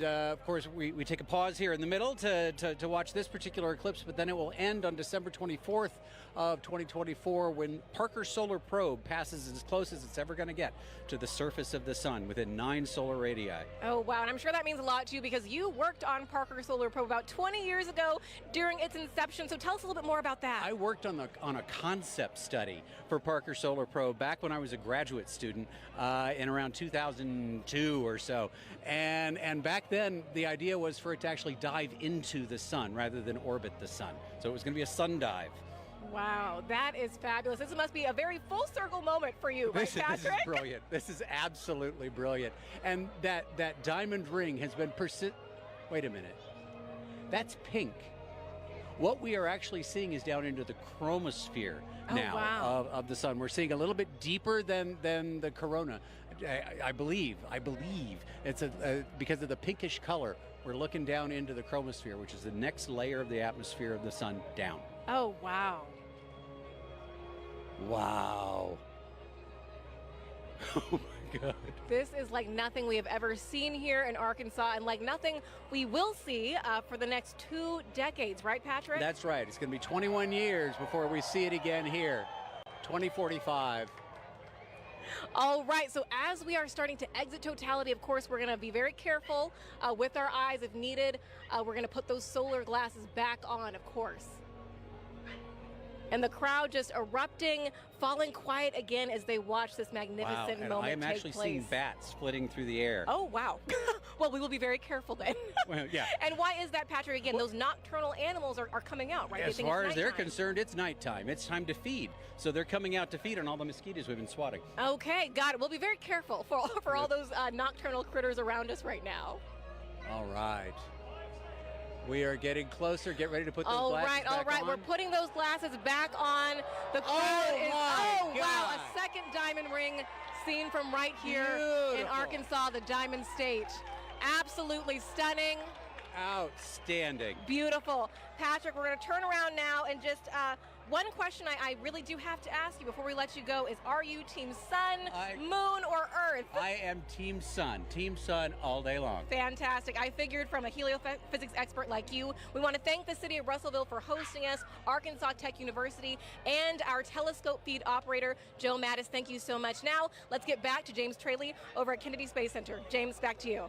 of course, we take a pause here in the middle to watch this particular eclipse, but then it will end on December 24th of 2024 when Parker Solar Probe passes as close as it's ever going to get to the surface of the sun within 9 solar radii.
Oh, wow. And I'm sure that means a lot to you because you worked on Parker Solar Probe about 20 years ago during its inception. So tell us a little bit more about that.
I worked on a concept study for Parker Solar Probe back when I was a graduate student in around 2002 or so. And back then, the idea was for it to actually dive into the sun rather than orbit the sun. So it was going to be a sun dive.
Wow, that is fabulous. This must be a very full circle moment for you, right, Patrick?
This is brilliant. This is absolutely brilliant. And that diamond ring has been Wait a minute. That's pink. What we are actually seeing is down into the chromosphere now of the sun. We're seeing a little bit deeper than the corona. I believe it's because of the pinkish color. We're looking down into the chromosphere, which is the next layer of the atmosphere of the sun down.
Oh, wow.
Wow. Oh my God.
This is like nothing we have ever seen here in Arkansas, and like nothing we will see for the next 2 decades, right, Patrick?
That's right. It's going to be 21 years before we see it again here. 2045.
All right, so as we are starting to exit totality, of course, we're going to be very careful with our eyes if needed. We're going to put those solar glasses back on, of course. And the crowd just erupting, falling quiet again as they watch this magnificent moment take place.
I am actually seeing bats flitting through the air.
Oh, wow. Well, we will be very careful then.
Well, yeah.
And why is that, Patrick? Again, those nocturnal animals are coming out, right?
As far as they're concerned, it's nighttime. It's time to feed. So they're coming out to feed on all the mosquitoes we've been swatting.
Okay, got it. We'll be very careful for all those nocturnal critters around us right now.
All right. We are getting closer. Get ready to put those glasses back on.
All right. We're putting those glasses back on. The crowd is, wow, a second diamond ring seen from right here in Arkansas, the Diamond State. Absolutely stunning.
Outstanding.
Beautiful. Patrick, we're going to turn around now and just one question I really do have to ask you before we let you go is, are you Team Sun, Moon, or Earth?
I am Team Sun. Team Sun all day long.
Fantastic. I figured from a heliophysics expert like you. We want to thank the city of Russellville for hosting us, Arkansas Tech University, and our telescope feed operator, Joe Mattis. Thank you so much. Now, let's get back to James Traley over at Kennedy Space Center. James, back to you.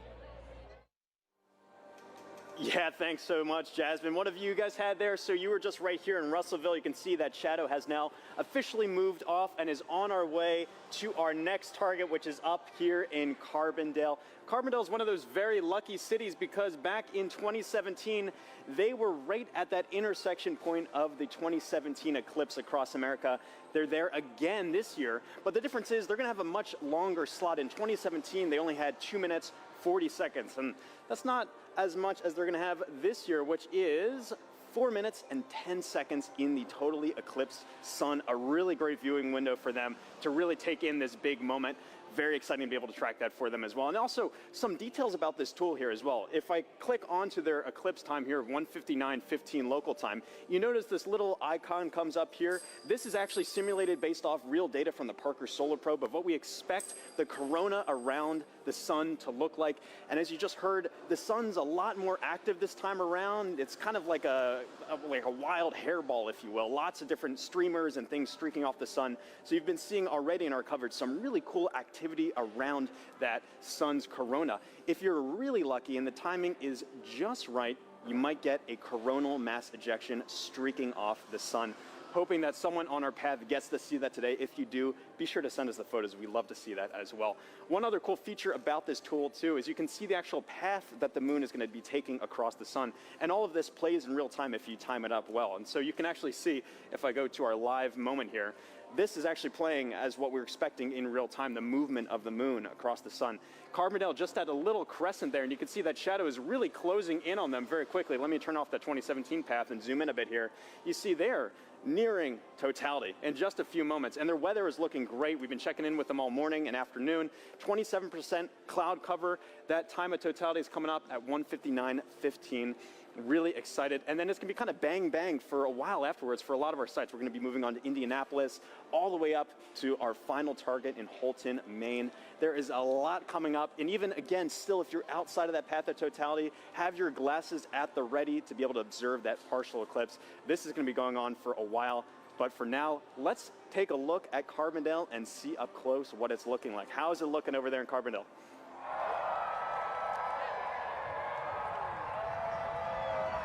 Yeah, thanks so much, Jasmine. What have you guys had there? So you were just right here in Russellville. You can see that shadow has now officially moved off and is on our way to our next target, which is up here in Carbondale. Carbondale is one of those very lucky cities because back in 2017, they were right at that intersection point of the 2017 eclipse across America. They're there again this year, but the difference is they're going to have a much longer slot. In 2017, they only had 2 minutes, 40 seconds, and that's not as much as they're going to have this year, which is 4 minutes and 10 seconds in the totally eclipsed sun. A really great viewing window for them to really take in this big moment. Very exciting to be able to track that for them as well. And also some details about this tool here as well. If I click onto their eclipse time here of 1:59:15 local time, you notice this little icon comes up here. This is actually simulated based off real data from the Parker Solar Probe of what we expect the corona around the sun to look like. And as you just heard, the sun's a lot more active this time around. It's kind of like a wild hairball, if you will. Lots of different streamers and things streaking off the sun. So you've been seeing already in our coverage some really cool activity around that sun's corona. If you're really lucky and the timing is just right, you might get a coronal mass ejection streaking off the sun. Hoping that someone on our path gets to see that today. If you do, be sure to send us the photos. We love to see that as well. One other cool feature about this tool too is you can see the actual path that the moon is going to be taking across the sun. And all of this plays in real time if you time it up well. And so you can actually see, if I go to our live moment here, this is actually playing as what we're expecting in real time, the movement of the moon across the sun. Carbondale just had a little crescent there, and you can see that shadow is really closing in on them very quickly. Let me turn off that 2017 path and zoom in a bit here. You see there, nearing totality in just a few moments, and their weather is looking great. We've been checking in with them all morning and afternoon. 27% cloud cover. That time of totality is coming up at 1:59:15. Really excited. And then it's going to be kind of bang bang for a while afterwards for a lot of our sites. We're going to be moving on to Indianapolis, all the way up to our final target in Holton, Maine. There is a lot coming up. And even again, still, if you're outside of that path of totality, have your glasses at the ready to be able to observe that partial eclipse. This is going to be going on for a while. But for now, let's take a look at Carbondale and see up close what it's looking like. How is it looking over there in Carbondale?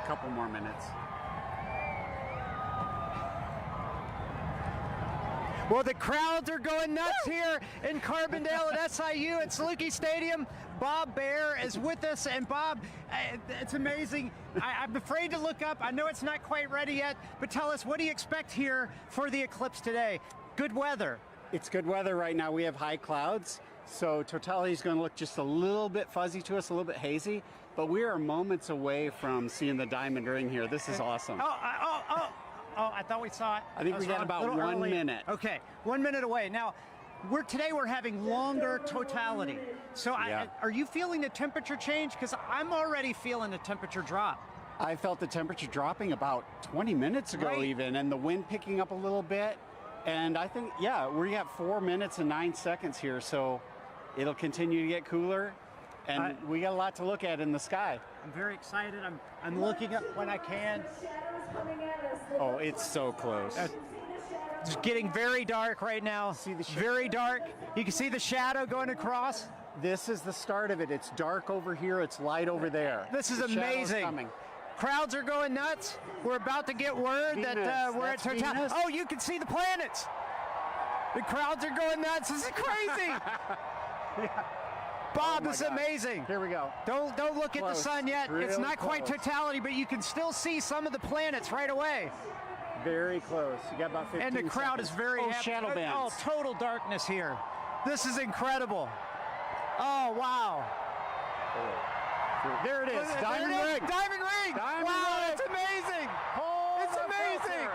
Couple more minutes.
Well, the crowds are going nuts here in Carbondale at SIU at Saluki Stadium. Bob Baer is with us, and Bob, it's amazing. I'm afraid to look up. I know it's not quite ready yet, but tell us, what do you expect here for the eclipse today? Good weather.
It's good weather right now. We have high clouds, so totality is going to look just a little bit fuzzy to us, a little bit hazy, but we are moments away from seeing the diamond ring here. This is awesome.
Oh, I thought we saw it.
I think we got about 1 minute.
Okay, 1 minute away. Now, Today we're having longer totality. So are you feeling the temperature change? Because I'm already feeling the temperature drop.
I felt the temperature dropping about 20 minutes ago even, and the wind picking up a little bit. And I think, we're at 4 minutes and 9 seconds here, so it'll continue to get cooler. And we got a lot to look at in the sky.
I'm very excited. I'm looking up when I can.
Oh, it's so close.
It's getting very dark right now. See the very dark. You can see the shadow going across.
This is the start of it. It's dark over here. It's light over there.
This is amazing. Crowds are going nuts. We're about to get word that we're at totality. Oh, you can see the planets. The crowds are going nuts. This is crazy. Bob, this is amazing.
Here we go.
Don't look at the sun yet. It's not quite totality, but you can still see some of the planets right away.
Very close. You got about 15
And the crowd
seconds.
is very happy.
Shadow bands.
Oh, total darkness here. This is incredible. Oh, wow.
There it is. Diamond ring.
Diamond ring. Wow, that's amazing. It's amazing.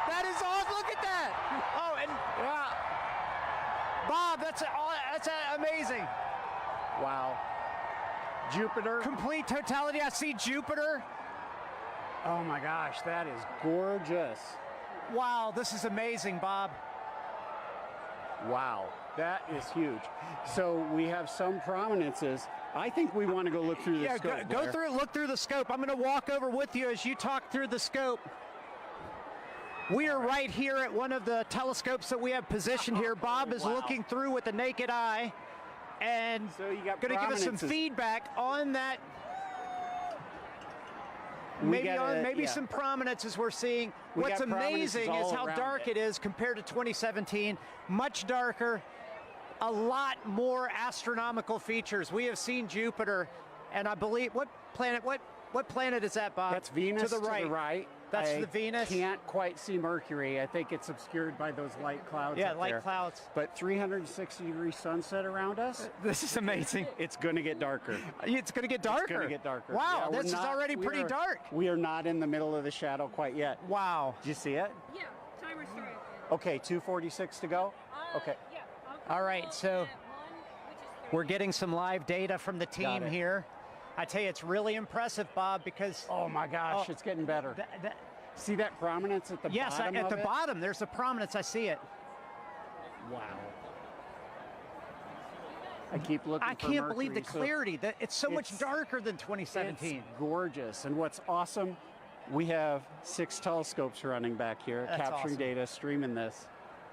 That is awesome. Look at that. Oh, and Bob, that's amazing.
Wow. Jupiter.
Complete totality. I see Jupiter.
Oh my gosh, that is gorgeous.
Wow, this is amazing, Bob.
Wow, that is huge. So we have some prominences. I think we want to go look through the scope.
Go through, look through the scope. I'm going to walk over with you as you talk through the scope. We are right here at one of the telescopes that we have positioned here. Bob is looking through with the naked eye and
so
going to give us some feedback on that. Maybe some prominences we're seeing. What's amazing is how dark it is compared to 2017. Much darker, a lot more astronomical features. We have seen Jupiter, and I believe what planet is that, Bob?
That's Venus
to the right. That's the Venus.
Can't quite see Mercury. I think it's obscured by those light clouds.
Yeah, light clouds.
But 360-degree sunset around us.
This is amazing.
It's going to get darker.
It's going to get darker.
It's going to get darker.
Wow, this is already pretty dark.
We are not in the middle of the shadow quite yet.
Wow.
Did you see it?
Yeah, timer started.
Okay, 2:46 to go. Okay.
Yeah.
All right, so we're getting some live data from the team here. I tell you, it's really impressive, Bob, because...
Oh, my gosh, it's getting better. See that prominence at the bottom
Yes, at the bottom, there's a prominence. I see it.
Wow. I keep looking
I can't believe the clarity. It's so much darker than 2017.
It's gorgeous. And what's awesome, we have 6 telescopes running back here, capturing data, streaming this.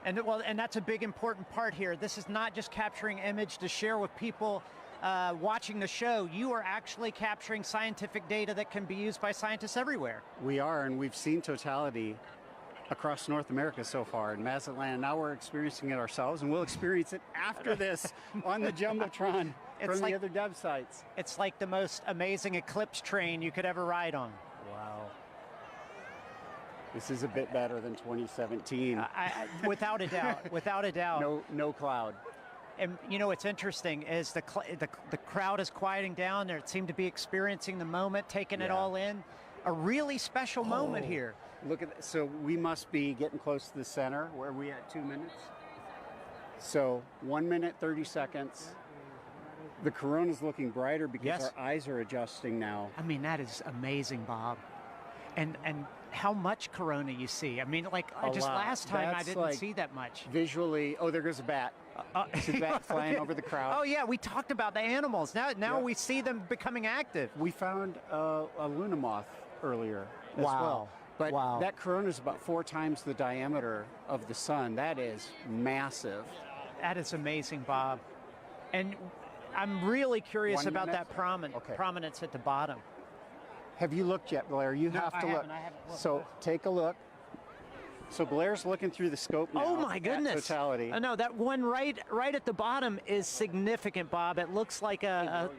And that's a big important part here. This is not just capturing image to share with people watching the show. You are actually capturing scientific data that can be used by scientists everywhere.
We are, and we've seen totality across North America so far in Mazatlán. Now we're experiencing it ourselves, and we'll experience it after this on the Jumbotron from the other dev sites.
It's like the most amazing eclipse train you could ever ride on.
Wow. This is a bit better than 2017.
Without a doubt, without a doubt.
No cloud.
And you know what's interesting is the crowd is quieting down. They seem to be experiencing the moment, taking it all in. A really special moment here.
Look at that. So we must be getting close to the center. Where are we at? 2 minutes? So 1 minute, 30 seconds. The corona's looking brighter because our eyes are adjusting now.
I mean, that is amazing, Bob. And how much corona you see. I mean, like just last time I didn't see that much.
Visually, oh, there goes a bat. See the bat flying over the crowd.
Oh yeah, we talked about the animals. Now we see them becoming active.
We found a Luna moth earlier as well. But that corona is about 4 times the diameter of the sun. That is massive.
That is amazing, Bob. And I'm really curious about that prominence at the bottom.
Have you looked yet, Blair? You have to look.
I haven't looked.
So take a look. So Blair's looking through the scope now.
Oh my goodness!
Totality.
No, that one right at the bottom is significant, Bob. It looks like a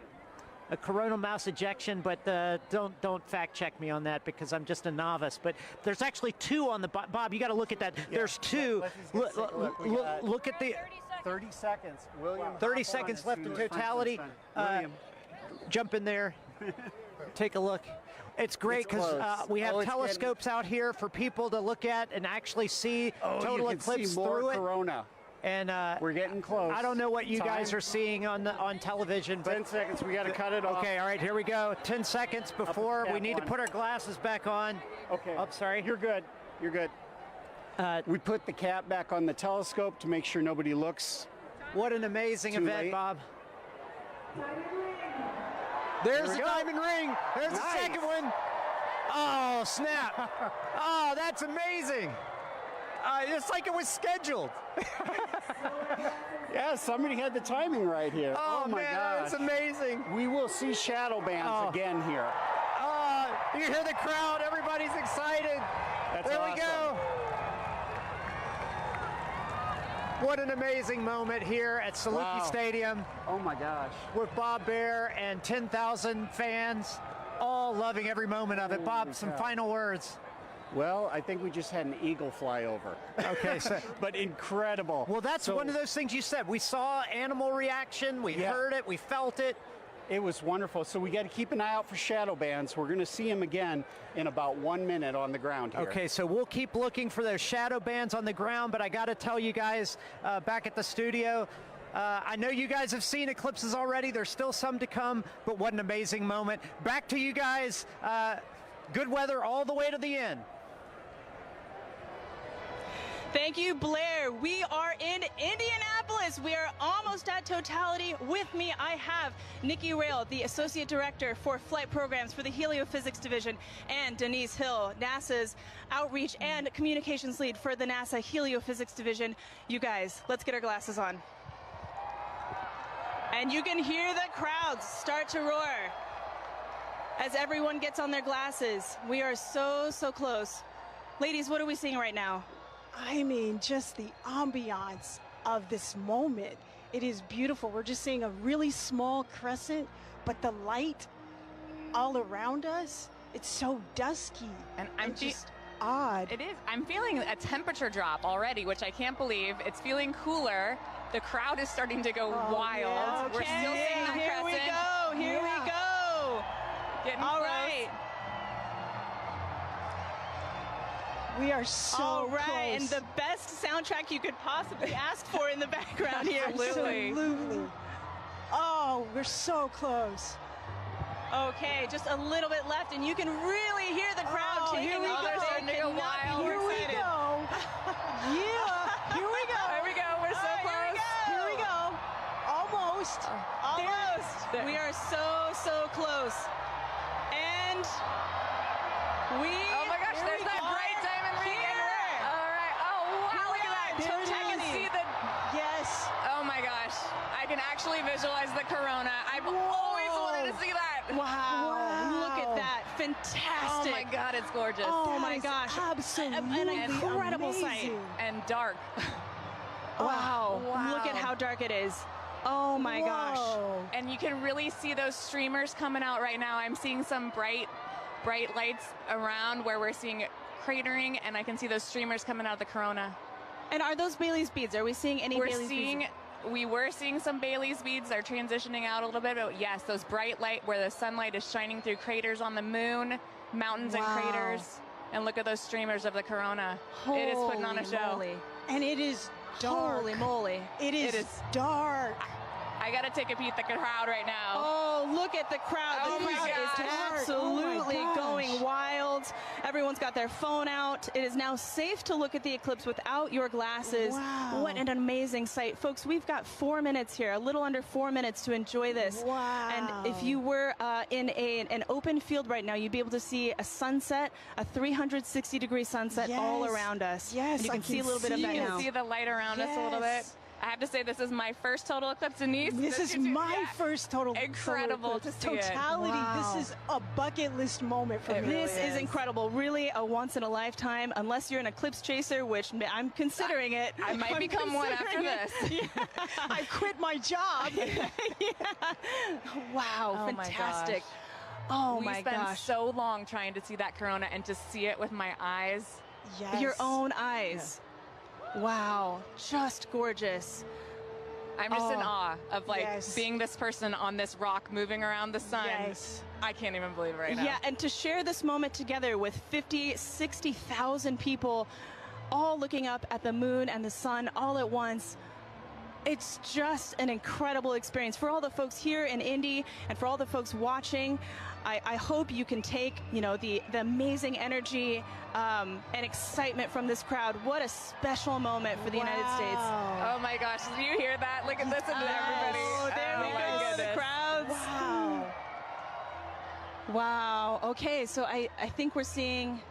coronal mass ejection, but don't fact check me on that because I'm just a novice. But there's actually 2 on the Bob. You got to look at that. Yeah. There's 2. Look at the
30 seconds. William.
30 seconds left in totality. Jump in there. Take a look. It's great because we have telescopes out here for people to look at and actually see total eclipse
see more
through it.
Corona.
And
we're getting close.
I don't know what you guys are seeing on television, but
10 seconds. We got to cut it off.
Okay, all right, here we go. 10 seconds before we need to put our glasses back on.
Okay.
Oh, sorry.
You're good. You're good. We put the cap back on the telescope to make sure nobody looks.
What an amazing event,
late.
Bob. There's the
go.
diamond ring. There's the
Nice.
second one. Oh, snap. Oh, that's amazing. It's like it was scheduled.
Yeah, somebody had the timing right here.
Oh,
my
man,
God.
that's amazing.
We will see shadow bands again here.
You hear the crowd. Everybody's excited.
That's
there
awesome.
we go. What an amazing moment here at Saluki Stadium.
Oh my gosh.
With Bob Bear and 10,000 fans, all loving every moment of it. Bob, some final words.
Well, I think we just had an eagle fly over.
Okay, so
but incredible.
Well, that's one of those things you said. We saw animal reaction, we heard it, we felt it.
It was wonderful. So we got to keep an eye out for shadow bands. We're going to see them again in about 1 minute on the ground here.
Okay, so we'll keep looking for those shadow bands on the ground, but I got to tell you guys back at the studio, I know you guys have seen eclipses already. There's still some to come, but what an amazing moment. Back to you guys. Good weather all the way to the end.
Thank you, Blair. We are in Indianapolis. We are almost at totality. With me, I have Nikki Rail, the Associate Director for Flight Programs for the Heliophysics Division, and Denise Hill, NASA's Outreach and Communications Lead for the NASA Heliophysics Division. You guys, let's get our glasses on. And you can hear the crowds start to roar as everyone gets on their glasses. We are so, so close. Ladies, what are we seeing right now?
I mean, just the ambiance of this moment. It is beautiful. We're just seeing a really small crescent, but the light all around us, it's so dusky.
And I'm
just odd.
It is. I'm feeling a temperature drop already, which I can't believe. It's feeling cooler. The crowd is starting to go wild.
Yeah.
We're still seeing the
Here
crescent.
we go. Here we go.
Getting
All
close.
right.
We are so
All right,
close.
and the best soundtrack you could possibly ask for in the background here.
Absolutely. Oh, we're so close.
Okay, just a little bit left, and you can really hear the crowd taking
here we
off.
go.
They
starting to go
cannot be
wild.
more
Here we
excited.
go. Yeah, here we go.
There we go. We're so close.
Here we go. Almost.
Almost. We are so, so close. And we...
Oh my gosh, there's that bright diamond ring. All right. Oh, wow, look at that. I can see the...
Yes.
Oh my gosh. I can actually visualize the corona. I've always wanted to see that.
Wow. Look at that. Fantastic.
Oh my God, it's gorgeous.
Oh my gosh.
Absolutely
An incredible
amazing.
sight.
And dark.
Wow.
Wow.
Look at how dark it is. Oh my gosh.
And you can really see those streamers coming out right now. I'm seeing some bright lights around where we're seeing cratering, and I can see those streamers coming out of the corona.
And are those Bailey's beads? Are we seeing any Bailey's beads?
We were seeing some Bailey's beads. They're transitioning out a little bit, but yes, those bright light where the sunlight is shining through craters on the moon, mountains and craters. And look at those streamers of the corona. It is putting on a show.
Moly.
And it is dark.
Holy moly.
It is dark.
I gotta take a peek at the crowd right now.
Oh, look at the crowd.
Oh
The
my
crowd is
gosh.
absolutely
Oh my gosh.
going wild. Everyone's got their phone out. It is now safe to look at the eclipse without your glasses.
Wow.
What an amazing sight. Folks, we've got 4 minutes here, a little under 4 minutes to enjoy this.
Wow.
And if you were in an open field right now, you'd be able to see a sunset, a 360-degree sunset all
Yes.
around us.
Yes,
And you
I
can see a
can
little bit of
see
that
it.
now.
See the light around us a little bit.
Yes.
I have to say, this is my first total eclipse, Denise.
This is my first total
Incredible to see it.
totality.
Wow.
This is a bucket list moment for me.
This is incredible. Really a once in a lifetime, unless you're an eclipse chaser, which I'm considering it.
I might become one after
considering
this.
it.
I quit my job.
Wow,
Oh my
fantastic.
gosh.
Oh
we
my
spent
gosh.
so long trying to see that corona, and to see it with my eyes.
Yes.
Your own eyes. Wow, just gorgeous.
I'm just in
Oh,
awe of
yes.
being this person on this rock moving around the sun.
Yes.
I can't even believe it right now.
Yeah, and to share this moment together with 50, 60,000 people all looking up at the moon and the sun all at once. It's just an incredible experience for all the folks here in Indy and for all the folks watching. I hope you can take, you know, the amazing energy and excitement from this crowd. What a special moment for the United States.
Oh my gosh, did you hear that? Look at this and everybody.
Oh, there we
my
go,
goodness.
the crowds.
Wow.
Wow. Okay, so I think we're seeing,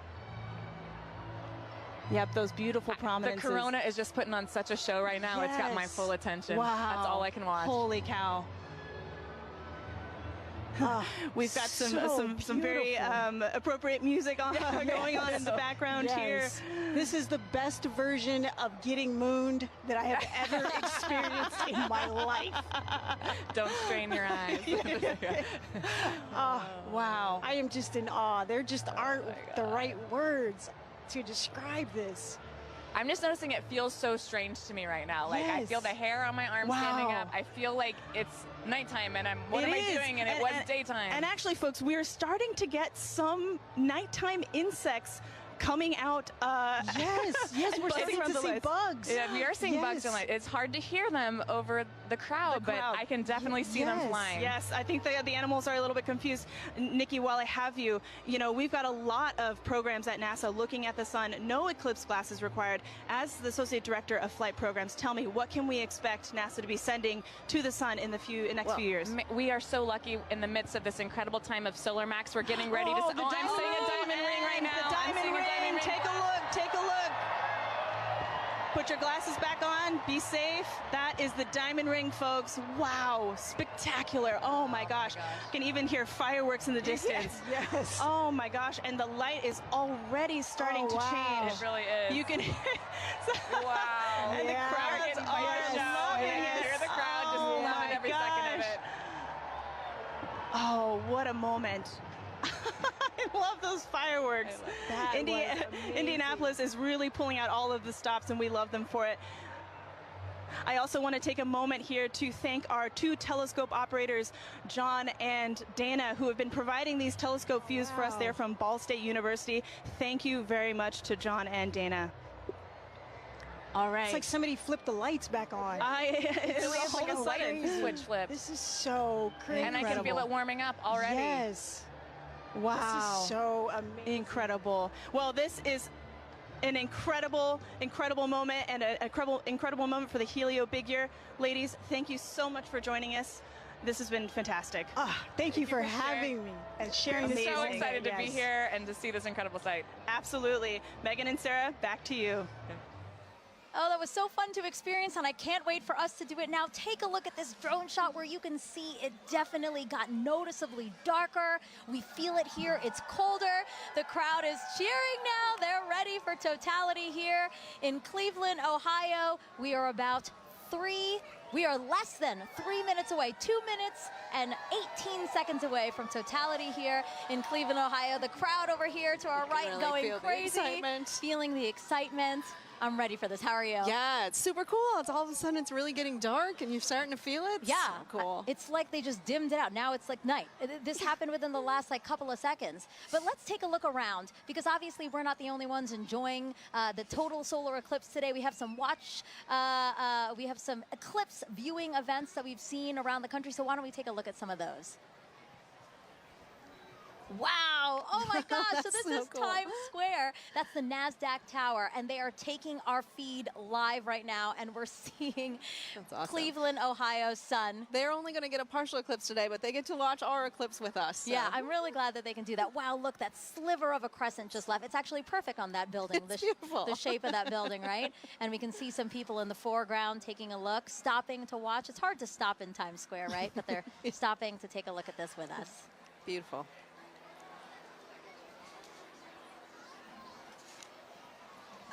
yep, those beautiful prominences.
The Corona is just putting on such a show right now. It's got my
Yes.
full attention.
Wow.
That's all I can watch.
Holy cow. We've got some very appropriate music going on in the background here.
This is the best version of getting mooned that I have ever experienced in my life.
Don't strain your eyes.
Oh, wow. I am just in awe. There just aren't the right words to describe this.
I'm just noticing it feels so strange to me right now. Like, I feel the hair on my arm standing
Wow.
up. I feel like it's nighttime and what am I doing? And it was daytime.
And actually, folks, we're starting to get some nighttime insects coming out.
Yes, we're starting to see bugs.
Yeah, we are seeing bugs tonight. It's hard to hear them over the crowd, but I can definitely see them flying.
Yes, I think the animals are a little bit confused. Nikki, while I have you, you know, we've got a lot of programs at NASA looking at the sun. No eclipse glasses required. As the Associate Director of Flight Programs, tell me, what can we expect NASA to be sending to the sun in the next few years?
We are so lucky in the midst of this incredible time of solar max. We're getting ready to... I'm seeing a diamond ring right now.
The diamond ring. Take a look. Take a look. Put your glasses back on. Be safe. That is the diamond ring, folks. Wow. Spectacular. Oh, my gosh. You can even hear fireworks in the distance.
Yes.
Oh, my gosh. And the light is already starting to change.
It really is.
You can hear...
Wow.
And the crowds are loving it.
Hear the crowd just loving every second of it.
Oh, what a moment. I love those fireworks. Indianapolis is really pulling out all of the stops, and we love them for it. I also want to take a moment here to thank our two telescope operators, John and Dana, who have been providing these telescope views for us there from Ball State University. Thank you very much to John and Dana. All right.
It's like somebody flipped the lights back on.
It's really like a sudden switch flip.
This is so crazy.
And I can feel it warming up already.
Yes.
Wow.
This is so amazing.
Incredible. Well, this is an incredible moment and an incredible moment for the Helio Big Year. Ladies, thank you so much for joining us. This has been fantastic.
Thank you for having me and sharing this.
I'm so excited to be here and to see this incredible sight.
Absolutely. Megan and Sarah, back to you.
Oh, that was so fun to experience, and I can't wait for us to do it now. Take a look at this drone shot where you can see it definitely got noticeably darker. We feel it here. It's colder. The crowd is cheering now. They're ready for totality here in Cleveland, Ohio. We are less than 3 minutes away, 2 minutes and 18 seconds away from totality here in Cleveland, Ohio. The crowd over here to our right
really
going
feel the
crazy,
excitement.
Feeling the excitement. I'm ready for this. How are you?
Yeah, it's super cool. It's all of a sudden it's really getting dark and you're starting to feel it.
Yeah,
so cool.
It's like they just dimmed it out. Now it's like night. This happened within the last couple of seconds. But let's take a look around, because obviously we're not the only ones enjoying the total solar eclipse today. We have some we have some eclipse viewing events that we've seen around the country. So why don't we take a look at some of those? Wow, oh my gosh, so this is
cool.
Times Square. That's the NASDAQ tower, and they are taking our feed live right now, and we're seeing
awesome.
Cleveland, Ohio sun.
They're only going to get a partial eclipse today, but they get to watch our eclipse with us. So.
Yeah, I'm really glad that they can do that. Wow, look, that sliver of a crescent just left. It's actually perfect on that building,
beautiful.
The shape of that building, right? And we can see some people in the foreground taking a look, stopping to watch. It's hard to stop in Times Square, right? But they're stopping to take a look at this with us.
Beautiful.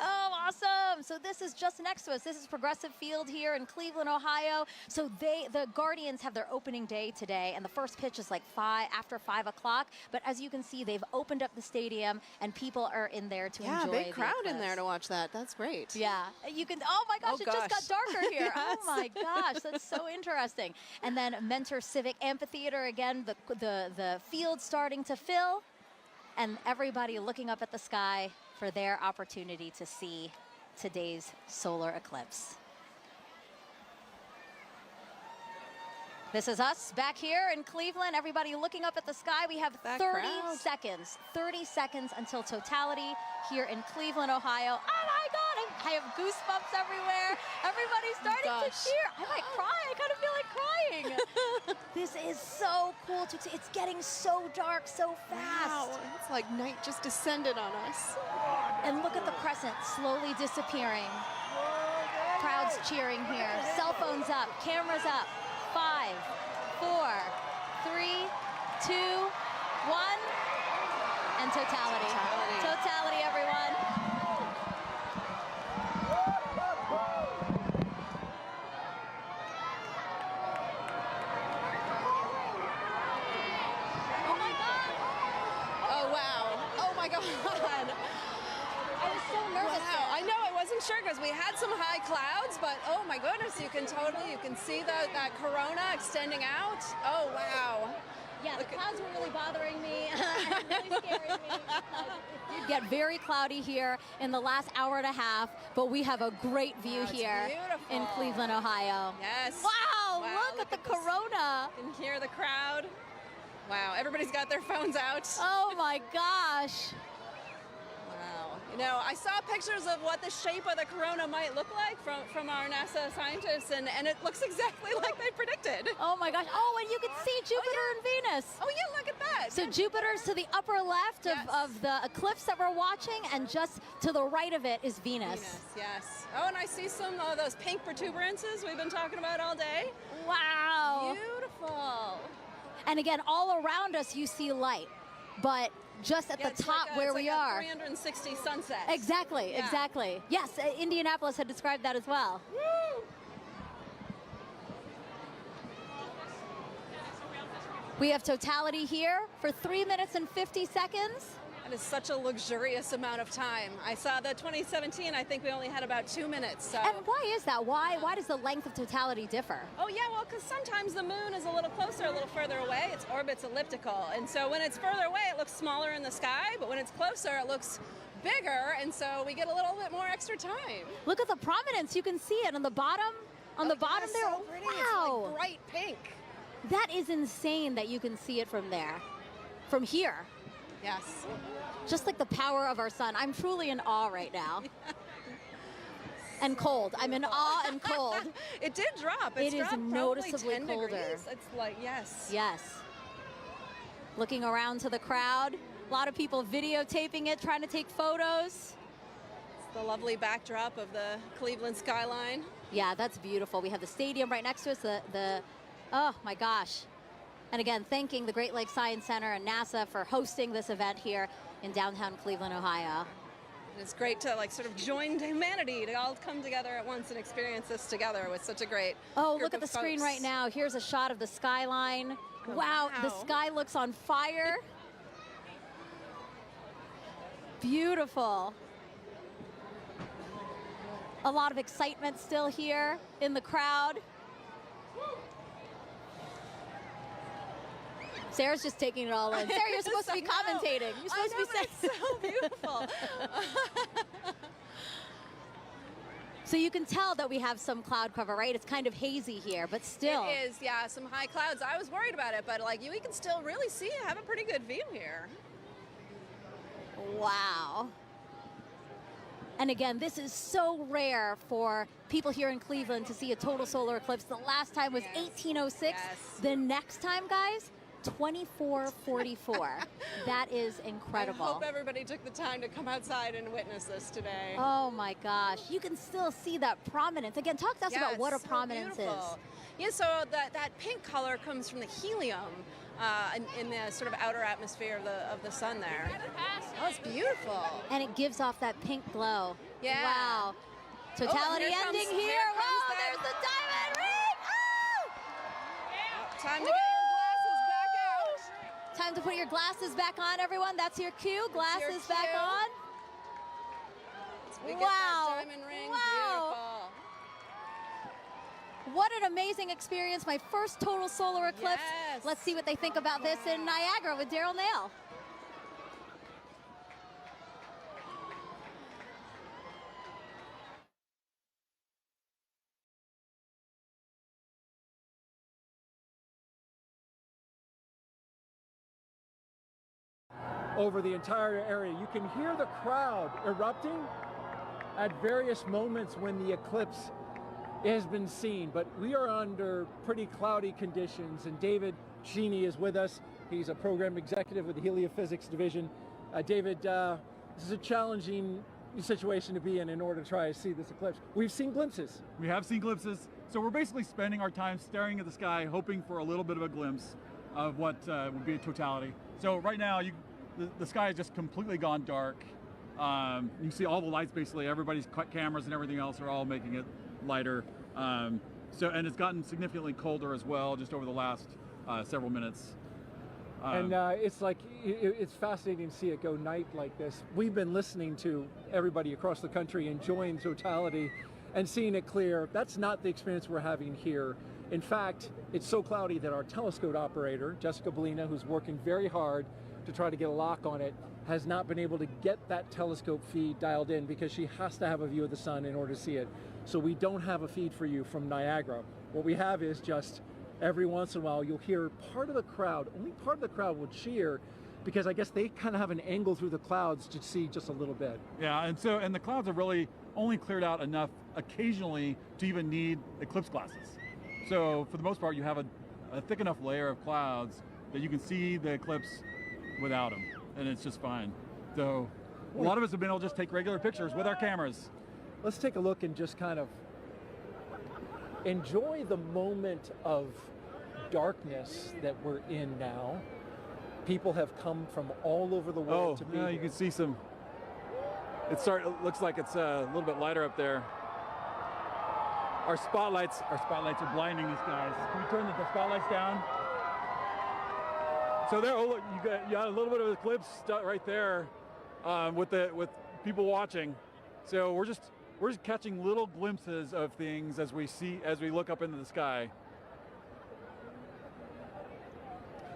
Oh, awesome. So this is just next to us. This is Progressive Field here in Cleveland, Ohio. So the Guardians have their opening day today, and the first pitch is like after 5 o'clock. But as you can see, they've opened up the stadium, and people are in there to enjoy
Yeah, big
the
crowd in
eclipse.
there to watch that. That's great.
Yeah, you can, oh my gosh,
Oh,
it just got darker here.
Yes.
Oh my gosh, that's so interesting. And then Mentor Civic Amphitheater, again, the field starting to fill, and everybody looking up at the sky for their opportunity to see today's solar eclipse. This is us back here in Cleveland. Everybody looking up at the sky. We have 30 seconds. 30 seconds until totality here in Cleveland, Ohio. Oh my God, I have goosebumps everywhere. Everybody's starting to cheer. I might cry. I kind of feel like crying. This is so cool to see. It's getting so dark so fast.
Wow, it's like night just descended on us.
And look at the crescent slowly disappearing. Crowds cheering here. Cell phones up, cameras up. 5, 4, 3, 2, 1, and totality. Totality, everyone.
Oh my God. Oh wow. Oh my God.
I was so nervous.
Wow. I know, I wasn't sure because we had some high clouds, but oh my goodness, you can see that corona extending out. Oh wow.
Yeah, the clouds were really bothering me and really scaring me. You get very cloudy here in the last hour and a half, but we have a great view here in Cleveland, Ohio.
Yes.
Wow, look at the corona.
You can hear the crowd. Wow, everybody's got their phones out.
Oh my gosh.
Wow. You know, I saw pictures of what the shape of the corona might look like from our NASA scientists, and it looks exactly like they predicted.
Oh my gosh. Oh, and you can see Jupiter and Venus.
Oh yeah, look at that.
So Jupiter's to the upper left of the eclipse that we're watching, and just to the right of it is Venus.
Yes. Oh, and I see some of those pink protuberances we've been talking about all day.
Wow.
Beautiful.
And again, all around us you see light, but just at the top where we are.
360 sunsets.
Exactly, exactly. Yes, Indianapolis had described that as well.
Woo!
We have totality here for 3 minutes and 50 seconds.
That is such a luxurious amount of time. I saw the 2017, I think we only had about 2 minutes. So.
And why is that? Why does the length of totality differ?
Oh yeah, well, because sometimes the moon is a little closer, a little further away. Its orbit's elliptical. And so when it's further away, it looks smaller in the sky, but when it's closer, it looks bigger, and so we get a little bit more extra time.
Look at the prominence. You can see it on the bottom. On the bottom there.
So pretty.
Wow.
It's like bright pink.
That is insane that you can see it from there. From here.
Yes.
Just like the power of our sun. I'm truly in awe right now. And cold. I'm in awe and cold.
It did drop.
It is
dropped
noticeably
10
colder.
degrees. It's like, yes.
Yes. Looking around to the crowd. A lot of people videotaping it, trying to take photos.
It's the lovely backdrop of the Cleveland skyline.
Yeah, that's beautiful. We have the stadium right next to us. Oh my gosh. And again, thanking the Great Lakes Science Center and NASA for hosting this event here in downtown Cleveland, Ohio.
And it's great to sort of join humanity to all come together at once and experience this together with such a great
Oh,
group
look at the
of
screen
folks.
right now. Here's a shot of the skyline.
Oh,
wow, the
wow.
sky looks on fire. Beautiful. A lot of excitement still here in the crowd. Sarah's just taking it all in. Sarah, you're supposed to be commentating. You're supposed to be saying.
It's so beautiful.
So you can tell that we have some cloud cover, right? It's kind of hazy here, but still.
It is, yeah, some high clouds. I was worried about it, but we can still really see, have a pretty good view here.
Wow. And again, this is so rare for people here in Cleveland to see a total solar eclipse. The last time was 1806. The next time, guys, 2444. That is incredible.
I hope everybody took the time to come outside and witness this today.
Oh my gosh. You can still see that prominence. Again, talk to us about what a prominence is.
Yeah, so that pink color comes from the helium in the sort of outer atmosphere of the sun there. Oh, it's beautiful.
And it gives off that pink glow.
Yeah.
Wow. Totality ending here. Wow, there's the diamond ring. Oh!
Time to get your glasses back out.
Time to put your glasses back on, everyone. That's your cue. Glasses back on.
We get
wow.
that diamond ring.
Wow.
Beautiful.
What an amazing experience. My first total solar eclipse.
Yes.
Let's see what they think about this in Niagara with Daryl Nail.
over the entire area. You can hear the crowd erupting at various moments when the eclipse has been seen, but we are under pretty cloudy conditions, and David Cheney is with us. He's a program executive with the Heliophysics division. David, this is a challenging situation to be in order to try to see this eclipse. We've seen glimpses.
We have seen glimpses, so we're basically spending our time staring at the sky, hoping for a little bit of a glimpse of what would be a totality. So right now, the sky has just completely gone dark. You see all the lights, basically, everybody's cameras and everything else are all making it lighter. And it's gotten significantly colder as well, just over the last several minutes.
And it's fascinating to see it go night like this. We've been listening to everybody across the country enjoying totality and seeing it clear. That's not the experience we're having here. In fact, it's so cloudy that our telescope operator, Jessica Bellina, who's working very hard to try to get a lock on it, has not been able to get that telescope feed dialed in because she has to have a view of the sun in order to see it. So we don't have a feed for you from Niagara. What we have is just every once in a while you'll hear part of the crowd, only part of the crowd will cheer, because I guess they kind of have an angle through the clouds to see just a little bit.
Yeah, and the clouds are really only cleared out enough occasionally to even need eclipse glasses. So for the most part, you have a thick enough layer of clouds that you can see the eclipse without them, and it's just fine. So a lot of us have been able to just take regular pictures with our cameras.
Let's take a look and just kind of enjoy the moment of darkness that we're in now. People have come from all over the world to be here.
You can see some. It looks like it's a little bit lighter up there. Our spotlights are blinding these guys. Can we turn the spotlights down? So there, look, you got a little bit of eclipse right there with people watching. So we're just catching little glimpses of things as we look up into the sky.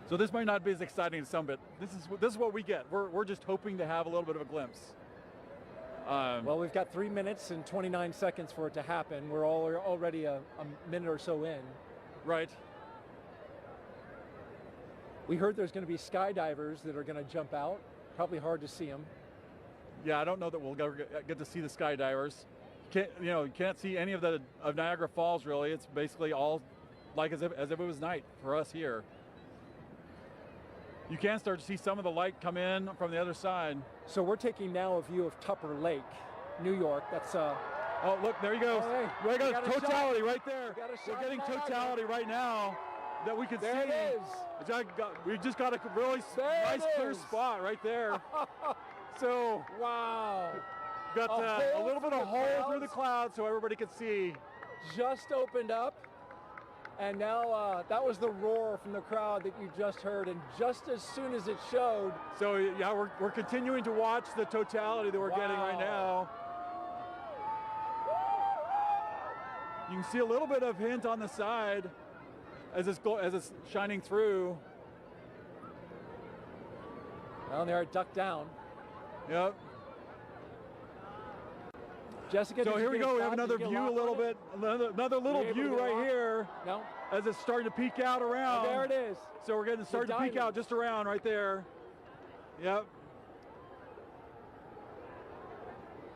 So this might not be as exciting as some, but this is what we get. We're just hoping to have a little bit of a glimpse.
Well, we've got 3 minutes and 29 seconds for it to happen. We're already a minute or so in.
Right.
We heard there's going to be skydivers that are going to jump out. Probably hard to see them.
Yeah, I don't know that we'll get to see the skydivers. You can't see any of Niagara Falls really. It's basically all like as if it was night for us here. You can start to see some of the light come in from the other side.
So we're taking now a view of Tupper Lake, New York. That's
oh, look, there he goes.
Oh, hey,
we got totality right there. We're getting totality right now that we can see.
There it is.
We just got a really nice clear spot right there. So
wow,
got a little bit of hole through the clouds so everybody could see.
Just opened up, and now that was the roar from the crowd that you just heard, and just as soon as it showed.
So yeah, we're continuing to watch the totality that we're getting right now. You can see a little bit of hint on the side as it's shining through.
Well, there, ducked down.
Yep.
Jessica,
so here we go. We have another view, a little bit, another little view right here.
No.
As it's starting to peek out around.
Oh, there it is.
So we're getting starting to peek out just around right there. Yep.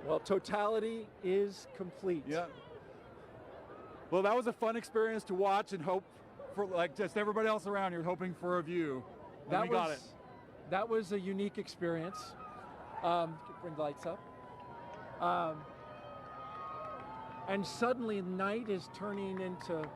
Well, totality is complete.
Yep. Well, that was a fun experience to watch and hope for, like just everybody else around here, hoping for a view. And we got it.
That was a unique experience. Bring the lights up. And suddenly night is turning into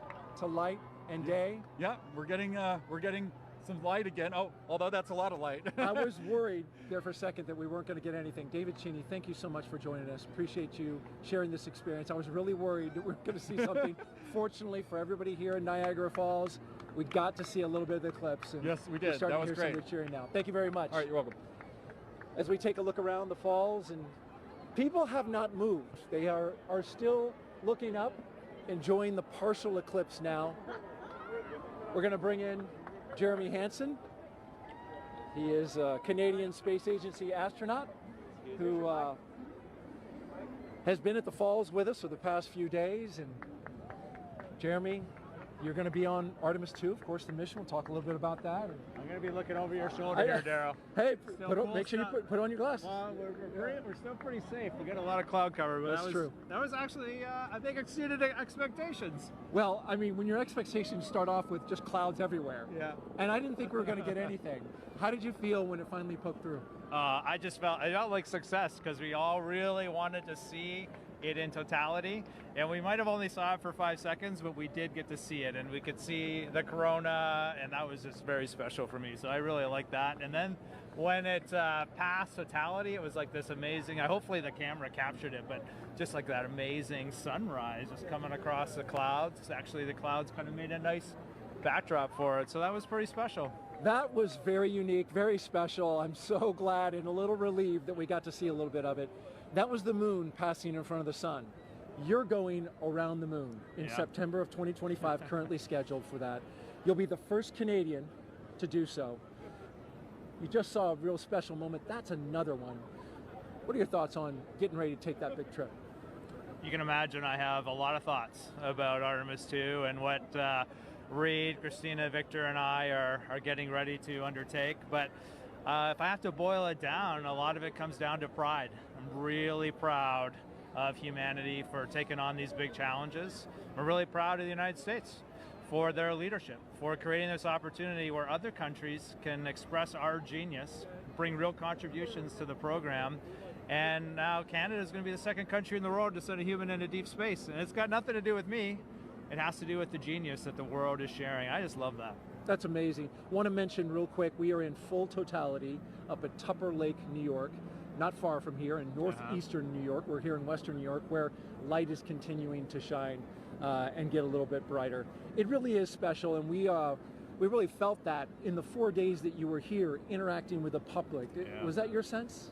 light and day.
Yeah, we're getting some light again. Oh, although that's a lot of light.
I was worried there for a second that we weren't going to get anything. David Cheney, thank you so much for joining us. Appreciate you sharing this experience. I was really worried that we were going to see something. Fortunately for everybody here in Niagara Falls, we got to see a little bit of the eclipse. And
yes, we did.
That
was
great. Some of the cheering now. Thank you very much.
All right, you're welcome.
As we take a look around the falls, and people have not moved. They are still looking up, enjoying the partial eclipse now. We're going to bring in Jeremy Hansen. He is a Canadian Space Agency astronaut who has been at the falls with us for the past few days. And Jeremy, You're going to be on Artemis 2, of course, the mission. We'll talk a little bit about that.
I'm going to be looking over your shoulder here, Daryl.
Hey, make sure you put on your glasses.
Well, we're still pretty safe. We got a lot of cloud cover, but
That's true.
That was actually, I think, exceeded expectations.
Well, I mean, when your expectations start off with just clouds everywhere.
Yeah.
And I didn't think we were going to get anything. How did you feel when it finally poked through?
I felt like success because we all really wanted to see it in totality, and we might have only saw it for 5 seconds, but we did get to see it, and we could see the corona, and that was just very special for me. So I really like that. And then when it passed totality, it was like this amazing, hopefully the camera captured it, but just like that amazing sunrise just coming across the clouds. Actually, the clouds kind of made a nice backdrop for it, so that was pretty special.
That was very unique, very special. I'm so glad and a little relieved that we got to see a little bit of it. That was the moon passing in front of the sun. You're going around the moon in September of 2025, currently scheduled for that. You'll be the first Canadian to do so. You just saw a real special moment. That's another one. What are your thoughts on getting ready to take that big trip?
You can imagine I have a lot of thoughts about Artemis 2 and what Reed, Christina, Victor, and I are getting ready to undertake. But if I have to boil it down, a lot of it comes down to pride. I'm really proud of humanity for taking on these big challenges. I'm really proud of the United States for their leadership, for creating this opportunity where other countries can express our genius, bring real contributions to the program. And now Canada is going to be the second country in the world to send a human into deep space. And it's got nothing to do with me. It has to do with the genius that the world is sharing. I just love that.
That's amazing. Want to mention real quick, we are in full totality up at Tupper Lake, New York, not far from here in northeastern New York. We're here in western New York where light is continuing to shine and get a little bit brighter. It really is special, and we really felt that in the 4 days that you were here interacting with the public.
Yeah.
Was that your sense?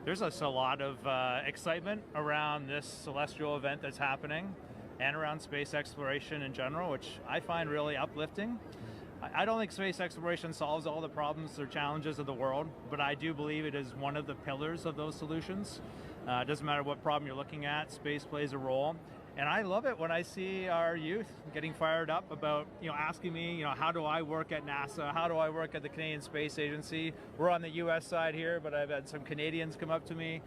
There's a lot of excitement around this celestial event that's happening and around space exploration in general, which I find really uplifting. I don't think space exploration solves all the problems or challenges of the world, but I do believe it is one of the pillars of those solutions. It doesn't matter what problem you're looking at, space plays a role. And I love it when I see our youth getting fired up about, asking me, how do I work at NASA? How do I work at the Canadian Space Agency? We're on the US side here, but I've had some Canadians come up to me.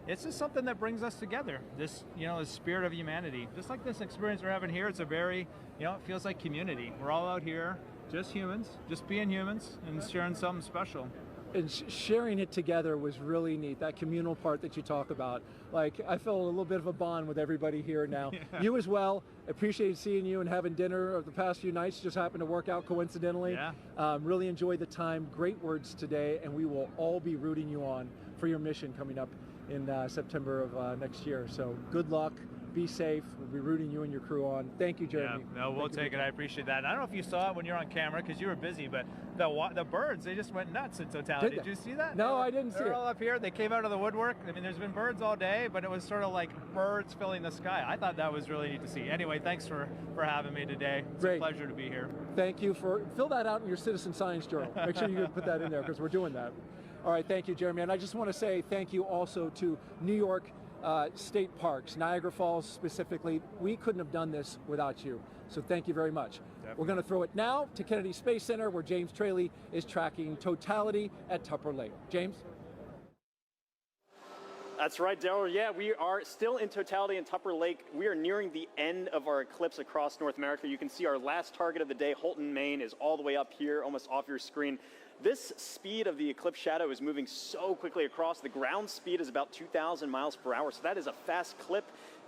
It's just something that brings us together, this, the spirit of humanity. Just like this experience we're having here, it's a very, it feels like community. We're all out here, just humans, just being humans and sharing something special.
And sharing it together was really neat, that communal part that you talk about. Like, I felt a little bit of a bond with everybody here now. Yeah. You as well. Appreciated seeing you and having dinner over the past few nights. Just happened to work out coincidentally. Yeah. Really enjoyed the time. Great words today, and we will all be rooting you on for your mission coming up in September of next year. So good luck. Be safe. We'll be rooting you and your crew on. Thank you, Jeremy.
Yeah, no, we'll take it. I appreciate that. And I don't know if you saw it when you're on camera because you were busy, but the birds, they just went nuts in totality. Did you see that?
No, I didn't see it.
They're all up here. They came out of the woodwork. I mean, there's been birds all day, but it was sort of like birds filling the sky. I thought that was really neat to see. Anyway, thanks for having me today. It's a pleasure to be here.
Thank you fill that out in your Citizen Science Journal. Make sure you put that in there because we're doing that. All right, thank you, Jeremy. And I just want to say thank you also to New York State Parks, Niagara Falls specifically. We couldn't have done this without you. So thank you very much. Definitely. We're going to throw it now to Kennedy Space Center where James Traley is tracking totality at Tupper Lake. James?
That's right, Daryl. Yeah, we are still in totality in Tupper Lake. We are nearing the end of our eclipse across North America. You can see our last target of the day, Holton, Maine, is all the way up here, almost off your screen. This speed of the eclipse shadow is moving so quickly across. The ground speed is about 2,000 miles per hour, so that is a fast clip.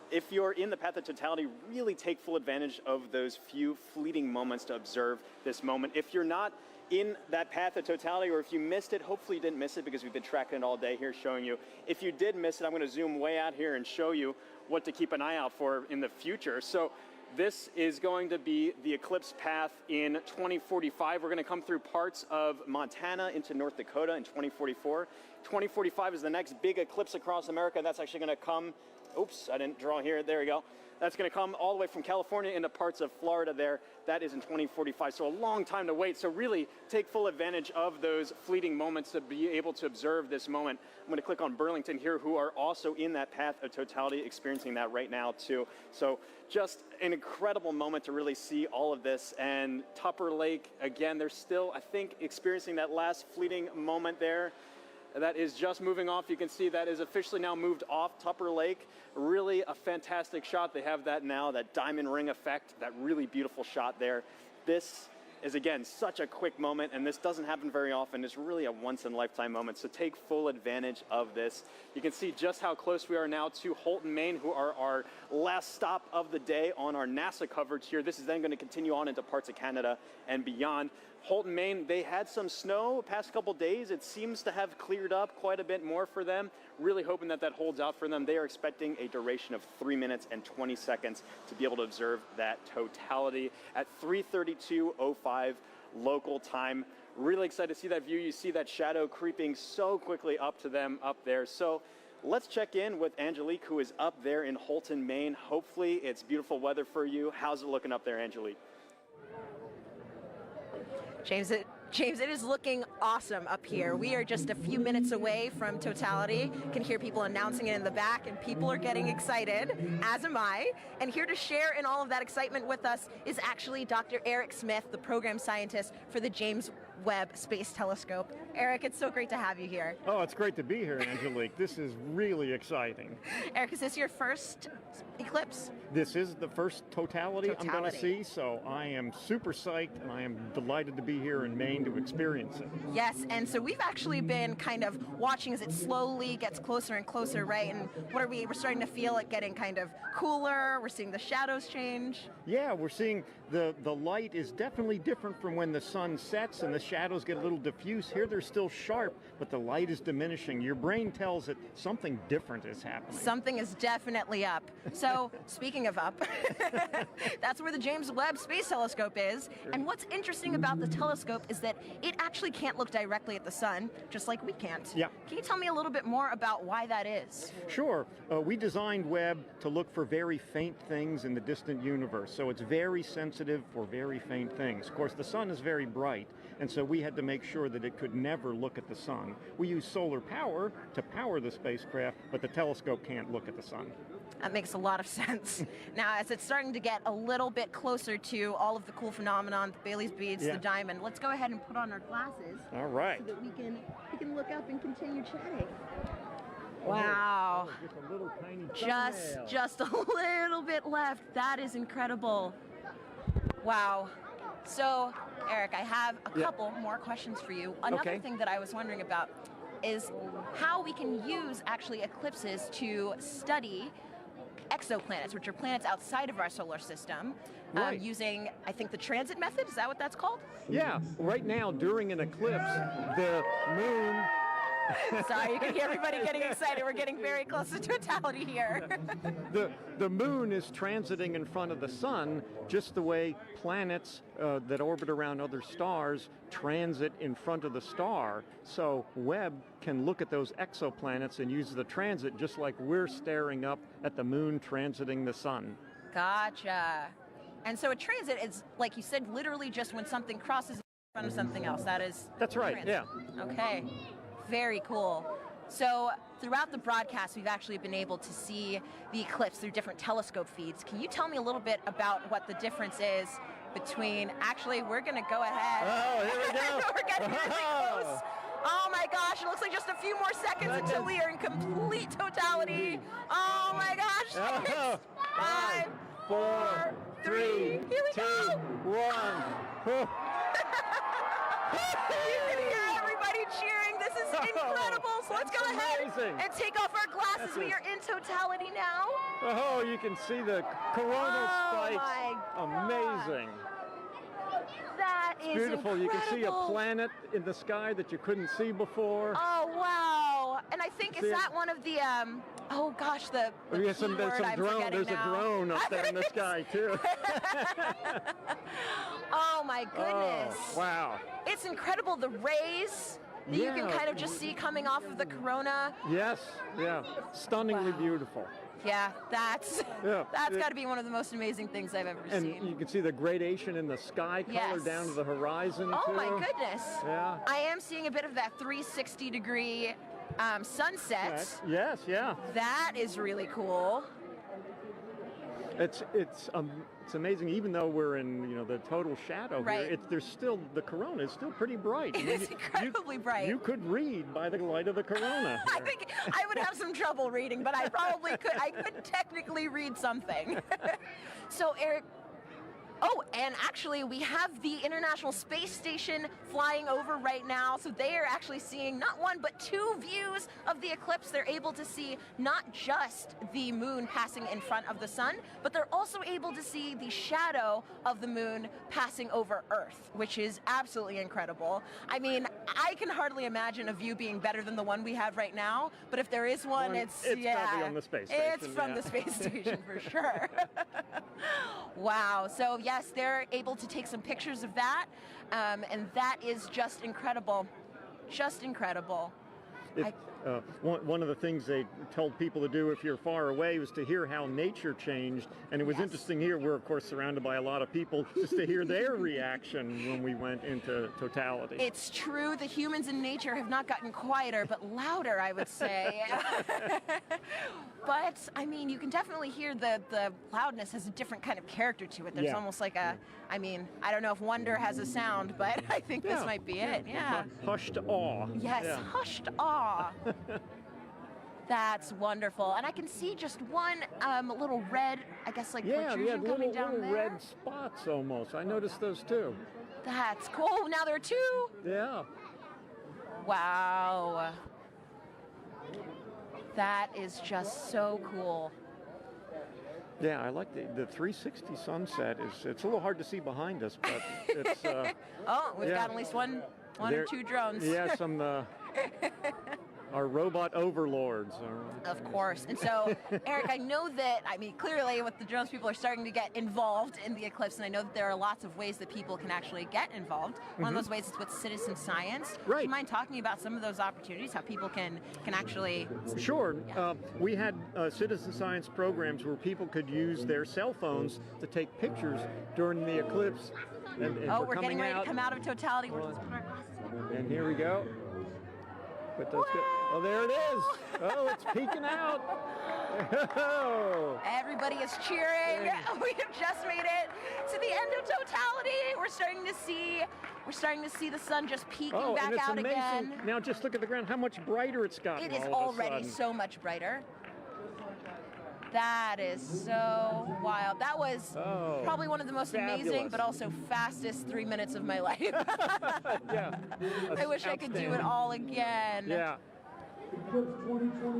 If you're in the path of totality, really take full advantage of those few fleeting moments to observe this moment. If you're not in that path of totality, or if you missed it, hopefully you didn't miss it because we've been tracking it all day here showing you. If you did miss it, I'm going to zoom way out here and show you what to keep an eye out for in the future. So this is going to be the eclipse path in 2045. We're going to come through parts of Montana into North Dakota in 2044. 2045 is the next big eclipse across America. That's actually going to come, oops, I didn't draw here, there we go. that's going to come all the way from California into parts of Florida there. That is in 2045, so a long time to wait. So really take full advantage of those fleeting moments to be able to observe this moment. I'm going to click on Burlington here, who are also in that path of totality, experiencing that right now too. So just an incredible moment to really see all of this. And Tupper Lake, again, they're still, I think, experiencing that last fleeting moment there. That is just moving off. You can see that is officially now moved off Tupper Lake. Really a fantastic shot. They have that now, that diamond ring effect, that really beautiful shot there. This is, again, such a quick moment, and this doesn't happen very often. It's really a once-in-a-lifetime moment, so take full advantage of this. You can see just how close we are now to Holton, Maine, who are our last stop of the day on our NASA coverage here. This is then going to continue on into parts of Canada and beyond. Holton, Maine, they had some snow past couple days. It seems to have cleared up quite a bit more for them. Really hoping that that holds out for them. They are expecting a duration of 3 minutes and 20 seconds to be able to observe that totality at 3:32:05 local time. Really excited to see that view. You see that shadow creeping so quickly up to them up there. So let's check in with Angelique, who is up there in Holton, Maine. Hopefully it's beautiful weather for you. How's it looking up there, Angelique?
James, it is looking awesome up here. We are just a few minutes away from totality. You can hear people announcing it in the back, and people are getting excited, as am I. And here to share in all of that excitement with us is actually Dr. Eric Smith, the program scientist for the James Webb Space Telescope. Eric, it's so great to have you here.
Oh, it's great to be here, Angelique. This is really exciting.
Eric, is this your first eclipse?
This is the first totality I'm going to see, so I am super psyched, and I am delighted to be here in Maine to experience it.
Yes, and so we've actually been kind of watching as it slowly gets closer and closer, right? And what are we? We're starting to feel it getting kind of cooler. We're seeing the shadows change.
Yeah, we're seeing the light is definitely different from when the sun sets and the shadows get a little diffuse. Here they're still sharp, but the light is diminishing. Your brain tells it something different is happening.
Something is definitely up. So speaking of up, that's where the James Webb Space Telescope is. And what's interesting about the telescope is that it actually can't look directly at the sun, just like we can't.
Yeah.
Can you tell me a little bit more about why that is?
Sure. We designed Webb to look for very faint things in the distant universe, so it's very sensitive for very faint things. Of course, the sun is very bright, and so we had to make sure that it could never look at the sun. We use solar power to power the spacecraft, but the telescope can't look at the sun.
That makes a lot of sense. Now, as it's starting to get a little bit closer to all of the cool phenomenon, the Bailey's beads, the diamond, let's go ahead and put on our glasses.
All right.
So that we can look up and continue chatting. Wow.
Oh, just a little tiny
Just a little bit left. That is incredible. Wow. So, Eric, I have a couple more questions for you. Another thing that I was wondering about is how we can use actually eclipses to study exoplanets, which are planets outside of our solar system, using, I think, the transit method. Is that what that's called?
Yeah. Right now, during an eclipse, the moon...
Sorry, you can hear everybody getting excited. We're getting very close to totality here.
The moon is transiting in front of the sun just the way planets that orbit around other stars transit in front of the star. So Webb can look at those exoplanets and use the transit just like we're staring up at the moon transiting the sun.
Gotcha. And so a transit is, like you said, literally just when something crosses in front of something else. That's
right,
transit.
Yeah.
Okay. Very cool. So throughout the broadcast, we've actually been able to see the eclipse through different telescope feeds. Can you tell me a little bit about what the difference is between, actually, we're going to go ahead.
Oh, here we go.
We're getting really close. Oh my gosh, it looks like just a few more seconds until we are in complete totality. Oh my gosh. 6, 5, 4, 3, here we go.
1.
You can hear everybody cheering. This is incredible. So let's go ahead and take off our glasses. We are in totality now.
Oh, you can see the coronal spikes.
My
amazing.
That is
beautiful.
Incredible.
You can see a planet in the sky that you couldn't see before.
Oh wow! And I think is that one of the oh gosh, the
there's some drone. There's a drone up there in the sky too.
Oh my goodness!
Oh, wow!
It's incredible. The rays that you can kind of just see coming off of the corona.
Yes, yeah, stunningly beautiful.
Yeah, that's got to be one of the most amazing things I've ever
and
seen.
You can see the gradation in the sky color
Yes.
down to the horizon,
Oh
too.
my goodness.
Yeah.
I am seeing a bit of that 360-degree sunset.
Yes, yeah.
That is really cool.
It's amazing. Even though we're in the total shadow
Right.
here, there's still the corona is still pretty bright. I mean,
It's incredibly bright.
You could read by the light of the corona.
I think I would have some trouble reading, but I probably could. I could technically read something. So, Eric. Oh, and actually, we have the International Space Station flying over right now. So they are actually seeing not one, but two views of the eclipse. They're able to see not just the moon passing in front of the sun, but they're also able to see the shadow of the moon passing over Earth, which is absolutely incredible. I mean, I can hardly imagine a view being better than the one we have right now, but if there is one, it's
probably on the space station.
It's from the space station for sure. Wow. So yes, they're able to take some pictures of that, and that is just incredible. Just incredible.
One of the things they told people to do if you're far away was to hear how nature changed, and it was interesting here. We're of course surrounded by a lot of people, just to hear their reaction when we went into totality.
It's true, the humans in nature have not gotten quieter, but louder, I would say. But I mean, you can definitely hear the loudness has a different kind of character to it. There's almost like a, I mean, I don't know if wonder has a sound, but I think this might be it. Yeah.
Hushed awe.
Yes, hushed awe. That's wonderful. And I can see just one little red, I guess, like protrusion coming down
little
there.
red spots almost. I noticed those too.
That's cool. Now there are two.
Yeah.
Wow. That is just so cool.
Yeah, I like the 360 sunset. It's a little hard to see behind us, but it's.
Oh, we've got at least one or two drones.
Yeah, some. Our robot overlords.
Of course. And so, Eric, I know that, I mean, clearly with the drones, people are starting to get involved in the eclipse, and I know that there are lots of ways that people can actually get involved. One of those ways is with citizen science.
Right.
Do you mind talking about some of those opportunities, how people can actually...
Sure. We had citizen science programs where people could use their cell phones to take pictures during the eclipse. And
we're getting ready to come out of totality. We're just putting our glasses on.
And here we go. Oh, there it is. Oh, it's peeking out.
Everybody is cheering. We have just made it to the end of totality. We're starting to see the sun just peeking back out
amazing.
again.
Now just look at the ground, how much brighter it's gotten.
It is
all of a
already
sudden.
so much brighter. That is so wild. That was probably one of the most amazing, but also fastest 3 minutes of my life.
Yeah.
I wish I could do it all again.
Yeah.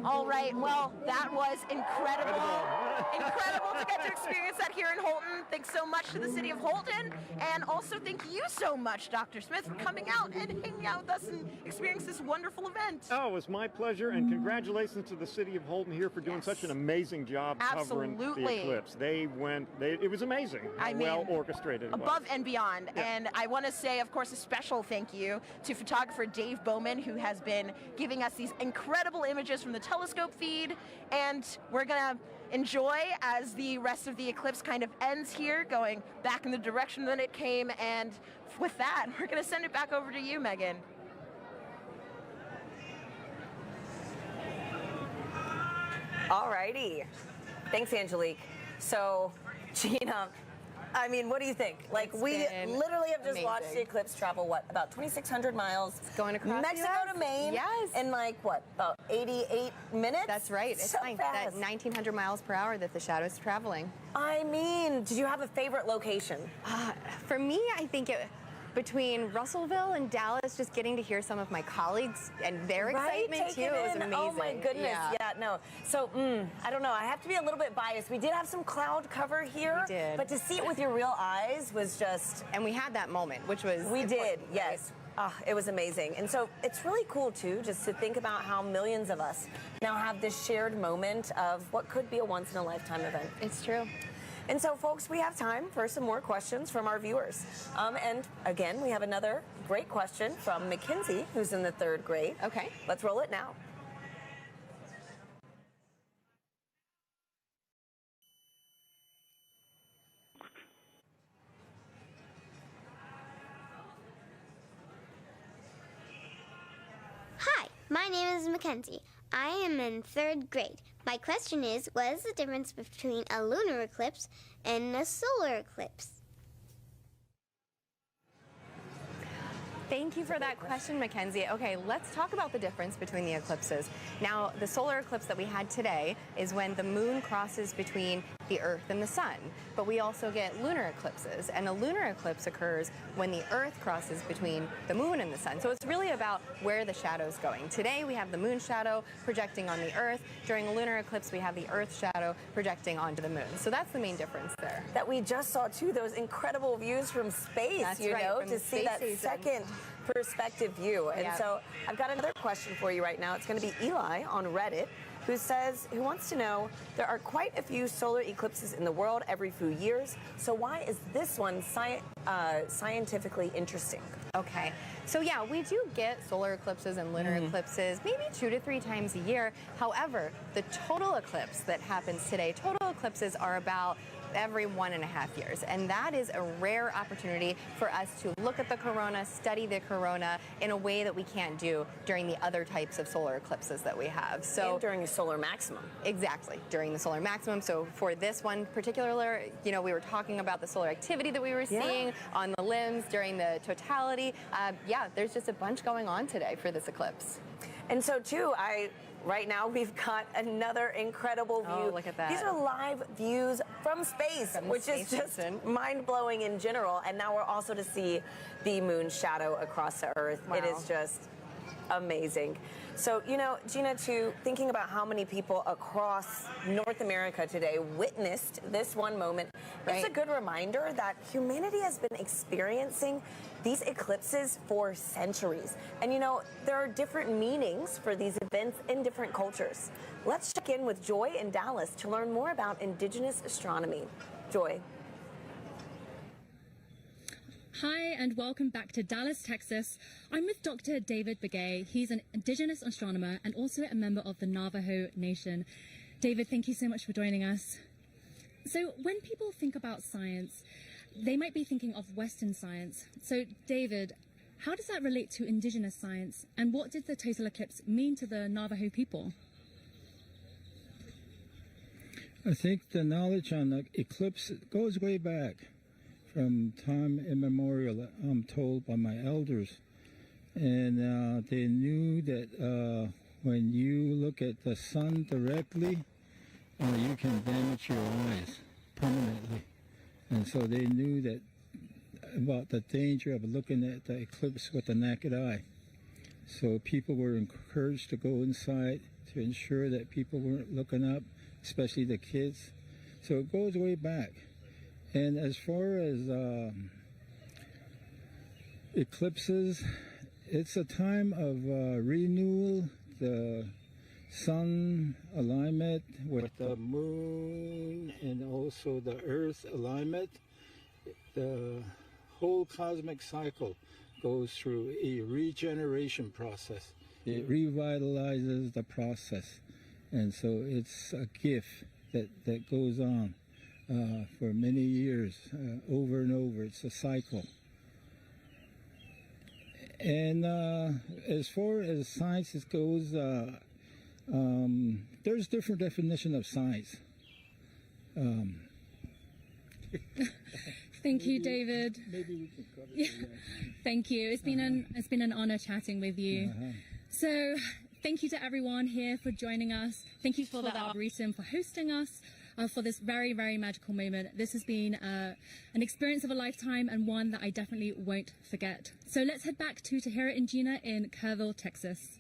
All right, well, that was incredible. Incredible to get to experience that here in Holton. Thanks so much to the city of Holton, and also thank you so much, Dr. Smith, for coming out and hanging out with us and experiencing this wonderful event.
Oh, it was my pleasure, and congratulations to the city of Holton here for doing such an amazing job covering the eclipse. It was amazing.
I mean,
well orchestrated.
Above and beyond. Yeah. And I want to say, of course, a special thank you to photographer Dave Bowman, who has been giving us these incredible images from the telescope feed. And we're going to enjoy as the rest of the eclipse kind of ends here, going back in the direction that it came. And with that, we're going to send it back over to you, Megan.
All righty. Thanks, Angelique. So, Gina, I mean, what do you think? Like, we literally have just watched the eclipse travel, what, about 2,600 miles?
It's going across
Mexico to Maine.
Yes.
In like, what, about 88 minutes?
That's right. It's
so
fine.
fast.
That 1,900 miles per hour that the shadow is traveling.
I mean, did you have a favorite location?
For me, I think between Russellville and Dallas, just getting to hear some of my colleagues and their excitement too was amazing.
Oh my goodness, yeah, no. So, I don't know, I have to be a little bit biased. We did have some cloud cover here,
we did.
But to see it with your real eyes was just...
And we had that moment, which was
We did, yes. It was amazing. And so it's really cool too, just to think about how millions of us now have this shared moment of what could be a once-in-a-lifetime event.
It's true.
And so, folks, we have time for some more questions from our viewers. And again, we have another great question from Mackenzie, who's in the 3rd grade.
Okay.
Let's roll it now.
name is Mackenzie. I am in 3rd grade. My question is, what is the difference between a lunar eclipse and a solar eclipse?
Thank you for that question, Mackenzie. Okay, let's talk about the difference between the eclipses. Now, the solar eclipse that we had today is when the moon crosses between the Earth and the sun. But we also get lunar eclipses, and a lunar eclipse occurs when the Earth crosses between the moon and the sun. So it's really about where the shadow's going. Today we have the moon shadow projecting on the Earth. During a lunar eclipse we have the Earth shadow projecting onto the moon. So that's the main difference there.
That we just saw too, those incredible views from space,
That's
you
right,
know,
from
to see that second perspective view. And so I've got another question for you right now. It's going to be Eli on Reddit, who wants to know, there are quite a few solar eclipses in the world every few years, so why is this one scientifically interesting?
Okay, so yeah, we do get solar eclipses and lunar eclipses maybe 2 to 3 times a year. However, the total eclipse that happens today, total eclipses are about every 1.5 years, and that is a rare opportunity for us to look at the corona, study the corona in a way that we can't do during the other types of solar eclipses that we have. So
and during the solar maximum.
Exactly, during the solar maximum. So for this one particular, you know, we were talking about the solar activity that we were seeing on the limbs during the totality. Yeah, there's just a bunch going on today for this eclipse.
And so too, right now, we've got another incredible view.
Oh, look at that.
These are live views from space, which is just mind-blowing in general. And now we're also to see the moon shadow across the Earth.
Wow.
It is just amazing. So, you know, Gina, too, thinking about how many people across North America today witnessed this one moment, it's a good reminder that humanity has been experiencing these eclipses for centuries. And, you know, there are different meanings for these events in different cultures. Let's check in with Joy in Dallas to learn more about Indigenous astronomy. Joy.
Hi, and welcome back to Dallas, Texas. I'm with Dr. David Begay. He's an Indigenous astronomer and also a member of the Navajo Nation. David, thank you so much for joining us. So when people think about science, they might be thinking of Western science. So David, how does that relate to Indigenous science, and what did the total eclipse mean to the Navajo people?
I think the knowledge on the eclipse goes way back. From time immemorial, I'm told by my elders. And they knew that when you look at the sun directly, you can damage your eyes permanently. And so they knew that about the danger of looking at the eclipse with the naked eye. So people were encouraged to go inside to ensure that people weren't looking up, especially the kids. So it goes way back. And as far as eclipses, it's a time of renewal, the sun alignment with the moon and also the earth alignment. The whole cosmic cycle goes through a regeneration process. It revitalizes the process. And so it's a gift that goes on. For many years, over and over. It's a cycle. And as far as science goes, there's different definition of science.
Thank you, David.
Maybe we can cover it.
Thank you. It's been an honor chatting with you. So thank you to everyone here for joining us. Thank you for the Arboretum for hosting us. For this very, very magical moment. This has been an experience of a lifetime and one that I definitely won't forget. So let's head back to Tahira and Gina in Kerrville, Texas.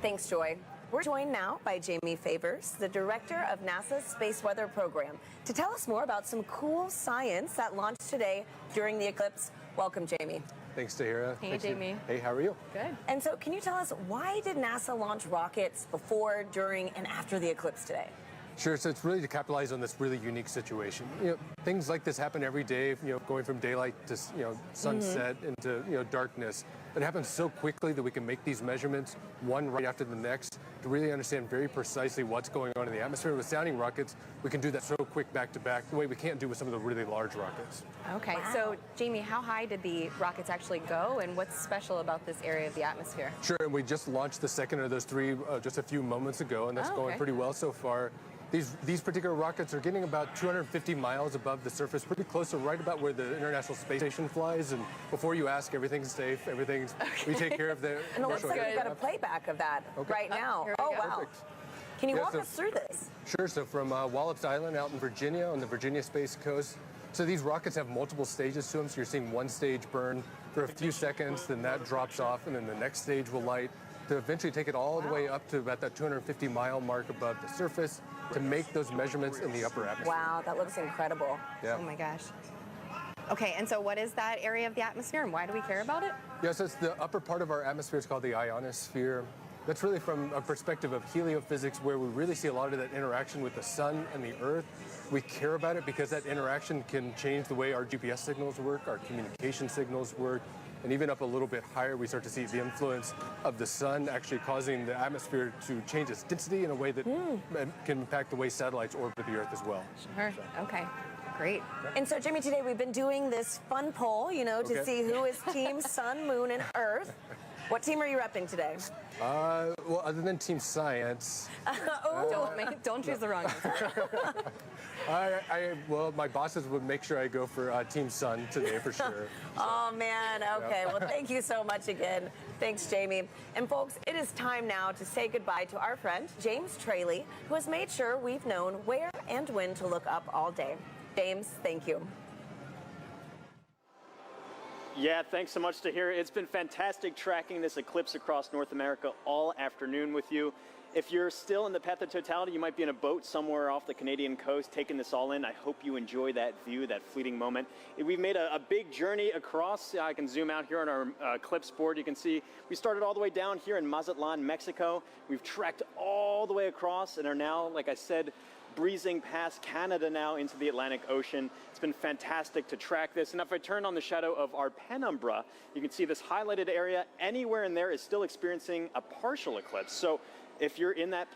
Thanks, Joy. We're joined now by Jamie Favors, the director of NASA's Space Weather Program, to tell us more about some cool science that launched today during the eclipse. Welcome, Jamie.
Thanks, Tahira.
Hey, Jamie.
Hey, how are you?
Good. And so can you tell us, why did NASA launch rockets before, during, and after the eclipse today?
Sure, so it's really to capitalize on this really unique situation. You know, things like this happen every day, you know, going from daylight to, you know, sunset into, you know, darkness. but it happens so quickly that we can make these measurements one right after the next to really understand very precisely what's going on in the atmosphere. With sounding rockets, we can do that so quick back to back, the way we can't do with some of the really large rockets.
Okay, so Jamie, how high did the rockets actually go, and what's special about this area of the atmosphere?
Sure, and we just launched the second of those three just a few moments ago, and that's going pretty well so far. These particular rockets are getting about 250 miles above the surface, pretty close to right about where the International Space Station flies. And before you ask, everything's safe. We take care of the.
And it looks like we've got a playback of that right now. Oh, wow.
Perfect.
Can you walk us through this?
Sure. So from Wallops Island out in Virginia on the Virginia Space Coast. So these rockets have multiple stages to them. So you're seeing one stage burn for a few seconds, then that drops off, and then the next stage will light to eventually take it all the way up to about that 250-mile mark above the surface to make those measurements in the upper atmosphere.
Wow, that looks incredible.
Yeah.
Oh my gosh. Okay, and so what is that area of the atmosphere, and why do we care about it?
Yeah, so it's the upper part of our atmosphere. It's called the ionosphere. That's really from a perspective of heliophysics, where we really see a lot of that interaction with the sun and the earth. We care about it because that interaction can change the way our GPS signals work, our communication signals work, and even up a little bit higher, we start to see the influence of the sun actually causing the atmosphere to change its density in a way that can impact the way satellites orbit the Earth as well.
Sure. Okay. Great.
And so, Jimmy, today we've been doing this fun poll, to see who is Team Sun, Moon, and Earth. What team are you repping today?
Well, other than Team Science.
Don't choose the wrong answer.
Well, my bosses would make sure I go for Team Sun today for sure.
Oh, man. Okay. Well, thank you so much again. Thanks, Jamie. And folks, it is time now to say goodbye to our friend, James Traley, who has made sure we've known where and when to look up all day. James, thank you.
Yeah, thanks so much, Tahira. It's been fantastic tracking this eclipse across North America all afternoon with you. If you're still in the path of totality, you might be in a boat somewhere off the Canadian coast taking this all in. I hope you enjoy that view, that fleeting moment. We've made a big journey across. I can zoom out here on our eclipse board. You can see we started all the way down here in Mazatlán, Mexico. We've trekked all the way across and are now, like I said, breezing past Canada now into the Atlantic Ocean. It's been fantastic to track this. And if I turn on the shadow of our penumbra, you can see this highlighted area. Anywhere in there is still experiencing a partial eclipse. So if you're in that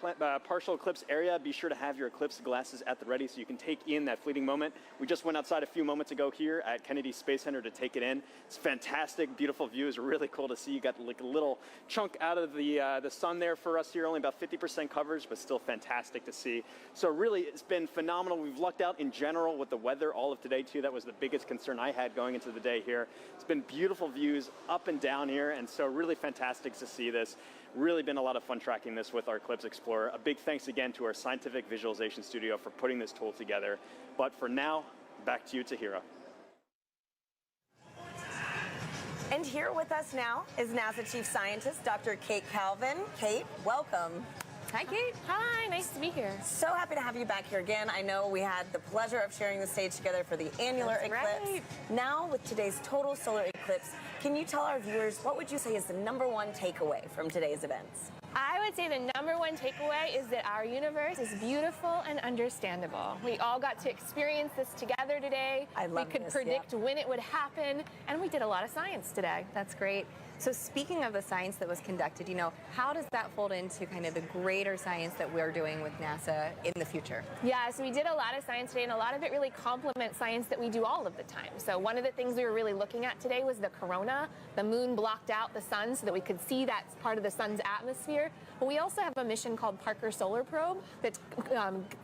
partial eclipse area, be sure to have your eclipse glasses at the ready so you can take in that fleeting moment. We just went outside a few moments ago here at Kennedy Space Center to take it in. It's fantastic, beautiful view. It's really cool to see. You got like a little chunk out of the sun there for us here, only about 50% coverage, but still fantastic to see. So really, it's been phenomenal. We've lucked out in general with the weather all of today too. That was the biggest concern I had going into the day here. It's been beautiful views up and down here, and so really fantastic to see this. Really been a lot of fun tracking this with our Eclipse Explorer. A big thanks again to our scientific visualization studio for putting this tool together. But for now, back to you, Tahira.
And here with us now is NASA Chief Scientist, Dr. Kate Calvin. Kate, welcome.
Hi, Kate.
Hi, nice to be here.
So happy to have you back here again. I know we had the pleasure of sharing the stage together for the annular eclipse.
Right.
Now, with today's total solar eclipse, can you tell our viewers what would you say is the #1 takeaway from today's events?
I would say the #1 takeaway is that our universe is beautiful and understandable. We all got to experience this together today. We could predict when it would happen, and we did a lot of science today.
That's great. So speaking of the science that was conducted, how does that fold into kind of the greater science that we're doing with NASA in the future?
Yeah, so we did a lot of science today, and a lot of it really complements science that we do all of the time. So one of the things we were really looking at today was the corona. The moon blocked out the sun so that we could see that part of the sun's atmosphere. But we also have a mission called Parker Solar Probe that's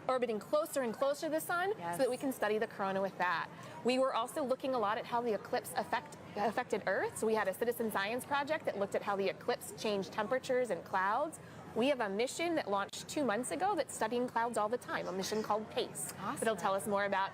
orbiting closer and closer to the sun so that we can study the corona with that. We were also looking a lot at how the eclipse affected Earth. So we had a citizen science project that looked at how the eclipse changed temperatures and clouds. We have a mission that launched 2 months ago that's studying clouds all the time, a mission called PACE.
Awesome.
That'll tell us more about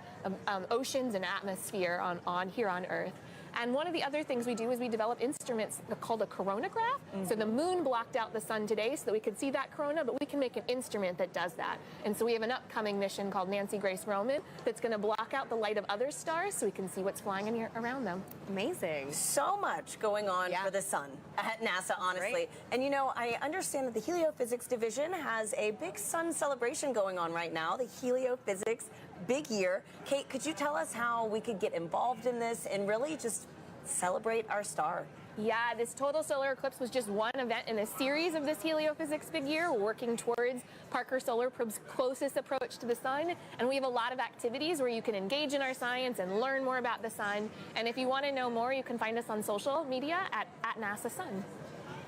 oceans and atmosphere on here on Earth. And one of the other things we do is we develop instruments called a coronagraph. So the moon blocked out the sun today so that we could see that corona, but we can make an instrument that does that. And so we have an upcoming mission called Nancy Grace Roman that's going to block out the light of other stars so we can see what's flying in here around them.
Amazing.
So much going on for the sun at NASA, honestly.
Right.
And I understand that the Heliophysics division has a big sun celebration going on right now, the Heliophysics Big Year. Kate, could you tell us how we could get involved in this and really just celebrate our star?
Yeah, this total solar eclipse was just one event in a series of this Heliophysics big year, working towards Parker Solar Probe's closest approach to the sun. And we have a lot of activities where you can engage in our science and learn more about the sun. And if you want to know more, you can find us on social media at NASA Sun.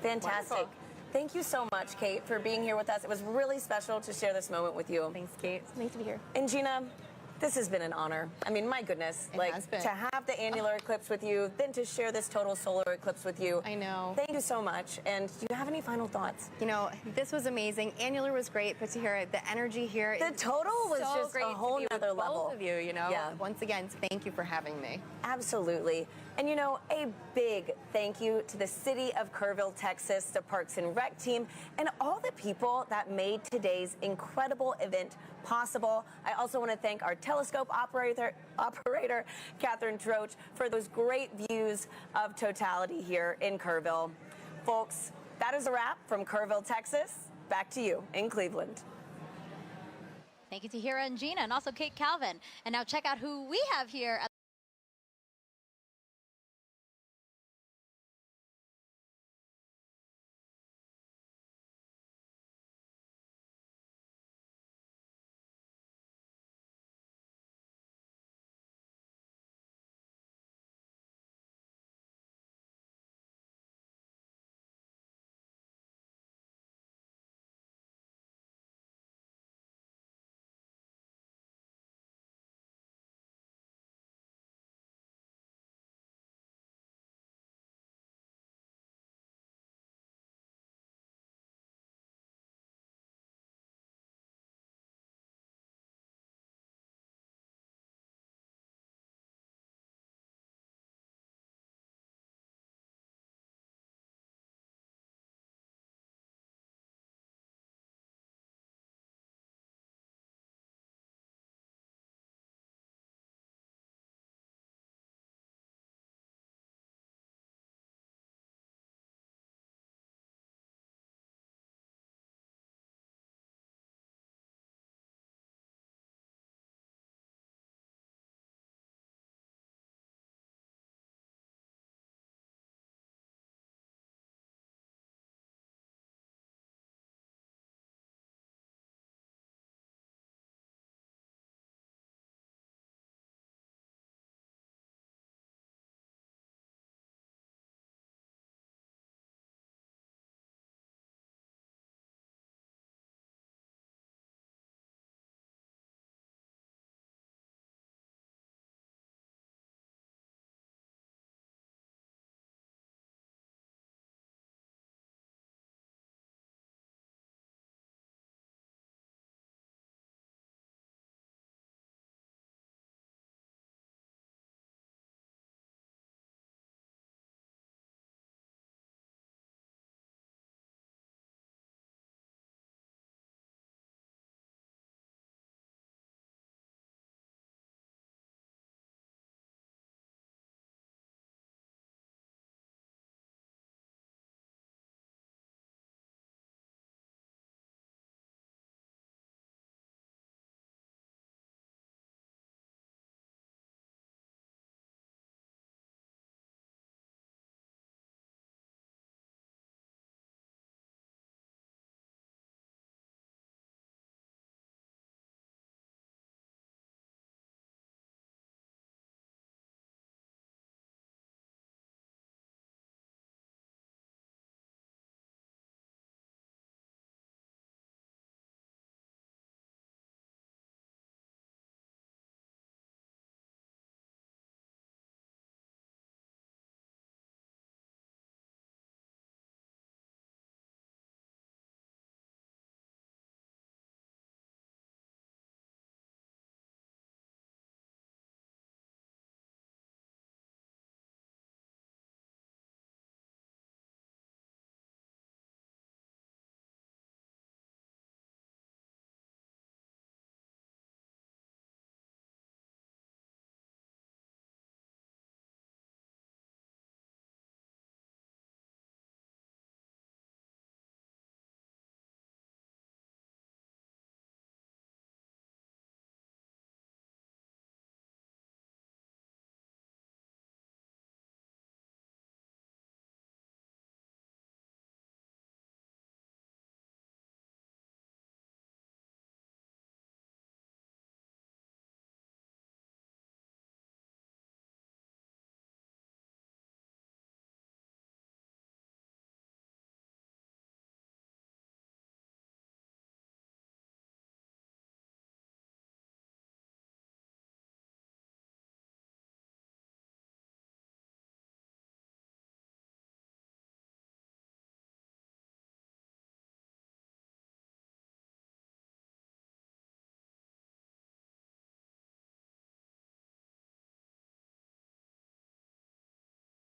Fantastic.
Wonderful.
Thank you so much, Kate, for being here with us. It was really special to share this moment with you.
Thanks, Kate. It's nice to be here.
And Gina, this has been an honor. I mean, my goodness,
It has been.
to have the annular eclipse with you, then to share this total solar eclipse with you.
I know.
Thank you so much. And do you have any final thoughts?
You know, this was amazing. Annular was great, but to hear the energy here,
The total was
so
just
great
a whole
to be with
nother level.
Both of you, you know.
Yeah.
Once again, thank you for having me.
Absolutely. And you know, a big thank you to the city of Kerrville, Texas, the Parks and Rec team, and all the people that made today's incredible event possible. I also want to thank our telescope operator Catherine Troach, for those great views of totality here in Kerrville. Folks, that is a wrap from Kerrville, Texas. Back to you in Cleveland.
Thank you to Hira and Gina, and also Kate Calvin. And now check out who we have here at